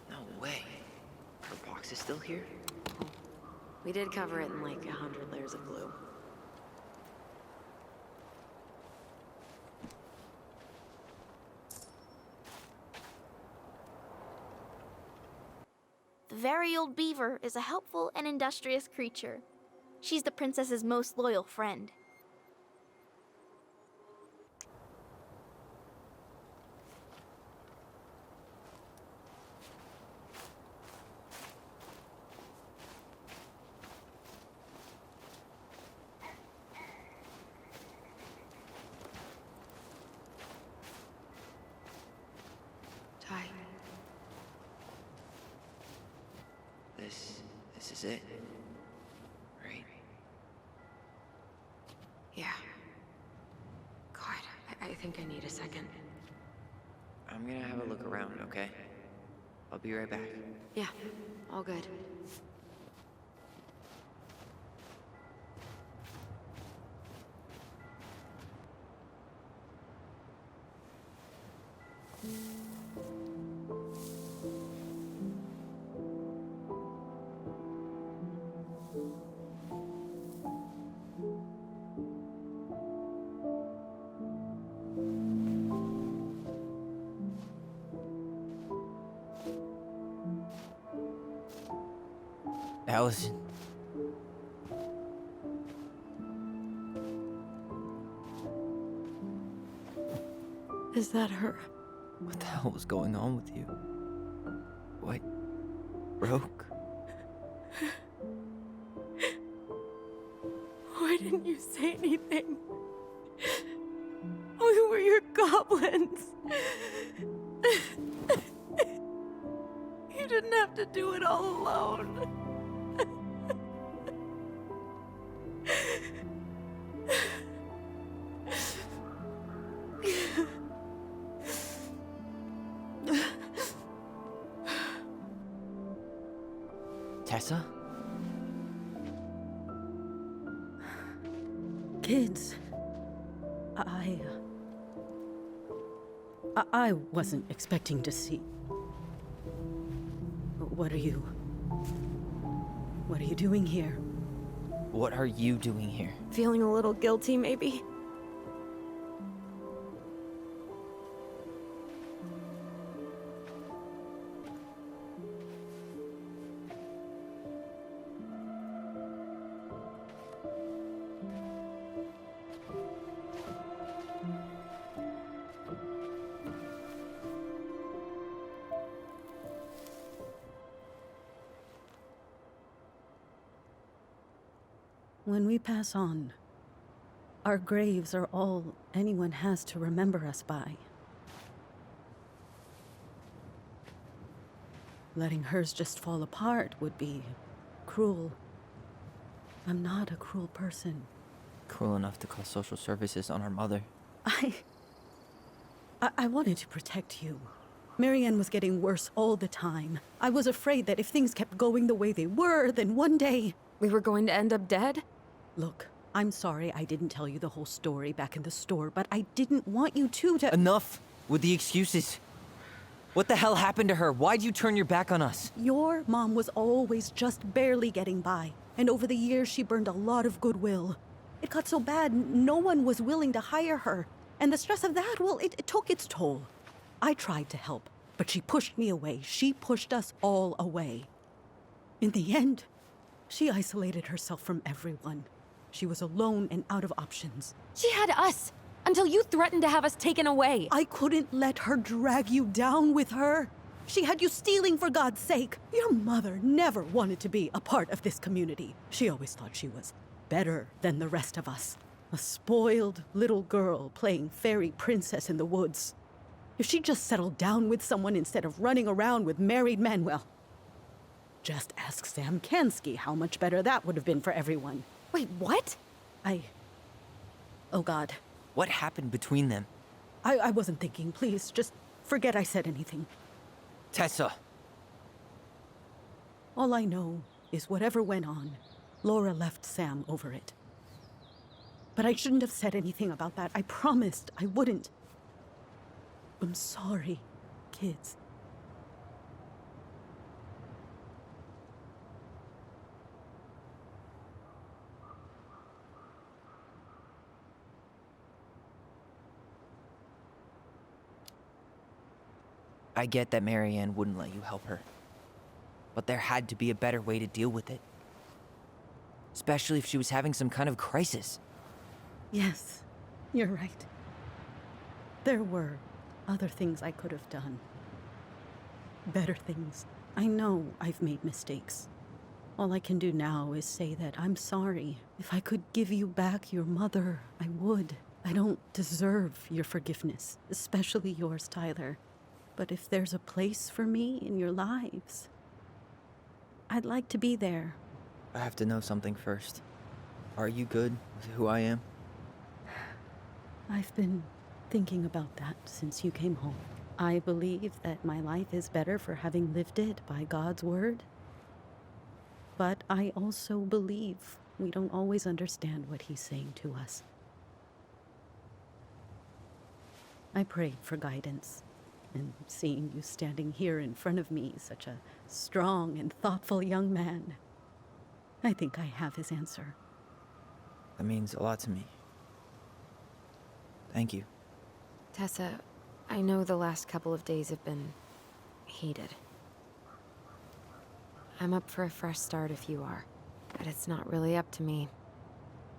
No way. Her box is still here? We did cover it in like 100 layers of glue. The very old Beaver is a helpful and industrious creature. She's the princess's most loyal friend. Ty. This is it. Right? Yeah. God, I think I need a second. I'm gonna have a look around, okay? I'll be right back. Yeah, all good. Allison. Is that her? What the hell was going on with you? What? Broke? Why didn't you say anything? We were your goblins. You didn't have to do it all alone. Tessa? Kids, I wasn't expecting to see. What are you doing here? What are you doing here? Feeling a little guilty, maybe? When we pass on, our graves are all anyone has to remember us by. Letting hers just fall apart would be cruel. I'm not a cruel person. Cruel enough to call social services on our mother. I wanted to protect you. Marianne was getting worse all the time. I was afraid that if things kept going the way they were, then one day... We were going to end up dead? Look, I'm sorry I didn't tell you the whole story back in the store, but I didn't want you to... Enough with the excuses. What the hell happened to her? Why'd you turn your back on us? Your mom was always just barely getting by, and over the years she burned a lot of goodwill. It got so bad, no one was willing to hire her, and the stress of that, well, it took its toll. I tried to help, but she pushed me away. She pushed us all away. In the end, she isolated herself from everyone. She was alone and out of options. She had us, until you threatened to have us taken away. I couldn't let her drag you down with her. She had you stealing for God's sake. Your mother never wanted to be a part of this community. She always thought she was better than the rest of us. A spoiled little girl playing fairy princess in the woods. If she just settled down with someone instead of running around with married men, well, Just ask Sam Kansky how much better that would have been for everyone. Wait, what? Oh God. What happened between them? I wasn't thinking. Please, just forget I said anything. Tessa! All I know is whatever went on, Laura left Sam over it. But I shouldn't have said anything about that. I promised I wouldn't. I'm sorry, kids. I get that Marianne wouldn't let you help her. But there had to be a better way to deal with it. Especially if she was having some kind of crisis. Yes, you're right. There were other things I could have done. Better things. I know I've made mistakes. All I can do now is say that I'm sorry. If I could give you back your mother, I would. I don't deserve your forgiveness, especially yours, Tyler. But if there's a place for me in your lives, I'd like to be there. I have to know something first. Are you good with who I am? I've been thinking about that since you came home. I believe that my life is better for having lived it by God's word. But I also believe we don't always understand what he's saying to us. I pray for guidance. And seeing you standing here in front of me, such a strong and thoughtful young man, I think I have his answer. That means a lot to me. Thank you. Tessa, I know the last couple of days have been heated. I'm up for a fresh start if you are, but it's not really up to me.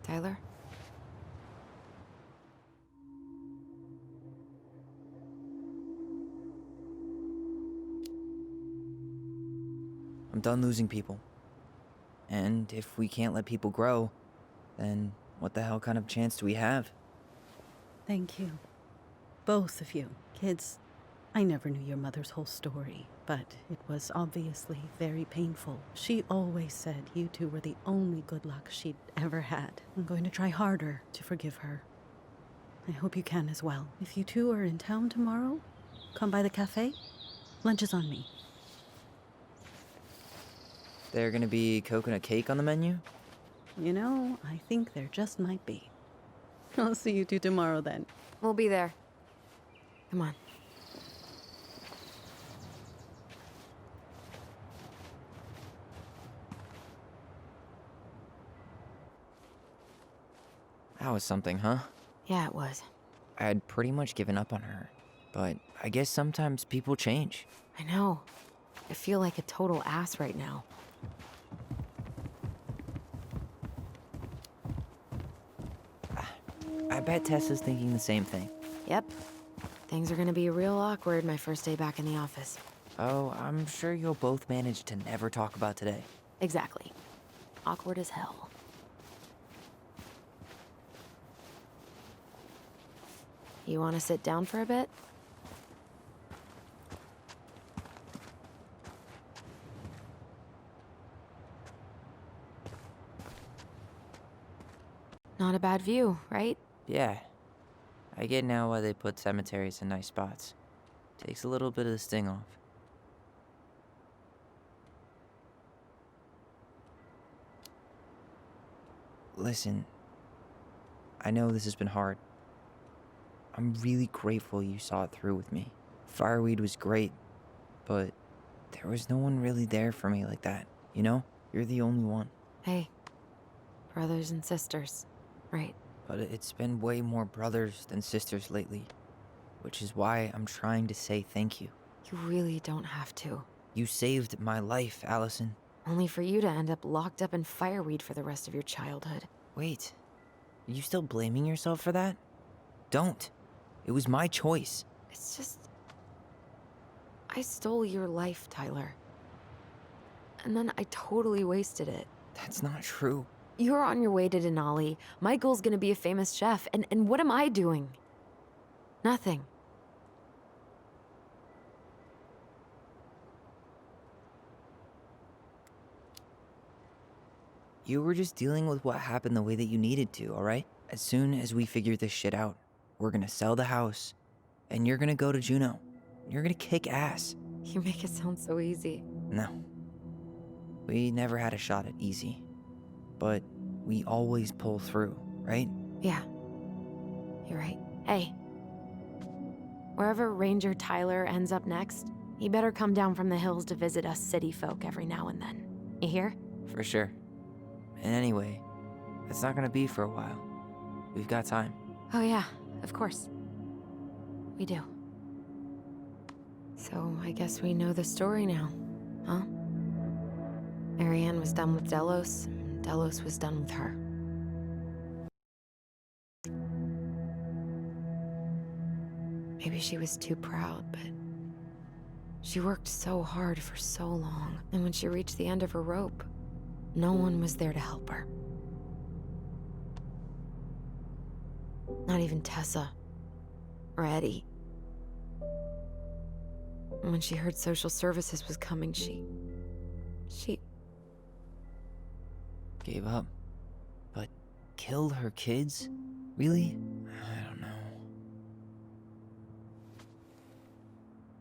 Tyler? I'm done losing people. And if we can't let people grow, then what the hell kind of chance do we have? Thank you. Both of you. Kids, I never knew your mother's whole story, but it was obviously very painful. She always said you two were the only good luck she'd ever had. I'm going to try harder to forgive her. I hope you can as well. If you two are in town tomorrow, come by the cafe. Lunch is on me. There gonna be coconut cake on the menu? You know, I think there just might be. I'll see you two tomorrow then. We'll be there. Come on. That was something, huh? Yeah, it was. I had pretty much given up on her, but I guess sometimes people change. I know. I feel like a total ass right now. I bet Tessa's thinking the same thing. Yep. Things are gonna be real awkward my first day back in the office. Oh, I'm sure you'll both manage to never talk about today. Exactly. Awkward as hell. You want to sit down for a bit? Not a bad view, right? Yeah. I get now why they put cemeteries in nice spots. Takes a little bit of the sting off. Listen, I know this has been hard. I'm really grateful you saw it through with me. Fireweed was great, but there was no one really there for me like that, you know? You're the only one. Hey, brothers and sisters, right? But it's been way more brothers than sisters lately, which is why I'm trying to say thank you. You really don't have to. You saved my life, Allison. Only for you to end up locked up in fireweed for the rest of your childhood. Wait, are you still blaming yourself for that? Don't. It was my choice. It's just... I stole your life, Tyler. And then I totally wasted it. That's not true. You're on your way to Denali. Michael's gonna be a famous chef, and what am I doing? Nothing. You were just dealing with what happened the way that you needed to, alright? As soon as we figure this shit out, we're gonna sell the house, and you're gonna go to Juneau. You're gonna kick ass. You make it sound so easy. No. We never had a shot at easy. But we always pull through, right? Yeah. You're right. Hey. Wherever Ranger Tyler ends up next, he better come down from the hills to visit us city folk every now and then. You hear? For sure. And anyway, it's not gonna be for a while. We've got time. Oh yeah, of course. We do. So I guess we know the story now, huh? Marianne was done with Delos, and Delos was done with her. Maybe she was too proud, but she worked so hard for so long, and when she reached the end of her rope, no one was there to help her. Not even Tessa or Eddie. And when she heard social services was coming, she Gave up. But killed her kids? Really? I don't know.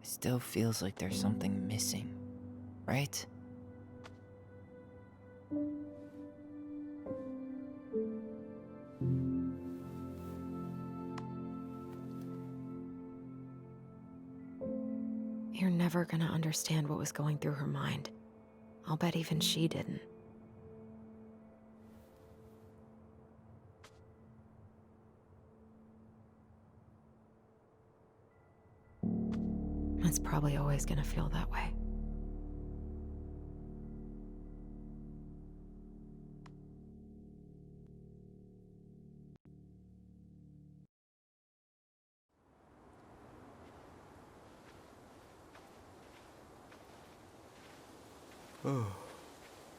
It still feels like there's something missing, right? You're never gonna understand what was going through her mind. I'll bet even she didn't. It's probably always gonna feel that way.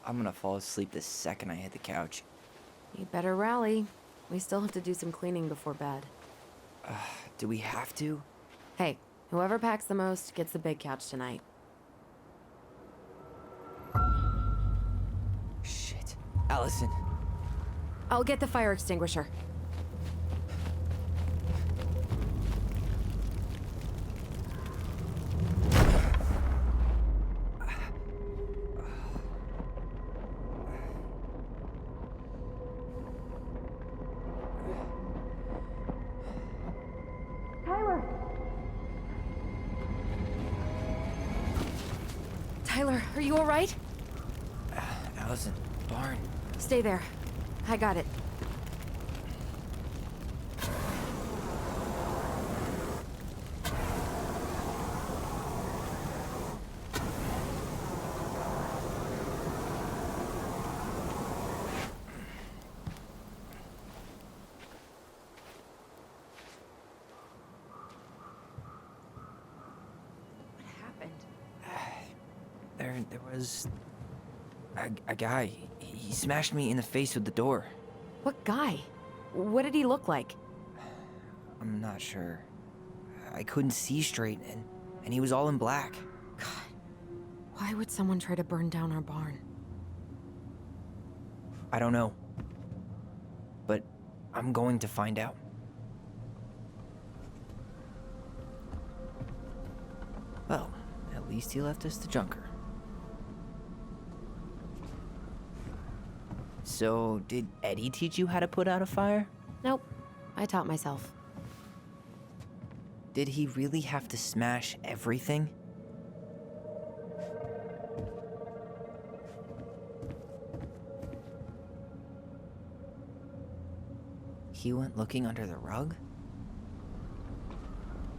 I'm gonna fall asleep the second I hit the couch. You'd better rally. We still have to do some cleaning before bed. Do we have to? Hey, whoever packs the most gets the big couch tonight. Shit. Allison. I'll get the fire extinguisher. Tyler, are you all right? Allison, barn. Stay there. I got it. There was a guy. He smashed me in the face with the door. What guy? What did he look like? I'm not sure. I couldn't see straight, and he was all in black. God, why would someone try to burn down our barn? I don't know. But I'm going to find out. Well, at least he left us the junker. So, did Eddie teach you how to put out a fire? Nope. I taught myself. Did he really have to smash everything? He went looking under the rug?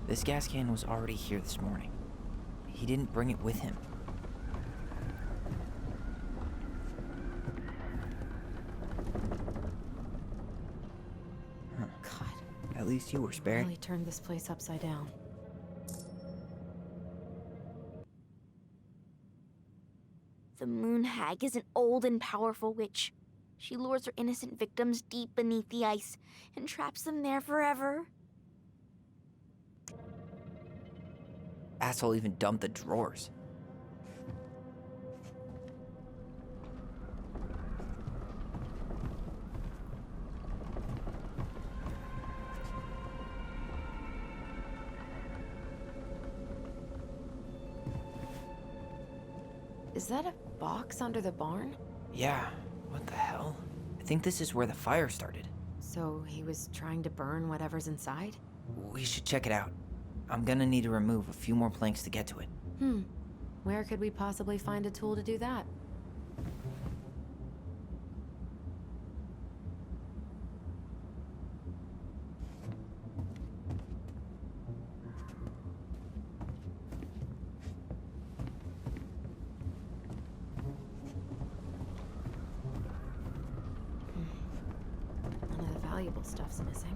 This gas can was already here this morning. He didn't bring it with him. At least you were spared. Really turned this place upside down. The Moon Hag is an old and powerful witch. She lures her innocent victims deep beneath the ice and traps them there forever. Asshole even dumped the drawers. Is that a box under the barn? Yeah, what the hell? I think this is where the fire started. So he was trying to burn whatever's inside? We should check it out. I'm gonna need to remove a few more planks to get to it. Where could we possibly find a tool to do that? None of the valuable stuff's missing.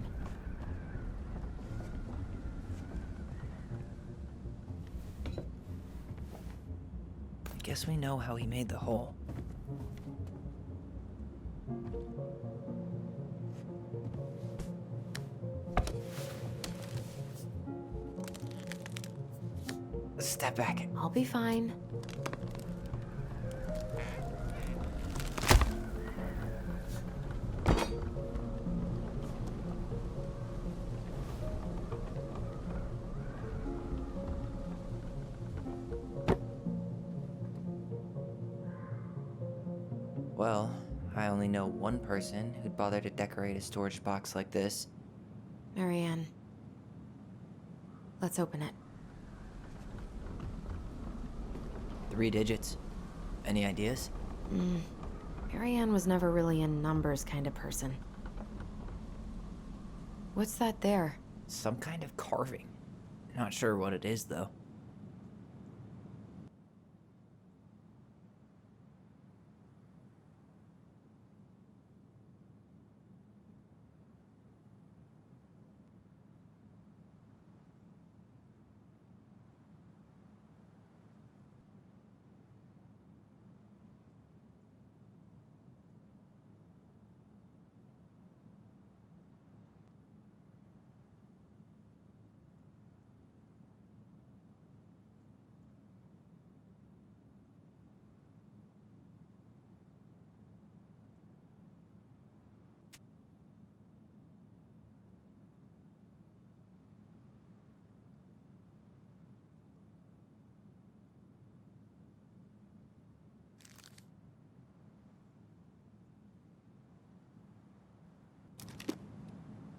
Guess we know how he made the hole. Step back. I'll be fine. Well, I only know one person who'd bother to decorate a storage box like this. Marianne. Let's open it. 3 digits. Any ideas? Marianne was never really a numbers kind of person. What's that there? Some kind of carving. Not sure what it is, though.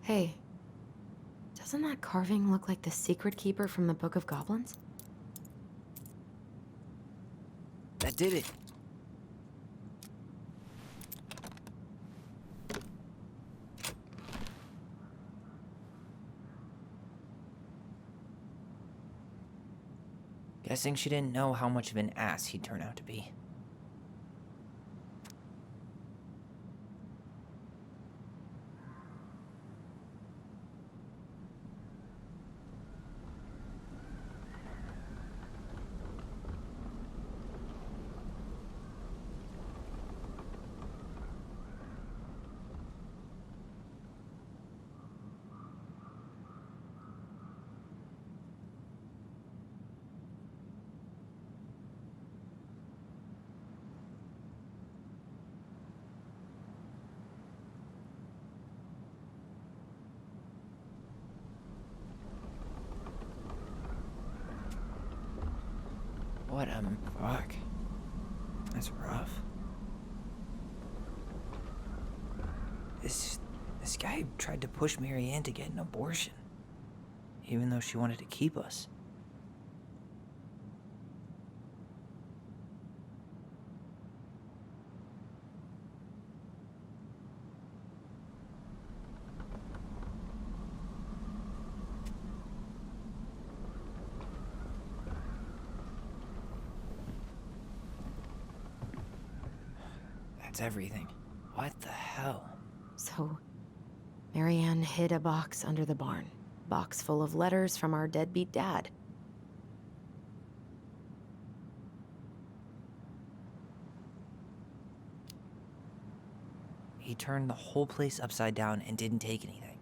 Hey, doesn't that carving look like the secret keeper from the Book of Goblins? That did it. Guessing she didn't know how much of an ass he'd turn out to be. What a fuck. That's rough. This guy tried to push Marianne to get an abortion, even though she wanted to keep us. That's everything. What the hell? So, Marianne hid a box under the barn. Box full of letters from our deadbeat dad. He turned the whole place upside down and didn't take anything.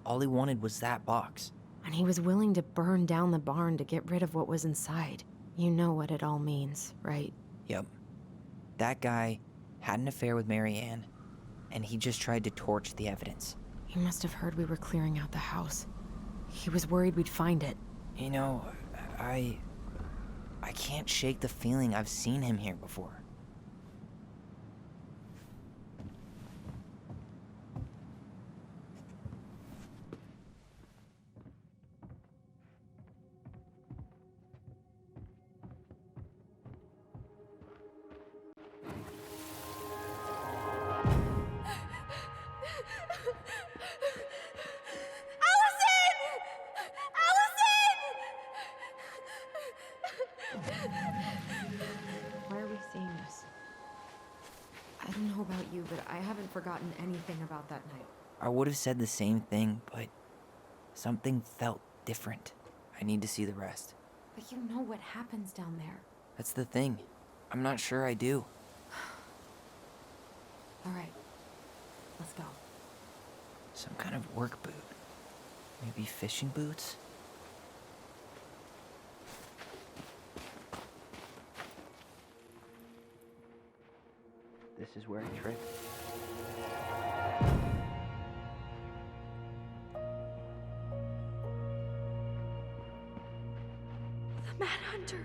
All he wanted was that box. And he was willing to burn down the barn to get rid of what was inside. You know what it all means, right? Yep. That guy had an affair with Marianne, and he just tried to torch the evidence. He must have heard we were clearing out the house. He was worried we'd find it. You know, I I can't shake the feeling I've seen him here before. Why are we seeing this? I don't know about you, but I haven't forgotten anything about that night. I would have said the same thing, but something felt different. I need to see the rest. But you know what happens down there. That's the thing. I'm not sure I do. All right, let's go. Some kind of work boot. Maybe fishing boots? This is where I tripped. The Mad Hunter.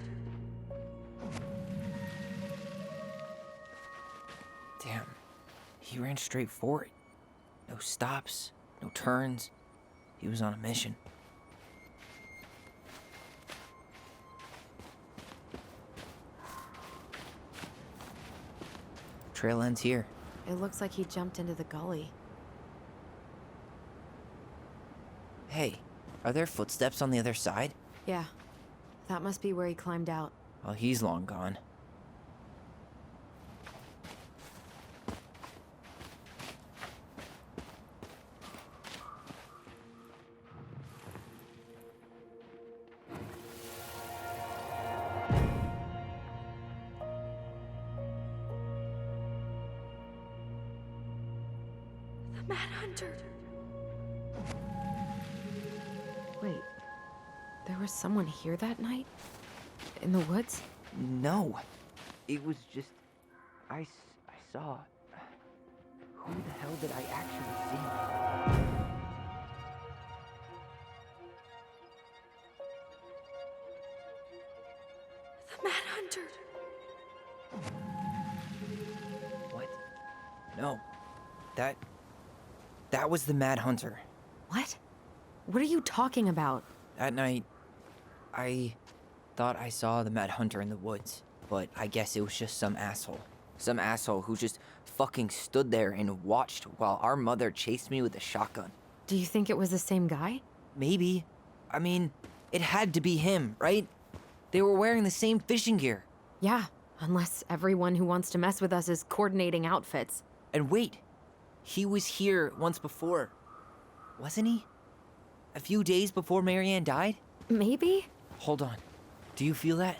Damn. He ran straight for it. No stops, no turns. He was on a mission. Trail ends here. It looks like he jumped into the gully. Hey, are there footsteps on the other side? Yeah, that must be where he climbed out. Well, he's long gone. The Mad Hunter. Wait, there was someone here that night? In the woods? No. It was just... I saw... Who the hell did I actually see? The Mad Hunter. What? No. That was the Mad Hunter. What? What are you talking about? That night, I thought I saw the Mad Hunter in the woods, but I guess it was just some asshole. Some asshole who just fucking stood there and watched while our mother chased me with a shotgun. Do you think it was the same guy? Maybe. I mean, it had to be him, right? They were wearing the same fishing gear. Yeah, unless everyone who wants to mess with us is coordinating outfits. And wait, he was here once before, wasn't he? A few days before Marianne died? Maybe? Hold on. Do you feel that?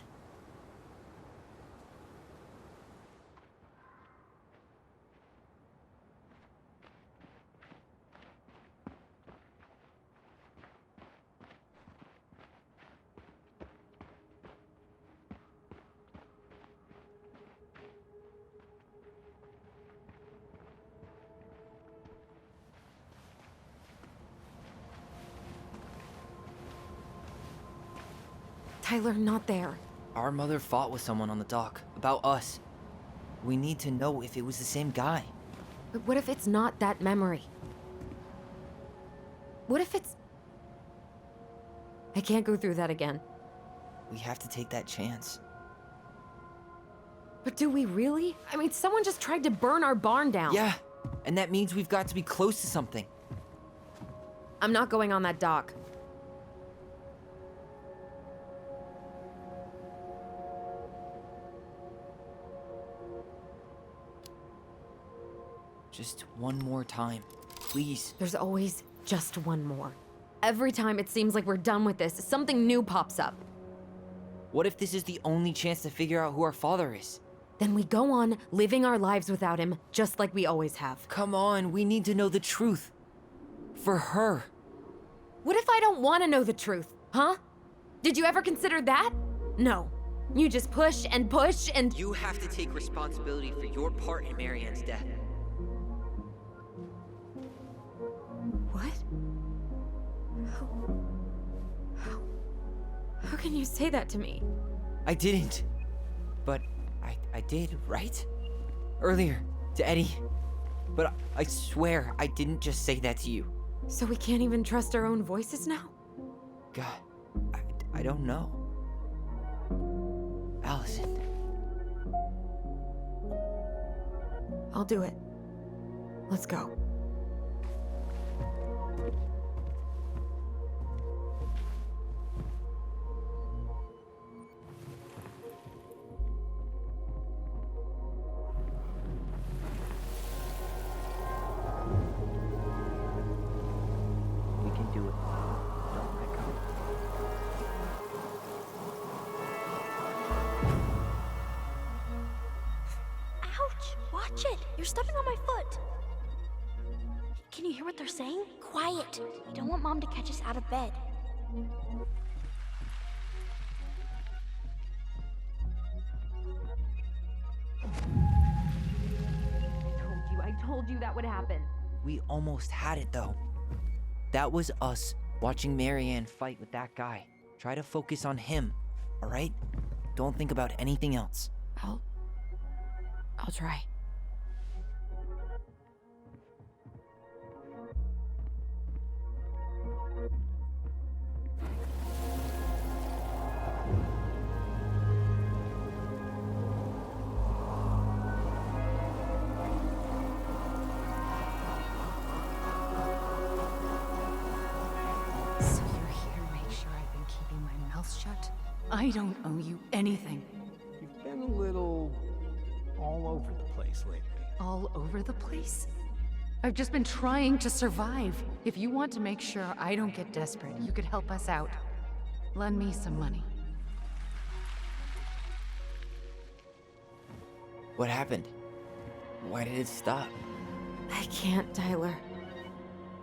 Tyler, not there. Our mother fought with someone on the dock about us. We need to know if it was the same guy. But what if it's not that memory? What if it's... I can't go through that again. We have to take that chance. But do we really? I mean, someone just tried to burn our barn down. Yeah, and that means we've got to be close to something. I'm not going on that dock. Just one more time, please. There's always just one more. Every time it seems like we're done with this, something new pops up. What if this is the only chance to figure out who our father is? Then we go on living our lives without him, just like we always have. Come on, we need to know the truth. For her. What if I don't want to know the truth, huh? Did you ever consider that? No. You just push and push and... You have to take responsibility for your part in Marianne's death. What? How can you say that to me? I didn't. But I did, right? Earlier, to Eddie. But I swear I didn't just say that to you. So we can't even trust our own voices now? God, I don't know. Allison. I'll do it. Let's go. We can do it. Don't let go. Ouch! Watch it! You're stepping on my foot! Can you hear what they're saying? Quiet. We don't want Mom to catch us out of bed. I told you that would happen. We almost had it, though. That was us watching Marianne fight with that guy. Try to focus on him, all right? Don't think about anything else. I'll try. So you're here to make sure I've been keeping my mouth shut? I don't owe you anything. You've been a little all over the place lately. All over the place? I've just been trying to survive. If you want to make sure I don't get desperate, you could help us out. Lend me some money. What happened? Why did it stop? I can't, Tyler.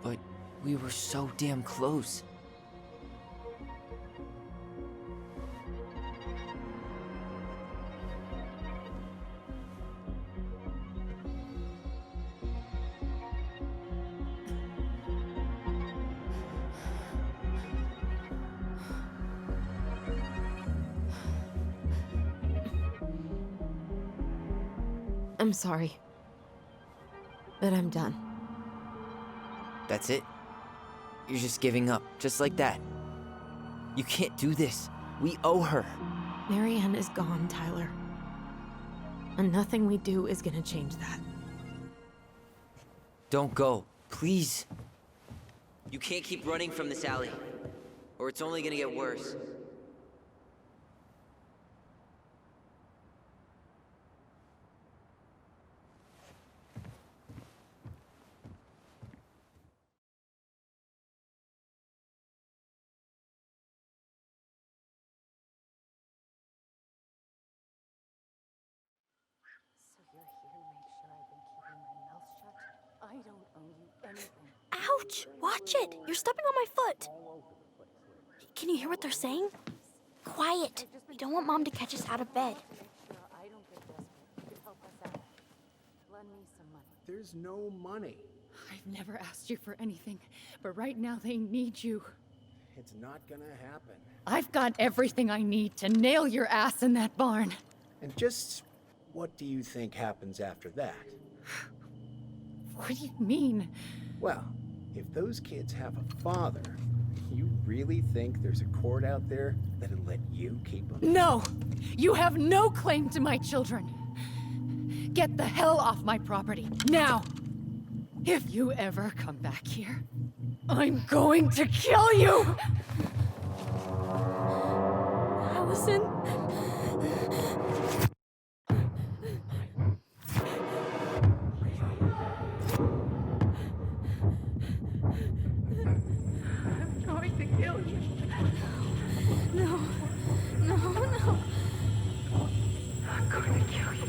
But we were so damn close. I'm sorry. But I'm done. That's it? You're just giving up, just like that. You can't do this. We owe her. Marianne is gone, Tyler. And nothing we do is gonna change that. Don't go, please. You can't keep running from this alley, or it's only gonna get worse. I don't owe you anything. Ouch! Watch it! You're stepping on my foot! Can you hear what they're saying? Quiet. We don't want Mom to catch us out of bed. I don't get desperate. You could help us out. Lend me some money. There's no money. I've never asked you for anything, but right now they need you. It's not gonna happen. I've got everything I need to nail your ass in that barn. And just what do you think happens after that? What do you mean? Well, if those kids have a father, you really think there's a court out there that'll let you keep them? No! You have no claim to my children. Get the hell off my property, now! If you ever come back here, I'm going to kill you! Allison? I'm going to kill you. No. No, no. I'm going to kill you.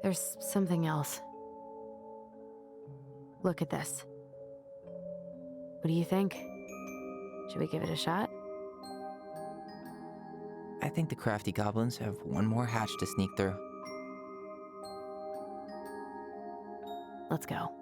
There's something else. Look at this. What do you think? Should we give it a shot? I think the crafty goblins have one more hatch to sneak through. Let's go.